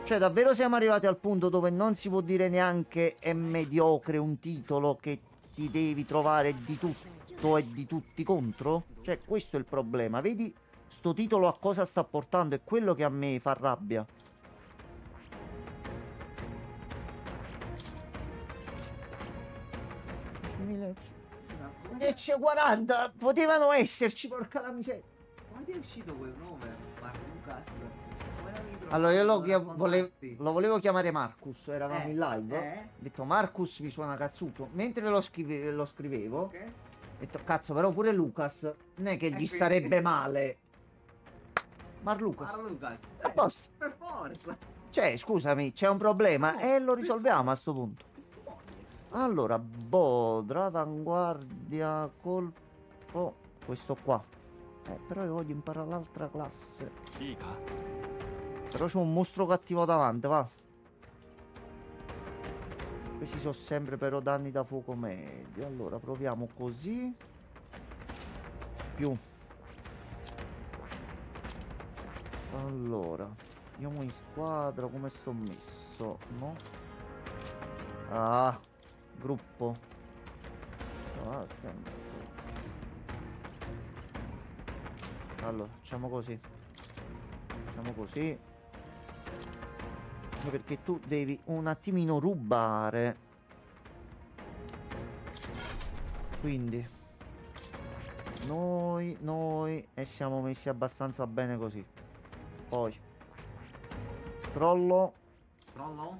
Cioè davvero siamo arrivati al punto dove non si può dire neanche è mediocre un titolo che ti devi trovare di tutto e di tutti contro? Cioè questo è il problema. Vedi sto titolo a cosa sta portando, è quello che a me fa rabbia. 10,40 potevano esserci, porca la miseria. Come ti è uscito quel nome? Mark Lucas? Come l'avevi trovato? Allora io Lo raccontarti? lo volevo chiamare Marcus, eravamo in live. eh. Ho detto Marcus mi suona cazzuto. Mentre lo scrivevo, Ok. ho detto cazzo, però pure Lucas non è che gli quindi- starebbe male. Lucas. Mark Lucas. A posto. Per forza. Cioè, scusami, c'è un problema e lo risolviamo a sto punto. Allora, Bodra, avanguardia, colpo, questo qua. Però io voglio imparare l'altra classe. いいか Però c'è un mostro cattivo davanti, va. Questi sono sempre però danni da fuoco medio. Allora, proviamo così. Più. Allora, io mo in squadra come sto messo? No? Ah, gruppo. Ah, ok. Allora, facciamo così. Facciamo così. Perché tu devi un attimino rubare. Quindi noi e siamo messi abbastanza bene così. Poi Strollo Trollo?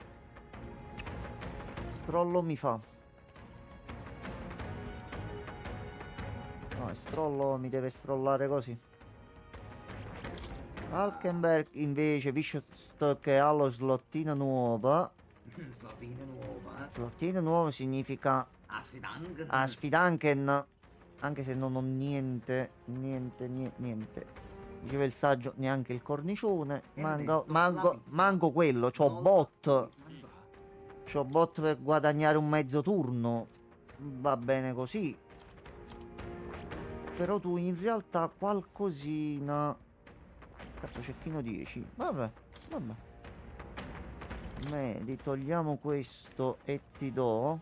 Strollo mi fa. No, Strollo mi deve strollare così. Falkenberg invece, visto che ha lo slottino nuovo. Slottino nuova. Slottino nuovo significa Asfidang. Sfidanken. Anche se non ho niente. Diceva il saggio, neanche il cornicione. Manco quello. C'ho bot. C'ho bot per guadagnare un mezzo turno. Va bene così. Però tu in realtà qualcosina. Cazzo, cecchino 10. Vabbè. Medi, togliamo questo e ti do.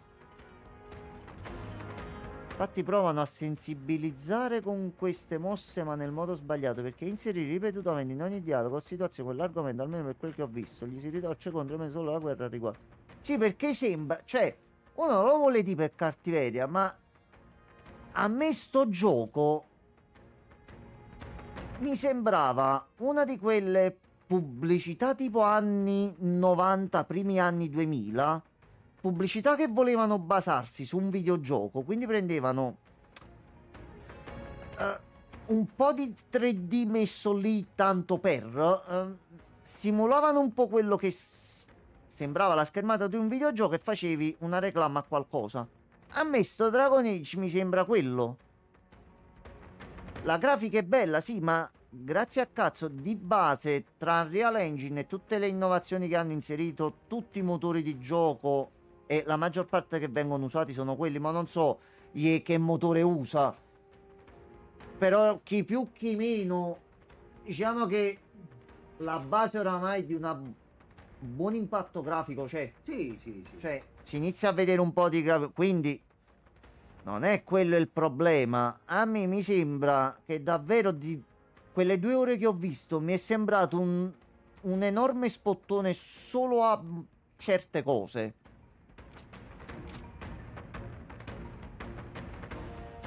Infatti provano a sensibilizzare con queste mosse, ma nel modo sbagliato, perché inserire ripetutamente in ogni dialogo o situazione quell'argomento, almeno per quel che ho visto, gli si ritorce contro me solo la guerra al riguardo. Sì, perché sembra, cioè, uno non lo vuole dire per cattiveria, ma a me sto gioco mi sembrava una di quelle pubblicità tipo anni 90, primi anni 2000. Pubblicità che volevano basarsi su un videogioco, quindi prendevano un po' di 3D messo lì tanto per, simulavano un po' quello che sembrava la schermata di un videogioco e facevi una reclama a qualcosa. A me sto Dragon Age mi sembra quello. La grafica è bella, sì, ma grazie a cazzo di base tra Unreal Engine e tutte le innovazioni che hanno inserito, tutti i motori di gioco e la maggior parte che vengono usati sono quelli, ma non so che motore usa. Però chi più chi meno, diciamo che la base oramai di un buon impatto grafico c'è. Sì. Cioè, si inizia a vedere un po' di grafico, quindi non è quello il problema. A me mi sembra che davvero di quelle 2 ore che ho visto mi è sembrato un enorme spottone solo a certe cose.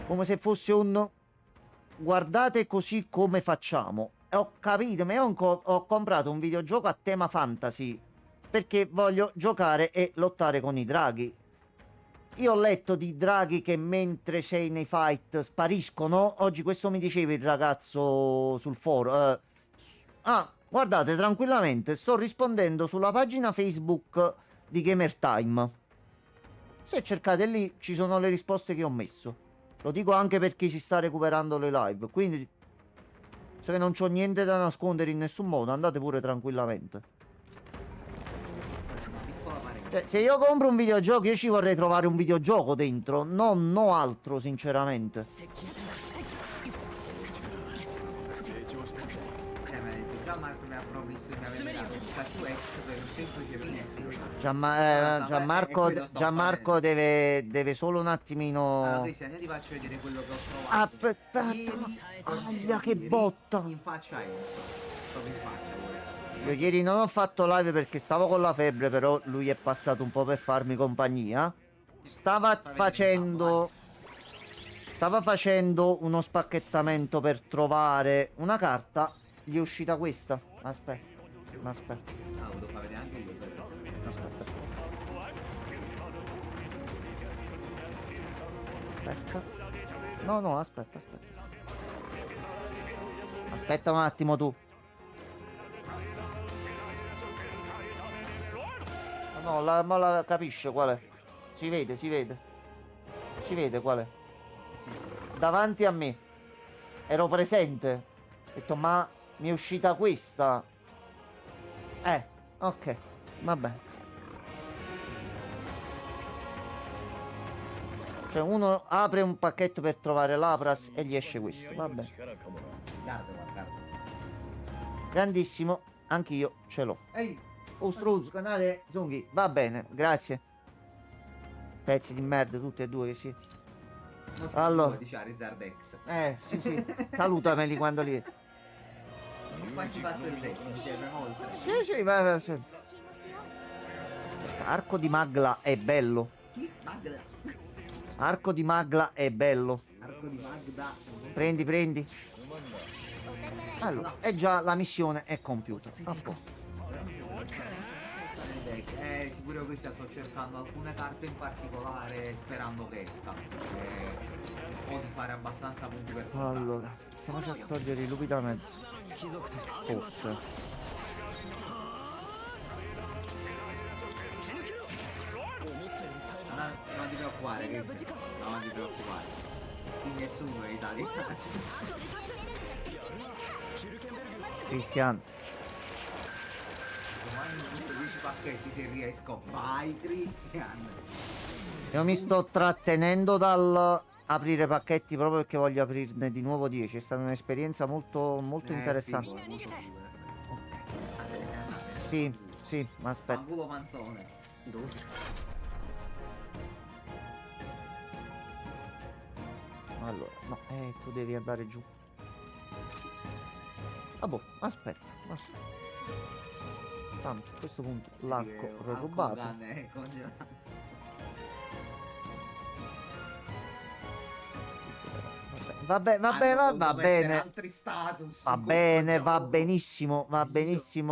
Come se fosse un guardate così come facciamo. E ho capito, ma io ho comprato un videogioco a tema fantasy perché voglio giocare e lottare con i draghi. Io ho letto di draghi che mentre sei nei fight spariscono. Oggi questo mi diceva il ragazzo sul forum. Guardate, tranquillamente, sto rispondendo sulla pagina Facebook di Gamer Time. Se cercate lì ci sono le risposte che ho messo. Lo dico anche per chi si sta recuperando le live. Quindi, se non c'ho niente da nascondere in nessun modo, andate pure tranquillamente. Cioè, se io compro un videogioco, io ci vorrei trovare un videogioco dentro, non altro, sinceramente. Mi ha detto già Marco mi ha promesso di aver dato un Pikachu X per un semplice prezzo. Gianmarco deve solo un attimino. Allora Cristian, io ti faccio vedere quello che ho trovato. Aspetta, che botta. In faccia Enzo. Proprio in faccia. Io ieri non ho fatto live perché stavo con la febbre, però lui è passato un po' per farmi compagnia. Stava facendo Stava facendo uno spacchettamento per trovare una carta. Gli è uscita questa. Aspetta. Aspetta. Ah, lo devo far vedere anche io, però. Aspetta. Aspetta. No, no, aspetta. Aspetta un attimo tu. No, ma la capisce qual è? Si vede. Si vede qual è? Davanti a me. Ero presente. Ho detto, ma mi è uscita questa. Ok. Vabbè. Cioè uno apre un pacchetto per trovare l'Apras e gli esce questo. Vabbè. Guarda. Grandissimo. Anch'io ce l'ho. Ehi, Ostruz, canale Zonghi. Va bene, grazie. Pezzi di merda tutti e due che sì. Allora. Di Charizard X. Sì. Salutameli quando li... Qua si batte il deck insieme oltre. Sì, vai. Sì. Arco di Magla è bello. Chi? Magda. Arco di Magla è bello. Arco di Magda. Prendi. Allora, è già la missione è compiuta. A posto. Sicuro che sto cercando alcune carte in particolare sperando che esca. O di fare abbastanza punti per comprarla. Allora, stiamo a togliere i lupi da mezzo. Forse. Non ti preoccupare, Cristian. Non ti preoccupare. Qui nessuno è italiano. Cristian. Domani tutti 10 pacchetti se riesco. Vai, Cristian. Io mi sto trattenendo dal aprire pacchetti proprio perché voglio aprirne di nuovo 10. È stata un'esperienza molto interessante. Figo, è molto figo, Sì, ma aspetta. Fanculo manzone. Allora, no, tu devi andare giù. Ah boh, aspetta. Tanto a questo punto l'arco l'ho rubato. Va bene. Altri status. Va bene, va benissimo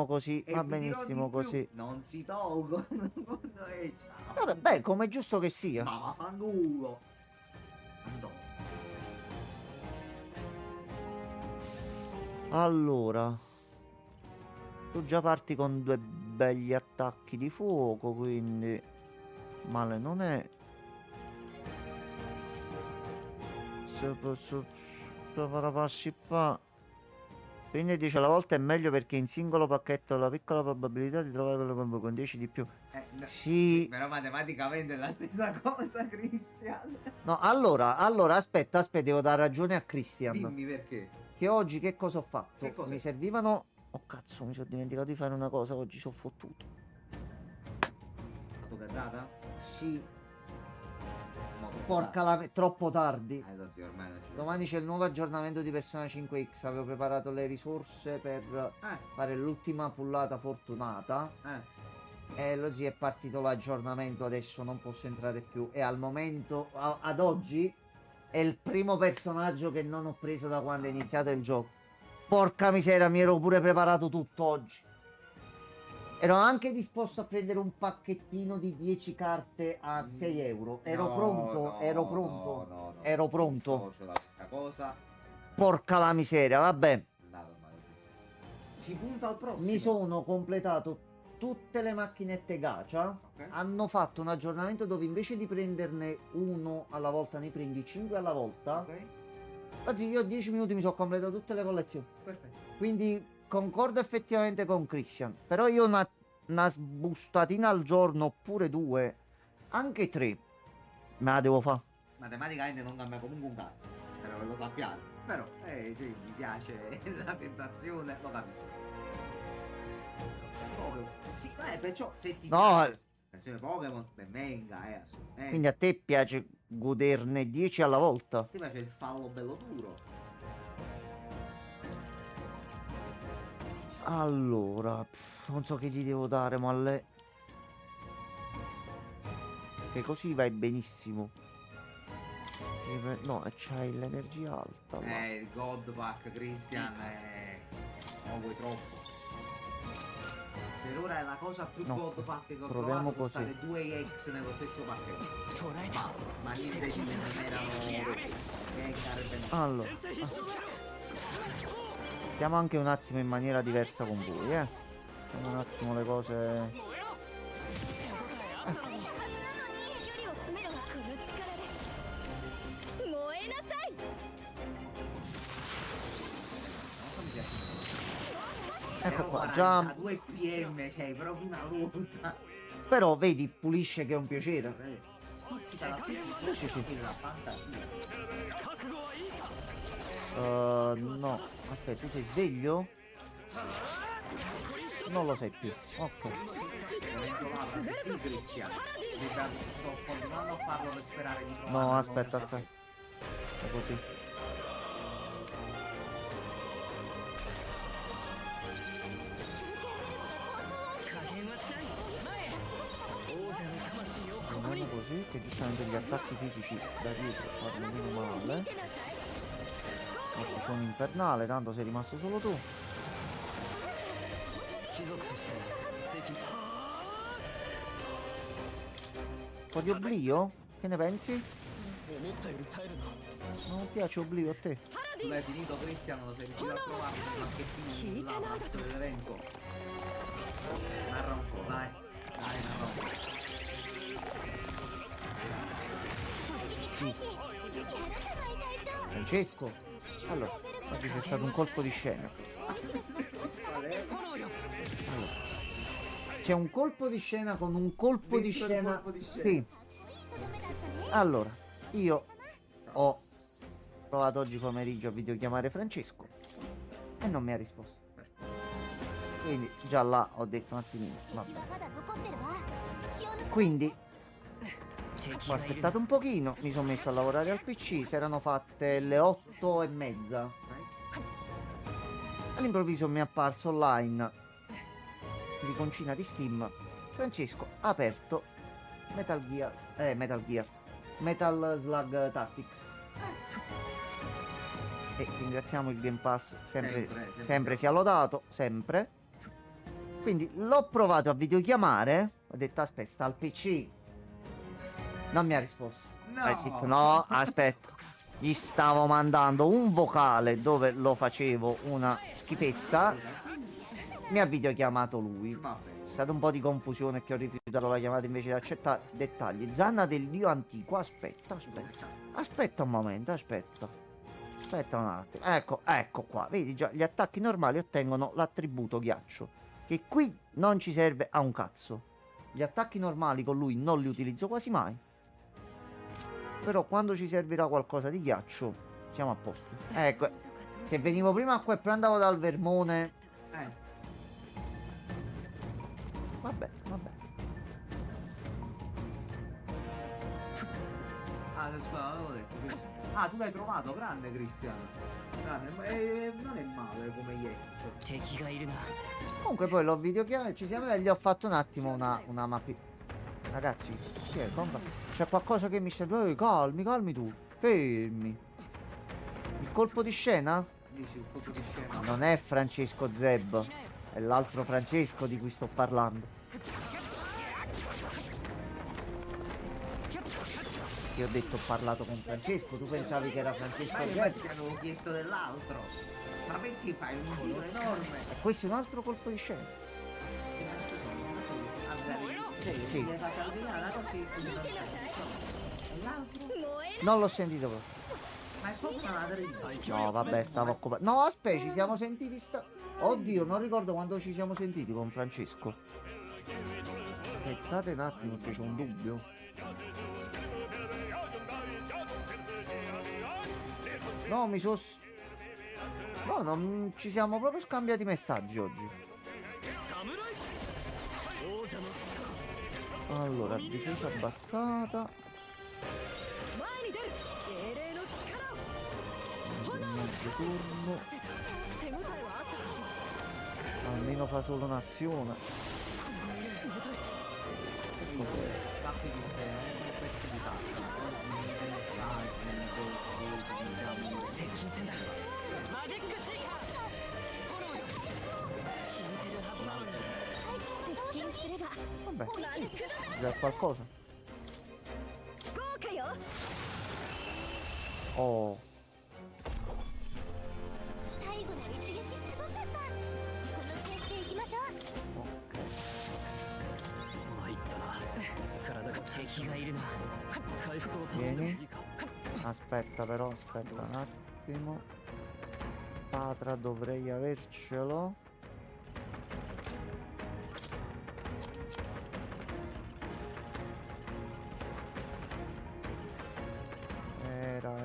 così. E Va vi dirò benissimo di più, così. non si tolgono quando esce. Vabbè, come è giusto che sia. Ma vaffanculo. Andò. Allora, tu già parti con due begli attacchi di fuoco, quindi male non è. Se posso provare a passi qua. Quindi 10 alla volta è meglio perché in singolo pacchetto ho la piccola probabilità di trovare quello combo con 10 di più. No, Sì. però matematicamente è la stessa cosa, Cristian. No, allora, aspetta, devo dare ragione a Christian. Dimmi perché. Che oggi che cosa ho fatto? Che cos'è? Mi servivano... Oh cazzo, mi sono dimenticato di fare una cosa, oggi sono fottuto. Fatto gazzata? Sì, Molto porca la... troppo tardi. Zio, ormai non ci Domani c'è il nuovo aggiornamento di Persona 5X, avevo preparato le risorse per fare l'ultima pullata fortunata. E lo zio è partito l'aggiornamento, adesso non posso entrare più. E al momento, ad oggi, è il primo personaggio che non ho preso da quando è iniziato il gioco. Porca miseria, mi ero pure preparato tutto oggi. Ero anche disposto a prendere un pacchettino di 10 carte a 6 euro. Ero pronto. Questa cosa. Porca la miseria, vabbè. Si punta al prossimo. Mi sono completato tutte le macchinette gacha. Hanno fatto un aggiornamento dove invece di prenderne uno alla volta ne prendi 5 alla volta. Anzi, io a 10 minuti mi sono completato tutte le collezioni. Perfetto. Quindi concordo effettivamente con Christian. Però io una sbustatina al giorno, oppure 2, anche 3, me la devo fare. Matematicamente non cambia comunque un cazzo. Però lo sappiate. Però, sì, mi piace la sensazione, lo capisco. Sì, perciò se ti piace Pokémon, ben venga, assolutamente. Quindi a te piace goderne 10 alla volta? Ti piace il fallo bello duro. Allora, non so che gli devo dare, ma alle... Che così vai benissimo. Ti No, c'hai l'energia alta. Là. Il God Pack, Christian, no, vuoi troppo. Per ora è la cosa più No, God Pack che ho proviamo trovato, sono così. state 2 ex nello stesso pacchetto. 捉えた Basta, ma niente di non erano Gengar e Venom. Allora, mettiamo anche un attimo in maniera diversa con voi, eh. Facciamo un attimo le cose. はずなのに距離を詰めろ。この力で燃えなさい。 Non so, mi piace. Ecco Però qua, 42 già. PM, sei proprio una ruota. Però vedi, pulisce che è un piacere. Stuzzica la Sì, sì, sì. la fantasia. No, aspetta, tu sei sveglio? Non lo sei più. Ok. Sì, Cristian. Sto continuando a farlo per sperare di trovare No, una aspetta, cosa aspetta. È così. Andiamo così, che giustamente gli attacchi fisici da dietro fanno meno male. C'è un infernale, tanto sei rimasto solo tu. 貴族として責任 Un po' di oblio? Che ne pensi? 思ったより耐えるな Non piace oblio a te? Tu l'hai finito, Cristian, lo sei riuscito a trovare ma che finito la parte dell'evento. Narra un po', dai. Dai, narra un po'. Francesco? Allora, oggi c'è stato un colpo di scena. Allora, c'è un colpo di scena con un colpo di Dentro il scena. colpo di scena. Sì. Allora, io ho provato oggi pomeriggio a videochiamare Francesco e non mi ha risposto. Quindi già là ho detto un attimino, vabbè. まだ残ってるわ。気を抜く。 Quindi 敵 ho がいる aspettato un pochino, mi sono messo a lavorare al PC, si erano fatte le 8:30. All'improvviso mi è apparso online l'iconcina di Steam. Francesco ha aperto Metal Slug Tactics. E ringraziamo il Game Pass, sempre sia lodato, sempre. Quindi l'ho provato a videochiamare, ho detto aspetta, sta al PC. Non mi ha risposto. No. Ho detto, no, aspetta. Gli stavo mandando un vocale dove lo facevo una schifezza. Mi ha videochiamato lui. Vabbè. È stata un po' di confusione che ho rifiutato la chiamata invece di accettare. Dettagli. Zanna del dio antico. Aspetta. Aspetta un momento, aspetta. Aspetta un attimo. Ecco qua. Vedi già, gli attacchi normali ottengono l'attributo ghiaccio. Che qui non ci serve a un cazzo. Gli attacchi normali con lui non li utilizzo quasi mai. Però quando ci servirà qualcosa di ghiaccio, siamo a posto. Ecco. Se venivo prima qua e poi andavo dal Vermone. Vabbè. Avevo detto questo. Tu l'hai trovato, grande Cristiano. Grande, non è male come ieri. 敵がいるな Comunque poi l'ho videochiamato, ci siamo e gli ho fatto un attimo una mappa. Ragazzi, c'è qualcosa che mi sta... calmi tu, fermi. Il colpo di scena? Dici un po' di scena. Non è Francesco Zeb, è l'altro Francesco di cui sto parlando. Io ho detto ho parlato con Francesco, tu pensavi che era Francesco Ma io Zeb? ti avevo chiesto dell'altro. Ma perché fai un giro enorme? E questo è un altro colpo di scena. Sì. L'hai fatta ordinare così e l'altro? Non l'ho sentito proprio. Ma è proprio una ladrina. No, vabbè, stavo occupato. No, aspetta, ci siamo sentiti Oddio, non ricordo quando ci siamo sentiti con Francesco. Aspettate un attimo che c'è un dubbio. No, No, non ci siamo proprio scambiati messaggi oggi. Allora, difesa abbassata. Mezzo turno. Almeno fa solo un'azione. Che cos'è? Sappi che sei un pezzo di carta. 接近戦だマジックシーカー炎よ消えてるはずなのに接近すれば Vabbè, già qualcosa. 豪華よ Oh, 最後の一撃すごかった。この調子でいきましょう。 ok. 参ったな体が敵がいるな回復を頼んでもいいか Aspetta però, aspetta un attimo. Patra dovrei avercelo.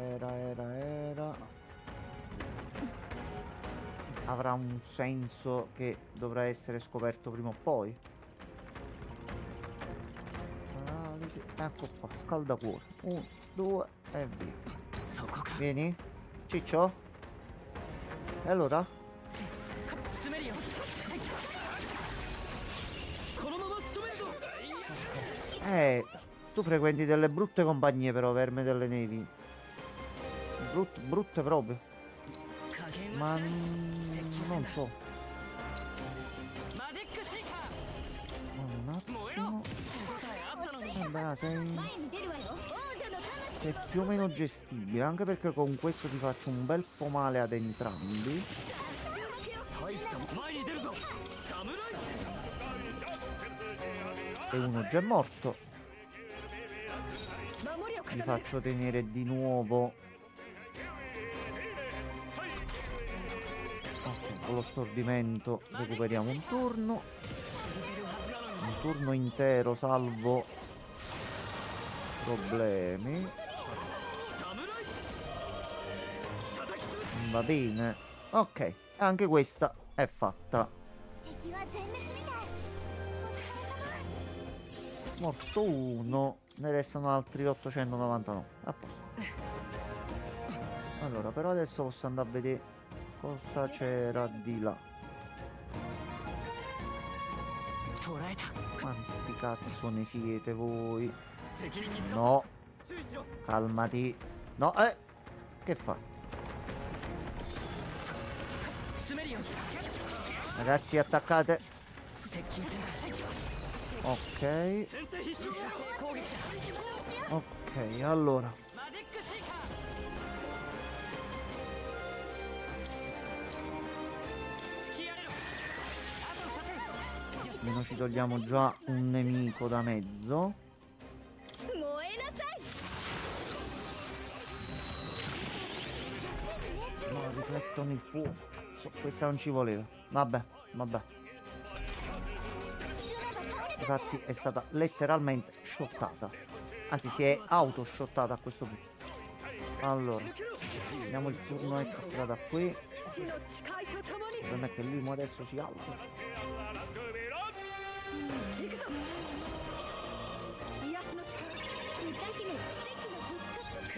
Era. Avrà un senso che dovrà essere scoperto prima o poi. Analisi. Ecco qua, scaldacuore. 1, 2 e via. そこか Vieni? Ciccio? E allora? 詰めるよこのまま仕留めるぞ Tu frequenti delle brutte compagnie però, verme delle nevi. Brutte proprio. 加減 Ma はしない non so. マジックシーカ Un ー燃えろ attimo. 手応えあったのに Vabbè, sei... 前に出るわよ。王者の魂。 sei più o meno gestibile, anche perché con questo ti faccio un bel po' male ad entrambi. 大した前に出るぞ侍 E uno già è morto. 守りを Vi 固める faccio tenere di nuovo. Ok, con lo stordimento recuperiamo un turno. Un turno intero, salvo problemi. Va bene. Ok, anche questa è fatta. 敵は全滅みたい。お疲れ様。 Morto uno, ne restano altri 899. A posto. Allora, però adesso posso andare a vedere cosa c'era di là. 捕らえた Quanti cazzo ne siete voi? 敵に見つかっ No, た注意しろ calmati. No, che fa? 詰めるよ Ragazzi, attaccate. 接近戦だ Ok, 先手必勝攻撃だ ok, allora. マジックシーカー突き荒れろあと2つよし Almeno ci togliamo già un nemico da mezzo. 燃えなさい No, riflettono il fuoco. Cazzo, questa non ci voleva. Vabbè, vabbè. Infatti è stata letteralmente shottata. Anzi, si è auto-shottata a questo punto. Allora, vediamo il turno extra da qui. 死の誓いとともに Non è che lui mo adesso si alza. 行くぞ癒しの力歌姫奇跡の復活。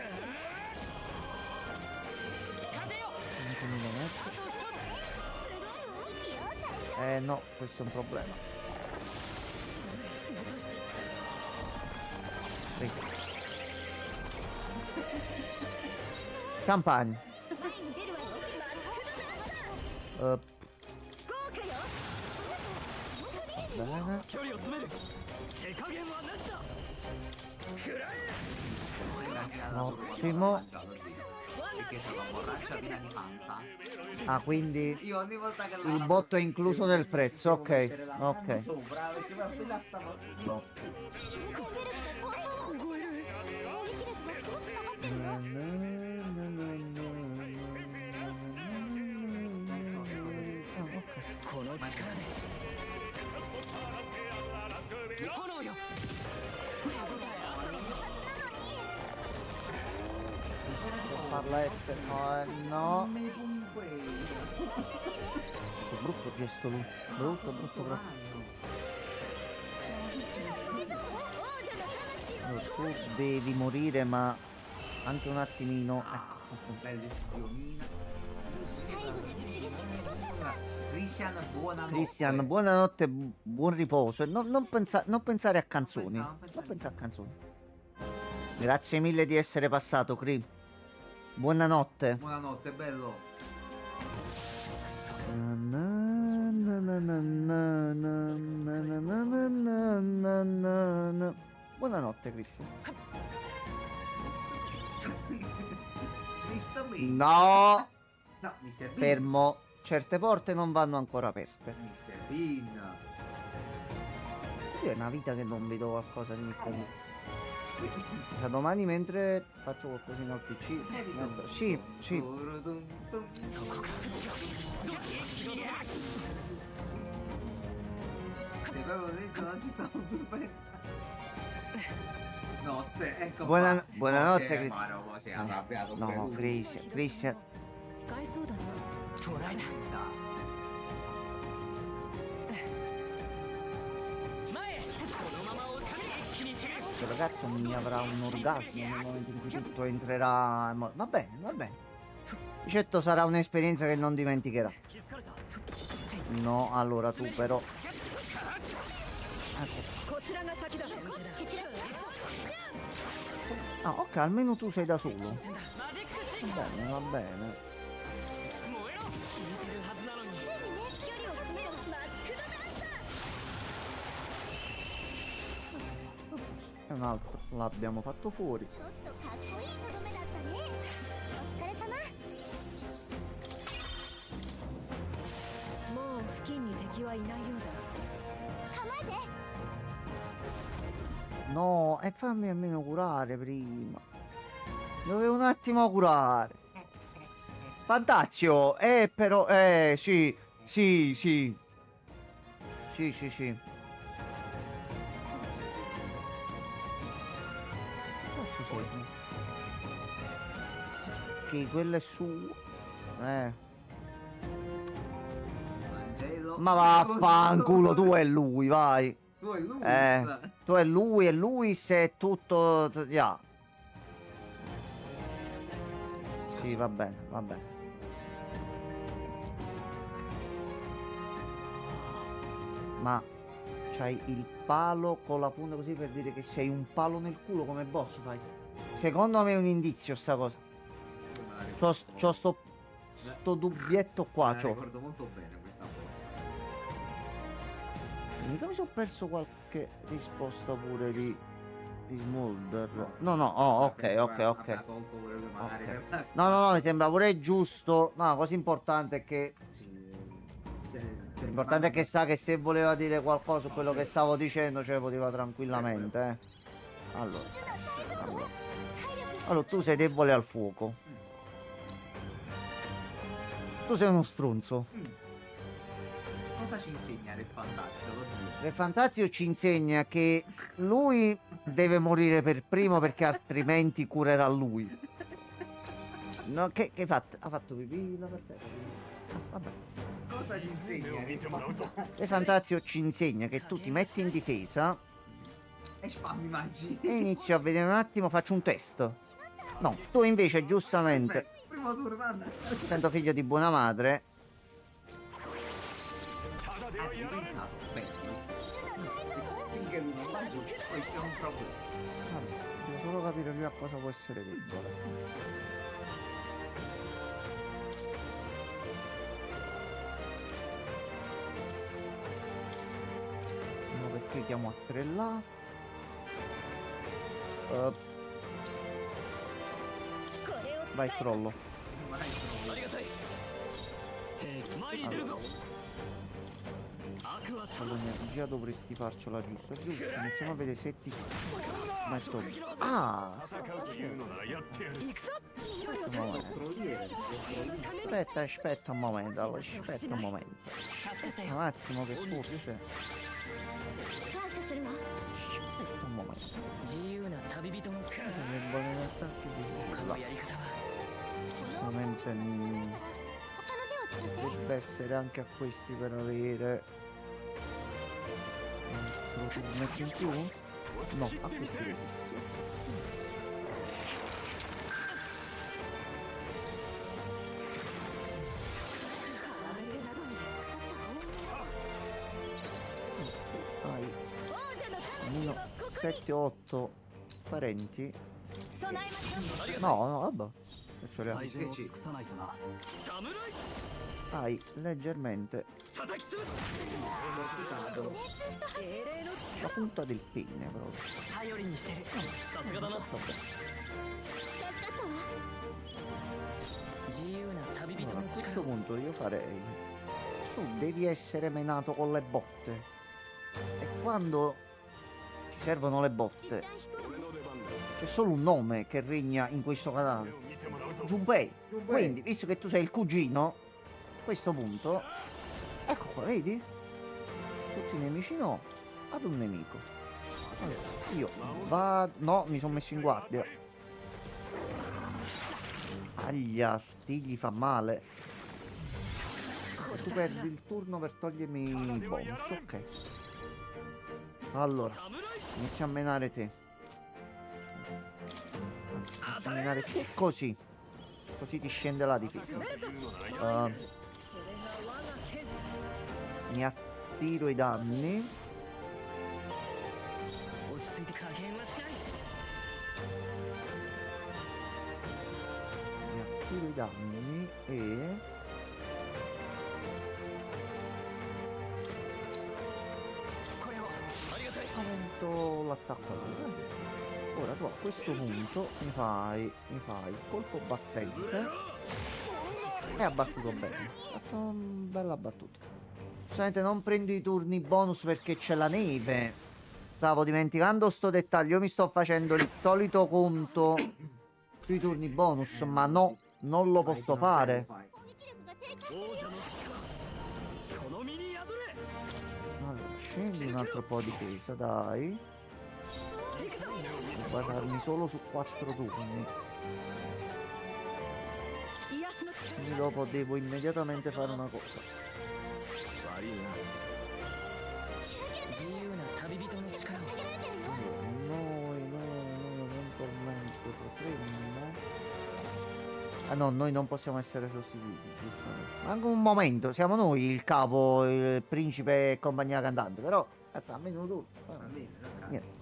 風よ 15 minuti. あと一つ すごいわ。息よ大丈夫。 No, questo è un problema. Sì. Champagne. 前に出るわよ。 Eh, 豪華よ bene. 距離を詰める手加減はなしだ食らえ Ottimo. Perché sono borraccia piena di fanta. Ah, quindi Io ogni volta che il botto è incluso nel prezzo. devo mettere Ok, la mano ok. sopra, perché poi appena stavo... 攻撃力がすごく下がってるよ。 この力で炎よ Parla F. No, no. Nei pompe. Che brutto gesto lui. Brutto, brutto, brutto. Allora, tu devi morire, ma anche un attimino. Ecco. Bell'estiomina. Christian, buonanotte. Christian, buonanotte, buon riposo. E non pensare a canzoni. Non pensare Non pensare a canzoni. Grazie mille di essere passato, Cri. Buonanotte. Buonanotte, bello. Buonanotte, Cristian. Mr. Bean. No, No, Mr. Bean. fermo. Certe porte non vanno ancora aperte. Mr. Bean. Io è una vita che non vedo qualcosa di comune. Cioè, domani mentre faccio qualcosina al PC. Sì, sì. Se proprio all'inizio non ci stavo più bene. Notte, ecco. Buonanotte, Cri- Cri- Ma no, ma sei arrabbiato. No, per- Cristian. 使えそうだな。 Dai. Questo ragazzo mi avrà un orgasmo nel momento in cui tutto entrerà. Va bene, va bene. Di certo sarà un'esperienza che non dimenticherà. No, allora tu però. Ecco. こちらが先だ。 Ah, ok, almeno tu sei da solo. Va bene, va bene. E un altro l'abbiamo fatto fuori. ちょっとかっこいいとどめだったね。お疲れ様。もう付近に敵はいないようだ。構えて。 No, e fammi almeno curare prima. Dovevo un attimo curare. Fantazio, però, sì, sì, sì. Sì, sì, sì. Cazzo sei? Che quello è suo. Angelo. Ma vaffanculo, tu e lui, vai. Tu e Luis. Tu e lui e Luis è tutto. Yeah. Sì, va bene, va bene. Ma c'hai il palo con la punta così per dire che sei un palo nel culo come boss, fai? Secondo me è un indizio sta cosa. C'ho sto dubbietto qua, c'ho. Ricordo molto bene questa cosa. Mica mi sono perso qualche risposta pure di Smolder. No, no, oh, ok, ok, ok. Ha tolto pure lui magari Ok. per la No, no, no, mi sembra pure giusto. No, la cosa importante è che l'importante è che sa che se voleva dire qualcosa su quello che stavo dicendo, cioè poteva tranquillamente, Allora, tu sei debole al fuoco. Tu sei uno stronzo. Cosa ci insegna il Fantazio, lo zio? Il Fantazio ci insegna che lui deve morire per primo perché altrimenti curerà lui. No, che hai fatto? Ha fatto pipì la partita? Vabbè. Cosa ci insegna il Fantazio? Il Fantazio ci insegna che tu ti metti in difesa E spammi magi. e inizio a vedere un attimo, faccio un test. No, tu invece giustamente, Primo turno andare. essendo figlio di buona madre, Hai pensato? Bene, finché lui non va giù, questo è un problema. vabbè, devo solo capire lui a cosa può essere debole. No, perché chiamo a 3 là. Vai strollo. Allora, l'energia dovresti farcela giusta, giusto? Iniziamo a vedere se ti metto. Ah! Aspetta un momento, allora, aspetta un momento. Un attimo che forse. 感謝するわ。 Aspetta un momento. 自由な旅人の Se ne vuole un attacco di こ là. のやり方は Giustamente 他の手を使って。 dovrebbe essere anche a questi per avere un altro turno in più? No, a questi resissi. Hai almeno 7-8 parenti No, no, vabbè. Faccio le 最善を尽くさないとな。 Hai leggermente L'ho sputato. la punta del pene proprio. 頼りにしてるさすがだな Vabbè. 自由な旅人 Allora, の a questo 力を punto io farei. Tu devi essere menato con le botte. E quando ci servono le botte, c'è solo un nome che regna in questo canale. Junpei. Quindi, visto che tu sei il cugino, a questo punto, ecco qua, vedi? Tutti i nemici no, ad un nemico. Allora, io vado. No, mi sono messo in guardia. Agli arti gli fa male. Tu perdi il turno per togliermi il bonus, ok. Allora, inizia a menare te. Anzi, inizia a menare te così. Così ti scende la difesa. Mi attiro i danni. 落ち着いて加減はしない Mi attiro i danni e... aumento l'attacco a lui. Ora tu a questo punto mi fai il colpo battente e ha battuto bene. Ha fatto una bella battuta. Solamente non prendo i turni bonus perché c'è la neve. Stavo dimenticando sto dettaglio. Io mi sto facendo il solito conto sui turni bonus, ma no, non lo posso fare. Allora, scendi un altro po' di difesa, dai. Devo basarmi solo su 4 turni. Quindi dopo devo immediatamente fare una cosa. 悪いな。自由な旅人の力を Allora, noi eventualmente potremmo... Ah no, noi non possiamo essere sostituiti, giustamente. Anche un momento, siamo noi il capo, il principe e compagnia cantante, però, cazzo, almeno tu. Niente.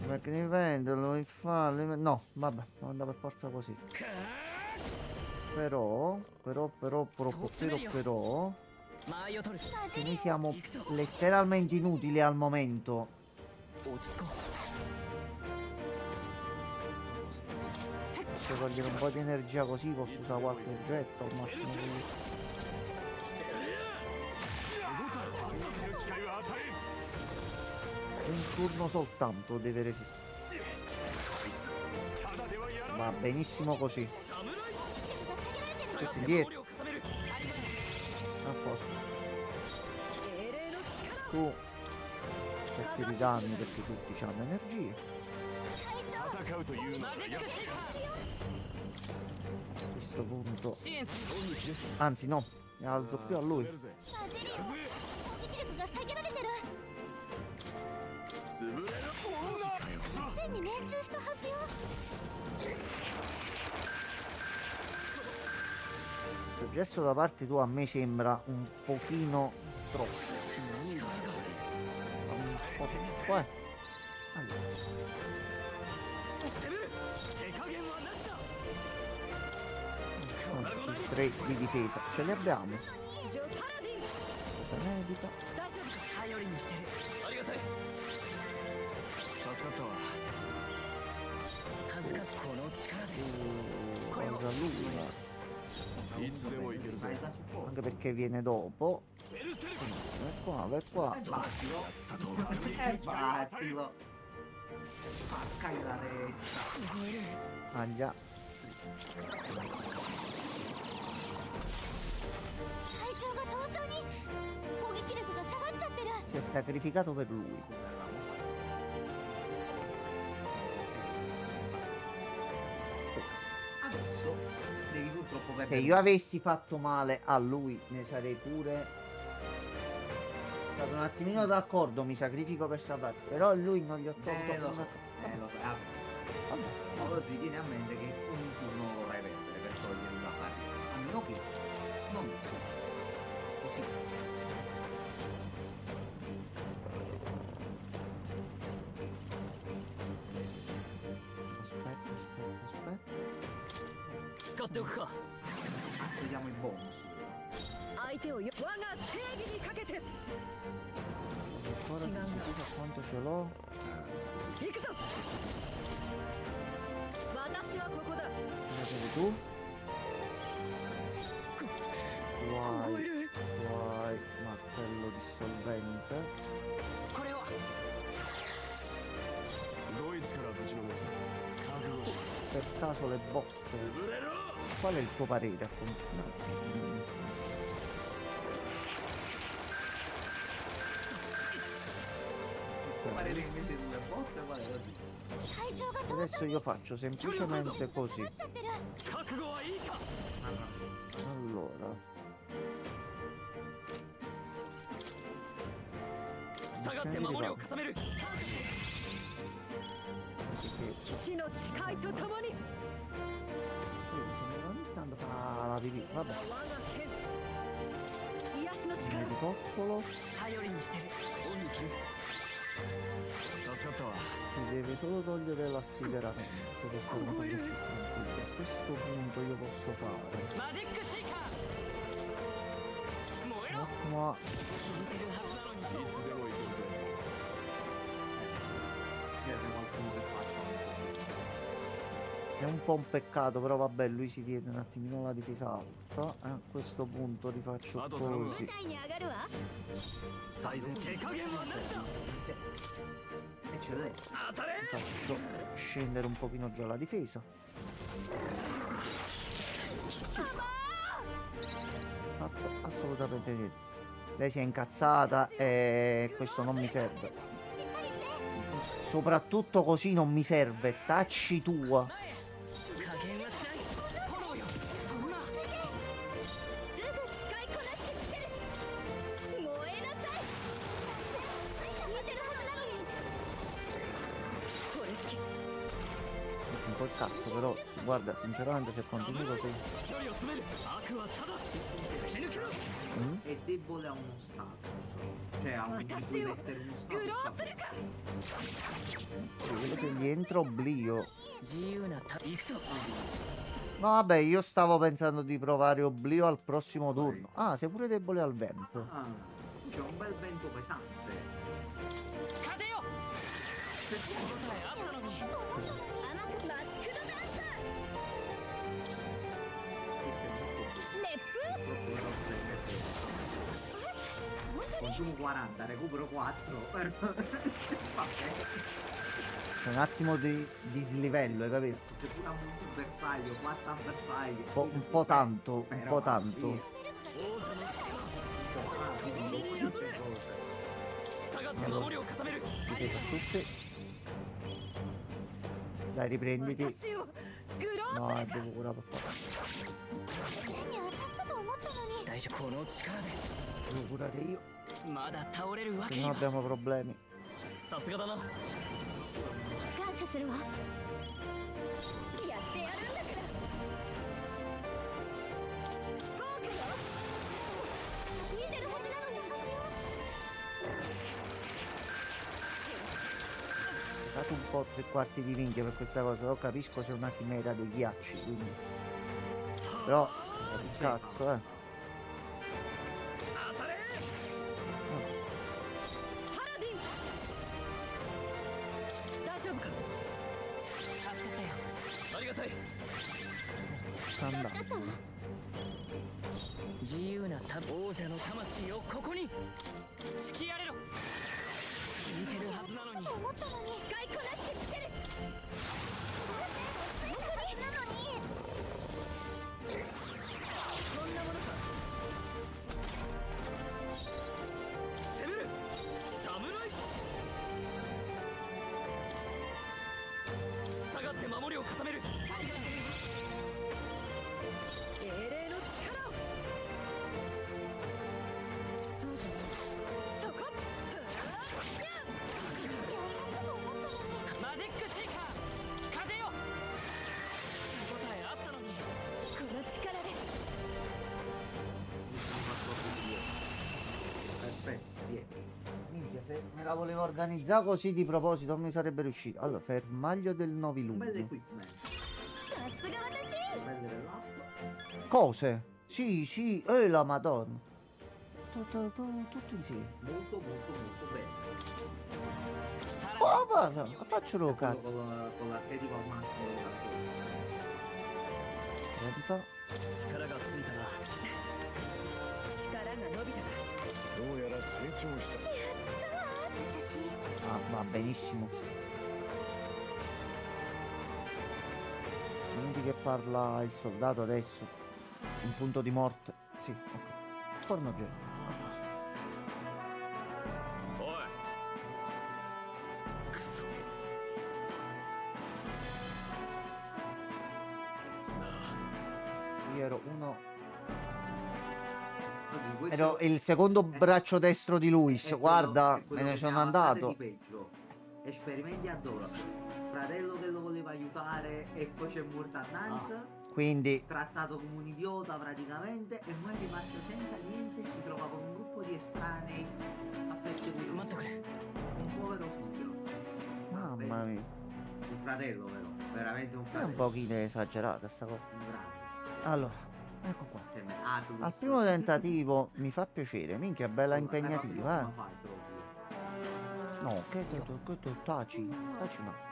Perché mi vendono, mi fa... No, vabbè, devo andare per forza così. Però... 間合いを取る che noi siamo letteralmente inutili al momento. 落ち着こ Se togliere un po' di energia così posso usare qualche oggetto al massimo. Un turno soltanto deve resistere. Va benissimo così. Tutti indietro. A posto. Tu perché ti danni perché tutti hanno energie. 戦うというのがやっ A questo punto. う支援する Anzi no, ne alzo più a lui. やるぜ潰れるマジかよ。手に命中したはずよ。 Questo gesto da parte tua a me sembra un pochino troppo. Un po' troppo, Allora. 攻める手加減はなしだ I 3 di difesa ce li abbiamo. ジョパラディン Medita. 大丈夫頼りにしてるありがたい助かったわ。恥ずかしこの力で Cosa lui. いつでもいけるぜ。 Vai da supporto. Anche perché viene dopo. Quindi, vai qua. Battilo. Battilo. Spaccai la testa. Aglia. 体調が凍傷に攻撃力が下がっちゃってる。 Si è sacrificato per lui. Adesso devi purtroppo Se perdere. io avessi fatto male a lui, ne sarei pure stato un attimino d'accordo, mi sacrifico per salvarti. Però a lui non gli ho tolto Lo so, una- lo so. Vabbè. Ma oggi tieni a mente che ogni turno lo dovrai perdere per togliermi la partita. A meno che non lo so. Così. Aspetta. 使っておくか。 Vediamo il bonus. 相手を我が正義にかけて Ancora non si sa quanto ce l'ho. 行くぞ。私はここだ。 Vedi tu. Guai, guai, martello dissolvente. これはドイツからぶちのめす。覚悟し Per caso le botte. 潰れろ。 Qual è il tuo parere? Appunto? No. Parere invece sulle botte vale così. 会長がどう Adesso io faccio semplicemente così. なっちゃってる。覚悟はいいか。 Allora, 下がって守りを固める。 騎士の誓いとともに ogni tanto fa la pipì. 我 Vabbè, が剣癒しの un 力 elicozzolo. 頼りにしてる。恩に着る。助かったわ。 Mi deve solo togliere l'assideramento per essere un po' più tranquillo. A questo punto io posso fare マジックシーカー。燃え un ろ。 attimo a 聞いてるはずなのに。いつでも行こうぜ。 Serve qualcuno che faccia. È un po' un peccato, però vabbè, lui si tiene un attimino la difesa alta. E a questo punto rifaccio Vado, così. 台に上がるわ。最善手加減は何だ。 Eccellente. 当たれ。 Faccio scendere un pochino già la difesa. Fatto assolutamente niente. Lei si è incazzata e questo non mi serve. しっかりして。 Soprattutto così non mi serve. Tacci tua. 加減はしない。炎よ。そんな。すぐ使いこなしてみせる。燃えなさい。見てるはずなのに。これ式 Un po' il cazzo, però guarda, sinceramente se continui così. 距離を詰める。悪はただ突き抜けろ。 Mm? È debole a uno status. Cioè a un di cui mettere uno status. Sì, vedo se gli entra oblio. 自由なた。行くぞ。 No, vabbè, io stavo pensando di provare oblio al prossimo turno. Ah, sei pure debole al vento. Ah, c'è un bel vento pesante. 風よ。手応えあったのに。甘くマスクドダンサ Questo è molto ー。熱風。 bello. Consumo 40, recupero 4. Vabbè. C'è un attimo di dislivello, hai capito? C'è pure un bersaglio, 4 avversari. Un po' tanto, un Però po' va, tanto. sì. Ah, quindi non queste cose. 下がって守りを固める。 Difesa tutte. Dai, riprenditi. 私をグロー No, するか devo curare per forza. 手に当たったと思ったのに。大丈夫。この力で。 Devo curare io, まだ倒れるわ se けに no は。 abbiamo problemi. さすがだな。感謝するわ。やってやるんだから。効果よ。見てるはずなのに。 Date un po' 3/4 di minchia per questa cosa, lo capisco se un attimo era dei ghiacci, quindi. Però, che cazzo, 当たれ。パラディン大丈夫か。助かったよ。ありがたい。 sta andando. 自由なた王者の魂をここに突きやれろ。聞いてるはずなのに。と思ったのに。使いこなしてみせる。本当になのに。こんなものか。攻める。侍。下がって守りを固める。精霊の力を。そうじゃない。そこ。マジックシーカー。風よ。手応えあったのに。この力で。 Perfetto, via. Minchia, se me la volevo organizzare così di proposito non mi sarebbe riuscito. Allora, fermaglio del Un bel novilunio. equipment. さすが私。prendere l'acqua. Cose? Sì, sì, la madonna. Tutto insieme. Molto molto molto bene. Oh, guarda, faccelo E quello cazzo. con l'archetipo al massimo. 30. 力がついたな。力が伸びたか。どうやら成長した Ah, va benissimo. Quindi che parla il soldato adesso. Un punto di morte. Sì, ok. Pornogenio. おいくそ。 Io ero uno. Oggi questo Ero il secondo braccio destro di Luis. è quello- Guarda, è quello me ne che sono ne ha passate andato. di peggio. Esperimenti addosso. Fratello che lo voleva aiutare e poi c'è morta Nanz. Quindi, Trattato come un idiota praticamente e poi è rimasto senza niente e si trova con un gruppo di estranei a perseguire un 待ってくれ。 un povero figlio. mamma mia, Un fratello però, veramente un è un fratello. pochino esagerata sta cosa. Un grande. Allora, ecco qua. Insieme a Atlus. Al primo tentativo mi fa piacere. Minchia, bella impegnativa, Come fai, Trozzi? No, che taci no.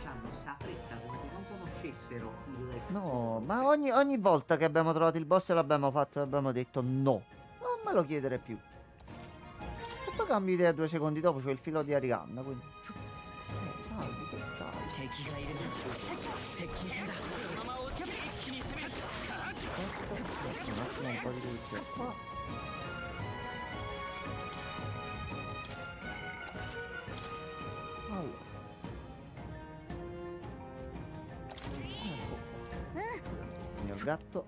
C'hanno sta fretta come se non conoscessero il Lex. No, ma ogni volta che abbiamo trovato il boss l'abbiamo fatto e abbiamo detto no. Non me lo chiedere più. E poi cambio idea 2 secondi dopo, c'ho il filo di Arianna, quindi. Salvi, che salvi. 敵がいるな。接近戦だ。このまま落ちて一気に攻める。 Un attimo un po' di pulizia qua. Allora. Ecco qua. Il mio gatto.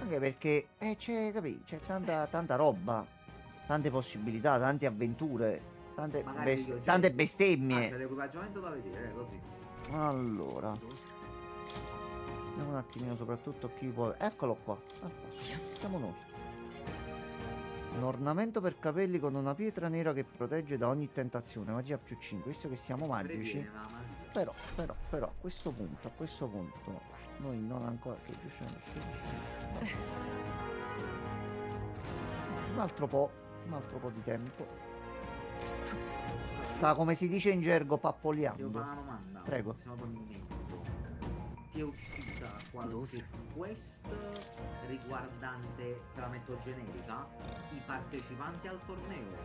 Anche perché c'è, capì, c'è tanta roba, tante possibilità, tante avventure, tante, Magari io, cioè, tante Ah, bestemmie. c'è l'equipaggiamento da vedere, così. Allora, vediamo un attimino soprattutto chi può. Eccolo qua. A posto. Siamo noi. Un ornamento per capelli con una pietra nera che protegge da ogni tentazione. Magia più 5. Visto che siamo magici. Previene, mamma mia. Però, a questo punto, noi non ancora. Che un altro po' di tempo. Sta, come si dice in gergo, Devo fare pappoleando. una domanda. Prego. Siamo con il momento. Ti è uscita qualche quest riguardante, te la metto generica, i partecipanti al torneo?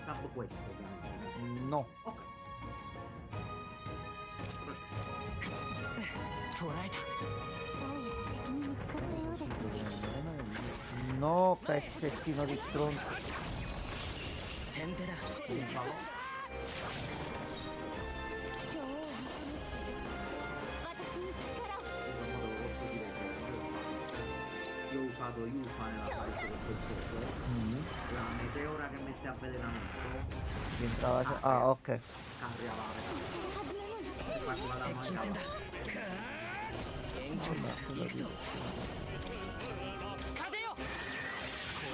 Sub quest ovviamente. No. Ok. 捕らえた。どうやら敵に見つかったようですね。 No, pezzettino di stronzo. 先手だ。超楽しい。私に力を。 In questo modo lo posso dire che io ho usato Yufa nella fight con quel gioco. La meteora che mette avvelenamento Diventava. Ah, ok. cambiava faceva la 接近戦だ。 mancata. 遠距離行くぞ。風よ。こ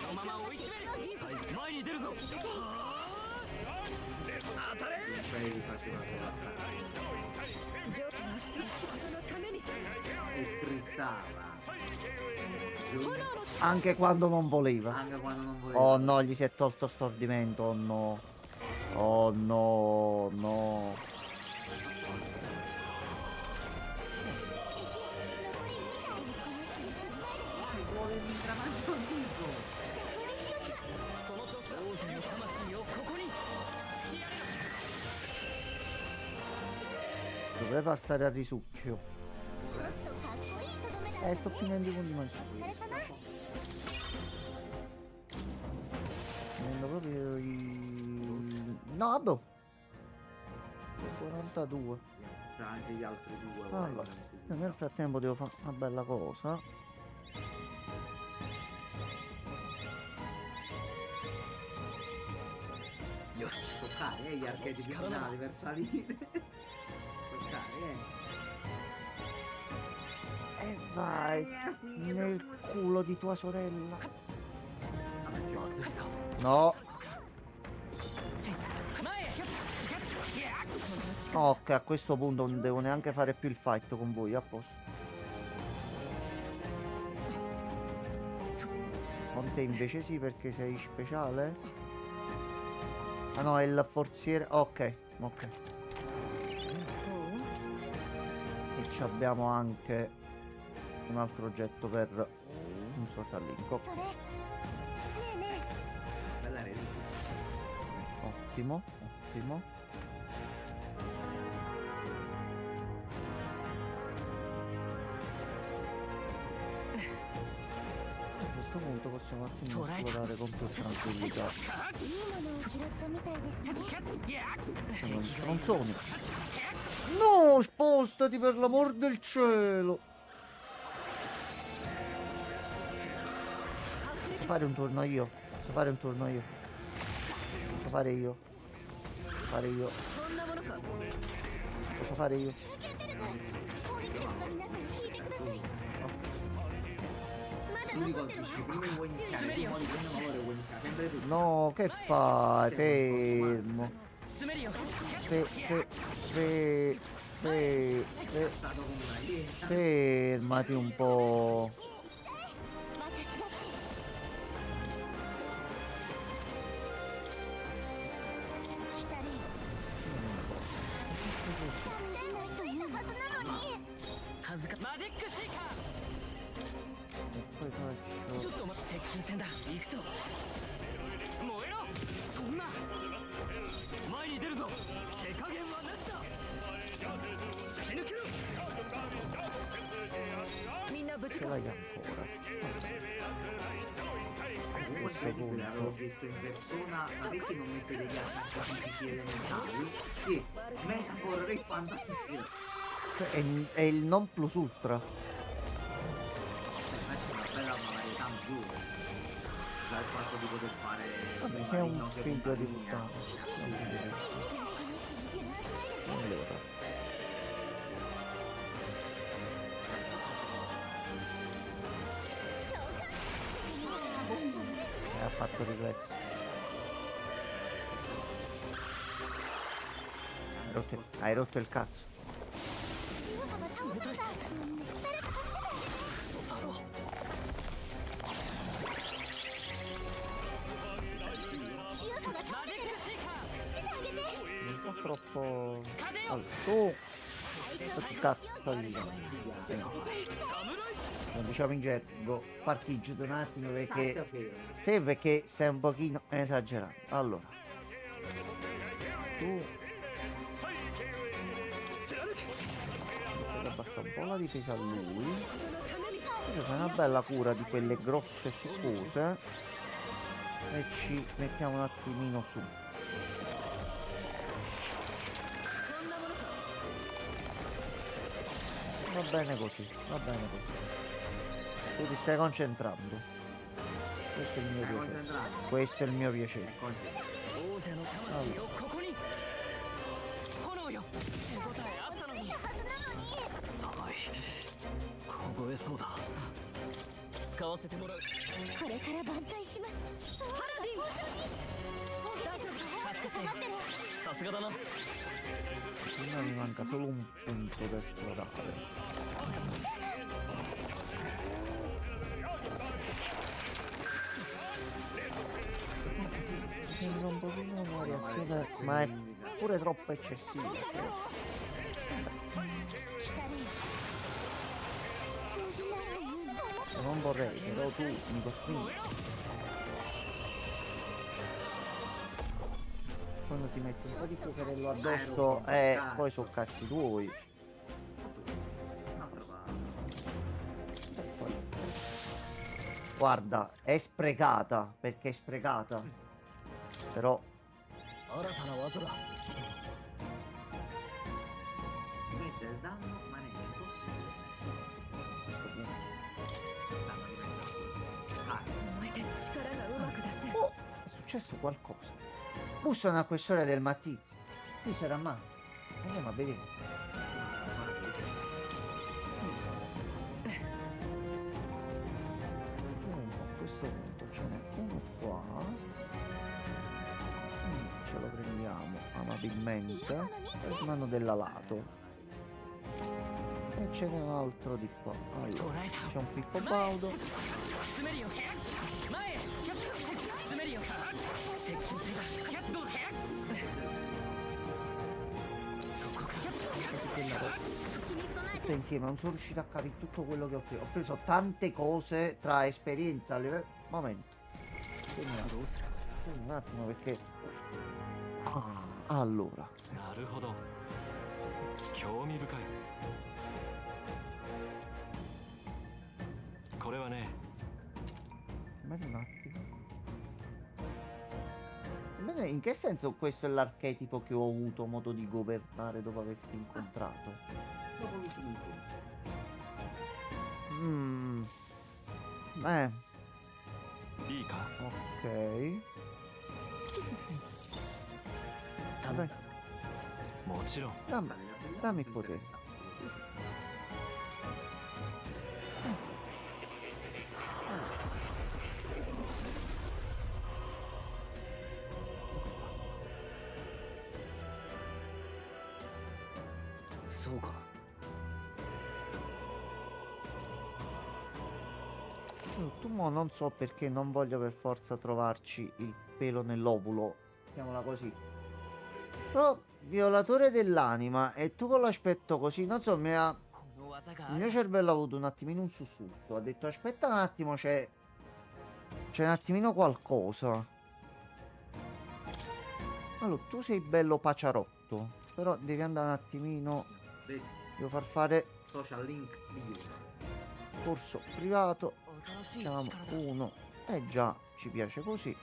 のまま追い詰める。サイズ前に出るぞ。当たれ。 Cioè li faceva collazzare ジョーのすることのために e drittava. Anche quando non voleva. Anche quando non voleva. Oh no, gli si è tolto stordimento. Oh no. Oh no, no. Vuole il ramaggio antico. その調子だ。王者の魂をここに。突きやれ。 Dovrei passare a risucchio. ちょっとかっこいいとどめだ。 Sto finendo i punti magici. お疲れ様。 Finendo proprio i. No, vabbè. 42. Tra anche gli altri due. Allora, nel frattempo devo fare una bella cosa. Toccare gli archetipi finali per salire. Toccare, E vai nel culo di tua sorella. Vabbè, c'è するぞ。 No. 前へ。Ok, a questo punto non devo neanche fare più il fight con voi, a posto. Con te invece sì, perché sei speciale. Ah no, è il forziere. Ok, ok. E ci abbiamo anche un altro oggetto per un social link. それねえね Bella reliquia. Ottimo, ottimo. A questo punto possiamo un attimo esplorare con più tranquillità. えいいものを拾ったみたいですね Sono gli stronzoni. No, spostati per l'amor del cielo. Posso fare un turno io? Posso fare un turno io? Posso fare io? Posso fare io? そんなものか Posso fare io? 攻撃力の皆さん引いてくださいまだ L'unico 残ってる se prima vuoi iniziare, tu muori prima valore, vuoi iniziare sempre tu. No, che fai? Fermo. 詰めるよ Passato con una iena. Fermati un po'. 私だって来たね残念ないというはずなのに恥ずかマジックシーカ E poi ー faccio. ちょっと待って接近戦だ行くぞ燃えろそんな前に出るぞ手加減はなしだ突き抜けろみんな無事 Ce か l'hai ancora. Comunque Questo incredibile, avevo punto. chiesto in persona, ma perché non mettete gli attacchi fisici elementari? E Metafor e Fantasio. Cioè, è il non plus ultra. Questa è una bella varietà maggiore. Dal fatto di poter fare Vabbè, sei un marinose figlio di contadini puttana. anche Sei un assurdi. figlio di puttana. Allora. Ha fatto riflesso. Hai rotto il cazzo. マジックシーカ Non so troppo. Allora, tu. Che cazzo stai dicendo? Non diciamo in gergo, parcheggiate un attimo perché. Sacca fermo. Te perché stai un pochino esagerando. Allora. Tu. Devi abbassare un po' la difesa a lui. Poi fai una bella cura di quelle grosse succose. E ci mettiamo un attimino su. Va bene così, va bene così. Tu ti stai concentrando. Questo è il mio Stai piacere. concentrato. Questo è il mio piacere. 王者の魂をここに炎よ手応えあったのに寒い凍えそうだ使わせてもらうこれから挽回しますパラディン大丈夫かってるさすがだな Ora mi manca solo un punto da esplorare. Sembra un pochino una reazione, ma è pure troppo eccessiva. 来たね通じないというの Non vorrei, però tu mi costringi. Quando ti metti un po' di fuocherello addosso e poi sono cazzi tuoi. Un'altra parte. E poi- Guarda, è sprecata, perché è sprecata. Però 新たな技だ Dimezza il danno, ma non è impossibile esplodere. A questo punto. Danno di mezzo esplosione. Ah, 燃えて力がうまく出せん oh, è successo qualcosa. Bussano a quest'ora del mattino. Qui sarà mai. Andiamo a vedere. A questo punto ce n'è uno qua. ce lo prendiamo amabilmente. Mano della lato. E ce n'è un altro di qua. Allora, c'è un Pippo Baudo. 詰めるよ前へ詰めるよ接近するがどう手そこか Tutte insieme, non sono riuscito a capire tutto quello che ho preso. Ho preso tante cose tra esperienza a livello. Momento. Un attimo perché. Allora. なるほど興味深いこれはね Aspetta un attimo. Bene, in che senso questo è l'archetipo che ho avuto modo di governare dopo averti incontrato? Dopo l'ultimo incontro. Beh, いいか ok. Vabbè, もちろん dammi il potere. Tu mo non so perché non voglio per forza trovarci il pelo nell'ovulo, chiamola così. Però violatore dell'anima e tu con l'aspetto così, non so, il mio cervello ha avuto un attimino un sussulto, ha detto aspetta un attimo, c'è un attimino qualcosa. Allora, tu sei bello paciarotto, però devi andare un attimino, devo far fare Social link di Yuna. corso privato. Facciamo uno. Già ci piace così. E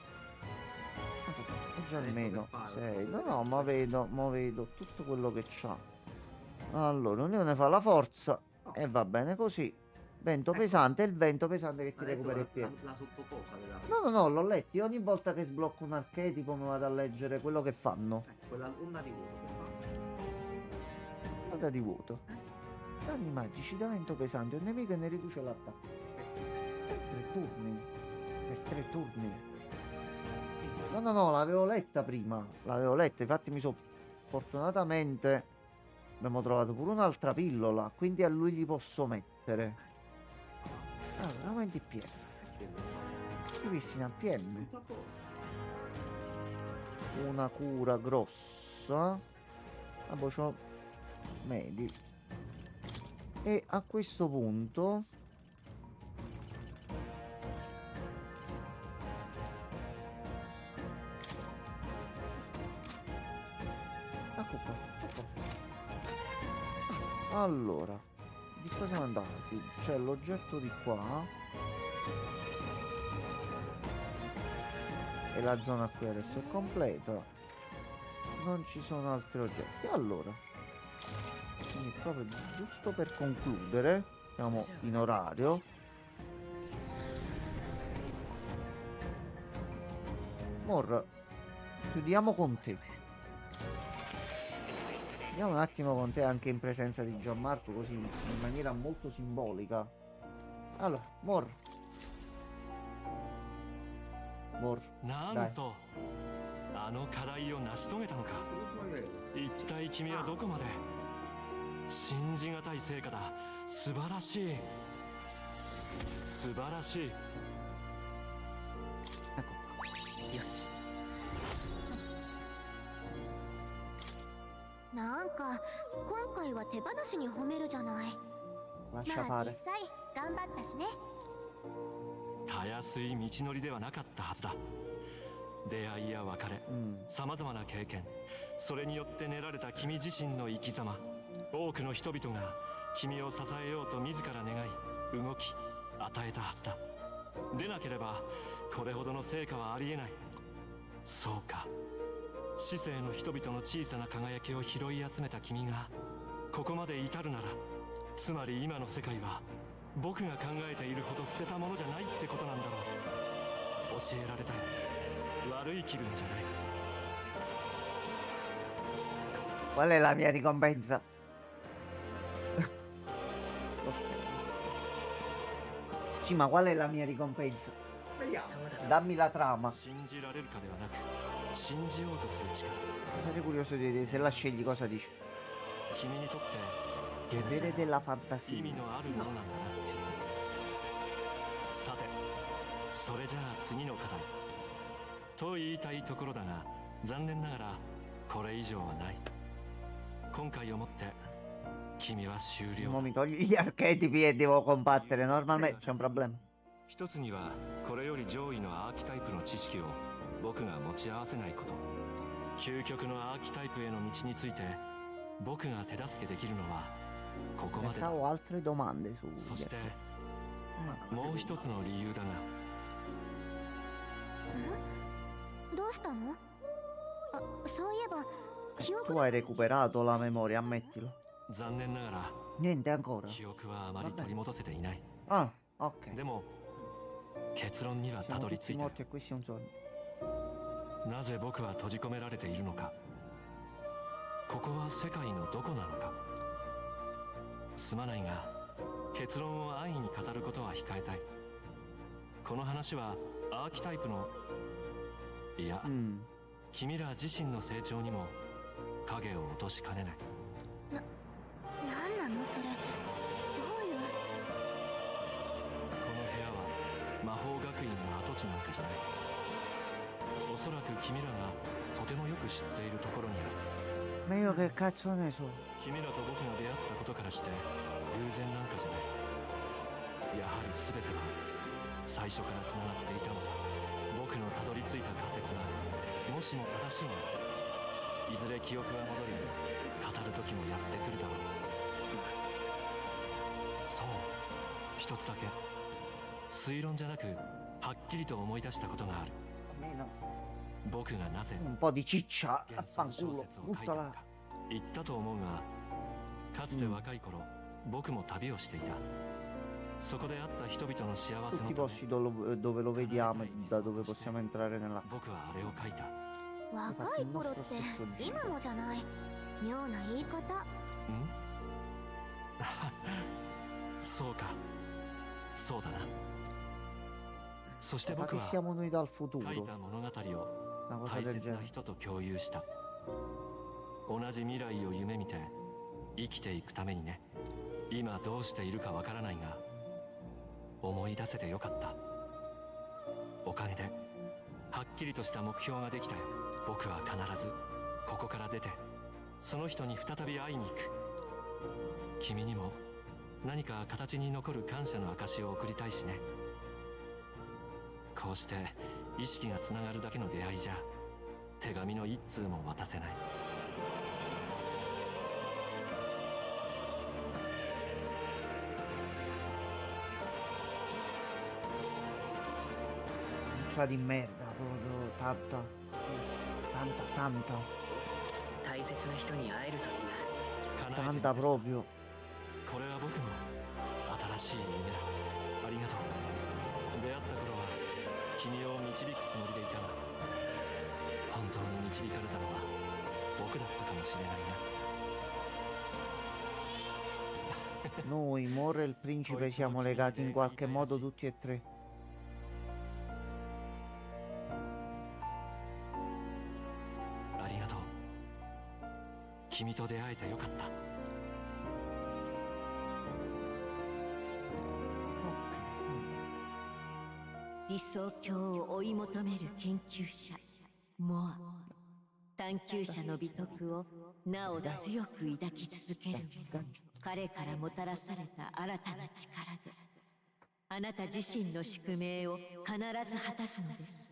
già almeno 6. No, ma vedo tutto quello che c'ha. Allora, unione fa la forza. E va bene così. Vento pesante, è il vento pesante che ti recupera il piede. La sottocosa che No, l'ho letto. Io ogni volta che sblocco un archetipo mi vado a leggere quello che fanno. quella onda di vuoto che fa. Onda di vuoto. Danni magici da vento pesante. Un nemico e ne riduce l'attacco. Per 3 turni. Per 3 turni. No, l'avevo letta prima. L'avevo letta, infatti fortunatamente abbiamo trovato pure un'altra pillola, quindi a lui gli posso mettere. Allora, aumenti PM. Ripristina PM. Una cura grossa. A voce medi. E a questo punto ecco qua. Allora, di cosa siamo andati? C'è l'oggetto di qua e la zona qui adesso è completa, non ci sono altri oggetti. Allora, quindi proprio giusto per concludere, siamo in orario. Mor, chiudiamo con te. Andiamo un attimo con te anche in presenza di Gianmarco, così in maniera molto simbolica. Allora, Mor. なんとあの課題を成し遂げたのか。一体君はどこまで。信じがたい成果だ。素晴らしい素晴らしい。よしなんか今回は手放しに褒めるじゃない。 Lascia まあ fare. 実際頑張ったしね。たやすい道のりではなかったはずだ。出会いや別れ、さまざまな経験、それによって練られた君自身の生き様、多くの人々が君を支えようと自ら願い動き与えたはずだ。でなければこれほどの成果はありえない。そうか、市政の人々の小さな輝きを拾い集めた君がここまで至るなら、つまり今の世界は僕が考えているほど捨てたものじゃないってことなんだろう。教えられたい。悪い気分じゃない。 Qual è la mia ricompensa? Lo spero. Sì, ma qual è la mia ricompensa? Vediamo. Dammi la trama. 信じられるかではなく、信じようとする力。 Sarei curioso di vedere se la scegli cosa dice. 君にとって現 Potere 在 della 意 fantasia. 味のあるものなんだな。さて、それじゃあ次の課題と言いたいところだが、残念ながらこれ以上はない。今回をもって君は終了 Mo mi togli gli archetipi e devo combattere. Normalmente c'è un problema. 一つにはこれより上位のアーキタイプの知識を僕が持ち合わせないこと。究極のアーキタイプへの道について僕が手助けできるのはここ In まで realtà だ。 ho altre domande su そして Ma もう一つの理由だが、どうしたの？あ、そういえば記憶 tu hai recuperato la memoria, ammettilo. 残念ながら Niente ancora. 記憶はあまり取り戻せていない。 Ah, ok. でも結論にはた Siamo どり着 tutti いた。 morti e questo è un sogno. なぜ僕は閉じ込められているのか。ここは世界のどこなのか。すまないが結論を安易に語ることは控えたい。この話はアーキタイプの、いや、 君ら自身の成長にも影を落としかねない。なんなのそれ？どういう？この部屋は魔法学院の跡地なんかじゃない。おそらく君らがとてもよく知っているところにある。 Ma io che cazzo ne so? 君らと僕が出会ったことからして偶然なんかじゃない。やはり全ては最初からつながっていたのさ。僕のたどり着いた仮説がもしも正しいなら、いずれ記憶が戻り語る時もやってくるだろう。そう、一つだけ推論じゃなくはっきりと思い出したことがある。 Almeno 僕がなぜ un po' di ciccia. 幻想小 Affanculo. 説を書いたの Buttala. か言ったと思うが、かつて若い頃、僕も旅をしていた。そこで会った人々の幸せ Tutti の i ため posti dove lo vediamo e da dove possiamo entrare nella... 僕はあれを書いた。若い頃って今もじゃない。妙な言い方。んそうか、そうだな。そして Ma 僕 che は siamo noi dal 書い futuro? た物語を Una cosa 大 del 切な genere. 人と共有した。同じ未来を夢見て生きていくためにね。今どうしているかわからないが、思い出せてよかった。おかげではっきりとした目標ができたよ。僕は必ずここから出てその人に再び会いに行く。君にも何か形に残る感謝の証を送りたいしね。こうして意識がつながるだけの出会いじゃ手紙の一通も渡せない。 Cioè di merda, proprio tanta. Tanta. 大切な人に会えるといいな。 Tanta proprio. これは僕の新しい夢だ。ありがとう。出会った頃は君を導くつもりでいたが、本当に導かれたのは僕だったかもしれないな。 Noi, Moro e il principe siamo legati in qualche modo tutti e tre. ありがとう。君と出会えてよかった。 理想郷を追い求める研究者モア。探求者の美徳をなお強く抱き続ける彼からもたらされた新たな力で、あなた自身の宿命を必ず果たすのです。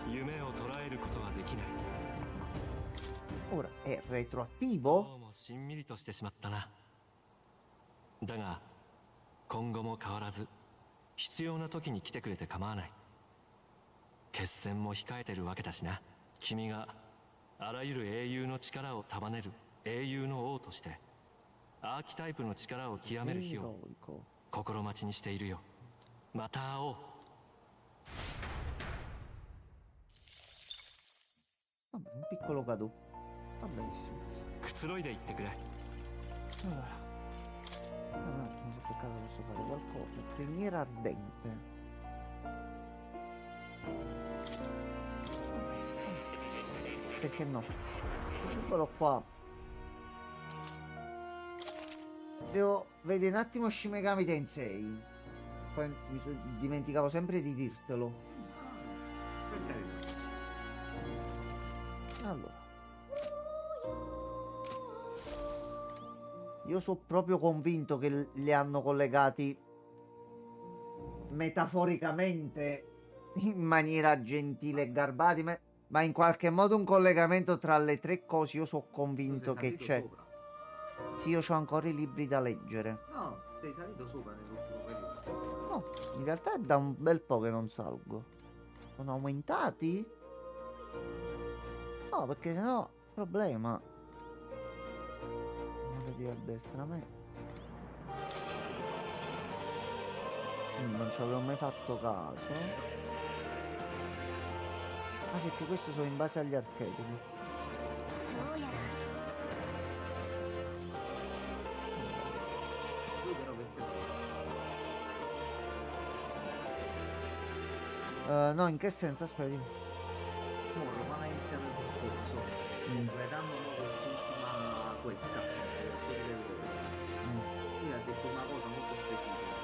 夢を捉えることはできない。 Ora è ど retroattivo? うもしんみりとしてしまったな。だが今後も変わらず必要な時に来てくれて構わない。決戦も控えてるわけだしな。君があらゆる英雄の力を束ねる英雄の王としてアーキタイプの力を極める日を Eroico. 心待ちにしているよ。また会おう。 Vabbè, un piccolo cadeau. Va benissimo. くつろいで言ってくれ。 Allora. Un attimo, che cavolo posso fare qualcosa. Criniera ardente. perché no? Eccolo qua. Devo vedere un attimo Shin Megami Tensei. Poi dimenticavo sempre di dirtelo. Per carità. Allora. Io sono proprio convinto che li hanno collegati metaforicamente in maniera gentile e garbati, ma in qualche modo un collegamento tra le tre cose io sono Tu convinto sei che salito c'è. sopra. Sì, io ho ancora i libri da leggere. No, sei salito sopra nell'ultimo periodo. No, in realtà è da un bel po' che non salgo. Sono aumentati? No, perché sennò problema. Non vedi a destra a me. Non ci avevo mai fatto caso. Ah, perché questi sono in base agli archetipi. どうやら Lui però che No, in che senso? Aspetta, dimmi. Morro, quando ha iniziato il discorso, completando quest'ultima questa, la storia del loro, lui ha detto una cosa molto specifica.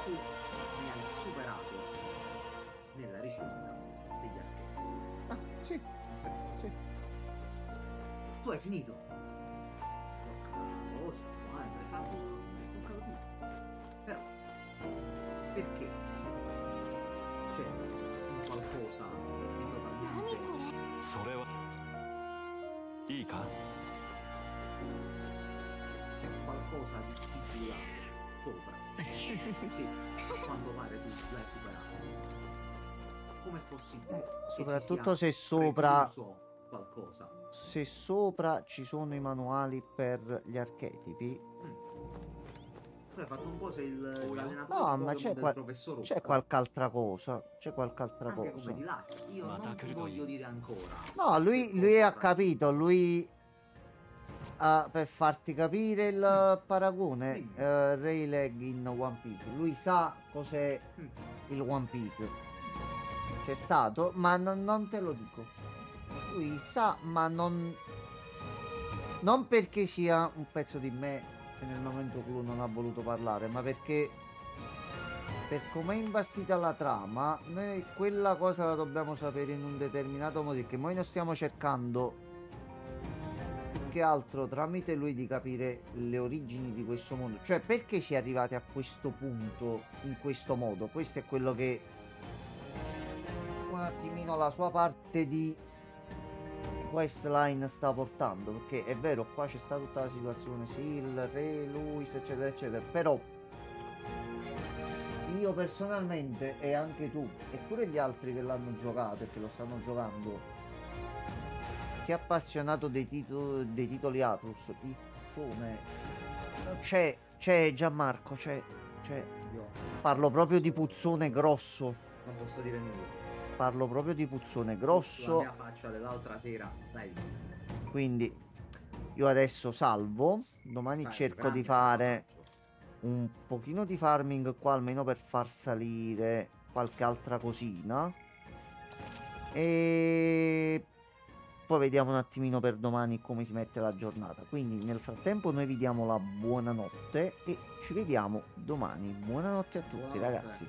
Tu mi hai superato nella ricerca degli archetipi. Ah, sì, sì. Tu hai finito. Sbloccato, quanto hai fatto? Hai sbloccato tutto. Però, perché? C'è un qualcosa che è 何 talmente これ それはいいか c'è qualcosa di siglato sopra. Sì, a quanto pare tu l'hai superato. Com'è possibile? che ci Soprattutto sia se sopra, precluso qualcosa. se sopra ci sono i manuali per gli archetipi. Tu hai fatto un po' sei l'allenatore No, di ma Pokémon del professor c'è Oak. qualche altra cosa. C'è qualche altra Anche cosa. come di là. Io Ma non ti credo voglio io. dire ancora. No, lui che ha cosa capito, lui per farti capire il paragone, Dimmi. Rayleigh in One Piece. Lui sa cos'è Mm. il One Piece. C'è stato, ma non te lo dico. Lui sa, ma non perché sia un pezzo di me e nel momento clou non ha voluto parlare, ma perché per come è imbastita la trama, noi quella cosa la dobbiamo sapere in un determinato modo, che noi non stiamo cercando più che altro tramite lui di capire le origini di questo mondo, cioè perché si è arrivati a questo punto in questo modo. Questo è quello che un attimino la sua parte di questline sta portando, perché è vero, qua c'è stata tutta la situazione, sì, il re, Luis, eccetera, eccetera, però io personalmente e anche tu e pure gli altri che l'hanno giocato e che lo stanno giocando, ti è appassionato dei titoli Atlus, Pizzone, c'è Gianmarco, c'è, Io parlo proprio di puzzone grosso, non posso dire nulla. parlo proprio di puzzone La grosso. mia faccia dell'altra sera l'hai vista. Quindi io adesso salvo, domani Stai cerco di grande fare passaggio. un pochino di farming qua almeno per far salire qualche altra cosina e poi vediamo un attimino per domani come si mette la giornata. Quindi nel frattempo noi vi diamo la buonanotte e ci vediamo domani. Buonanotte a tutti, Buonanotte. ragazzi.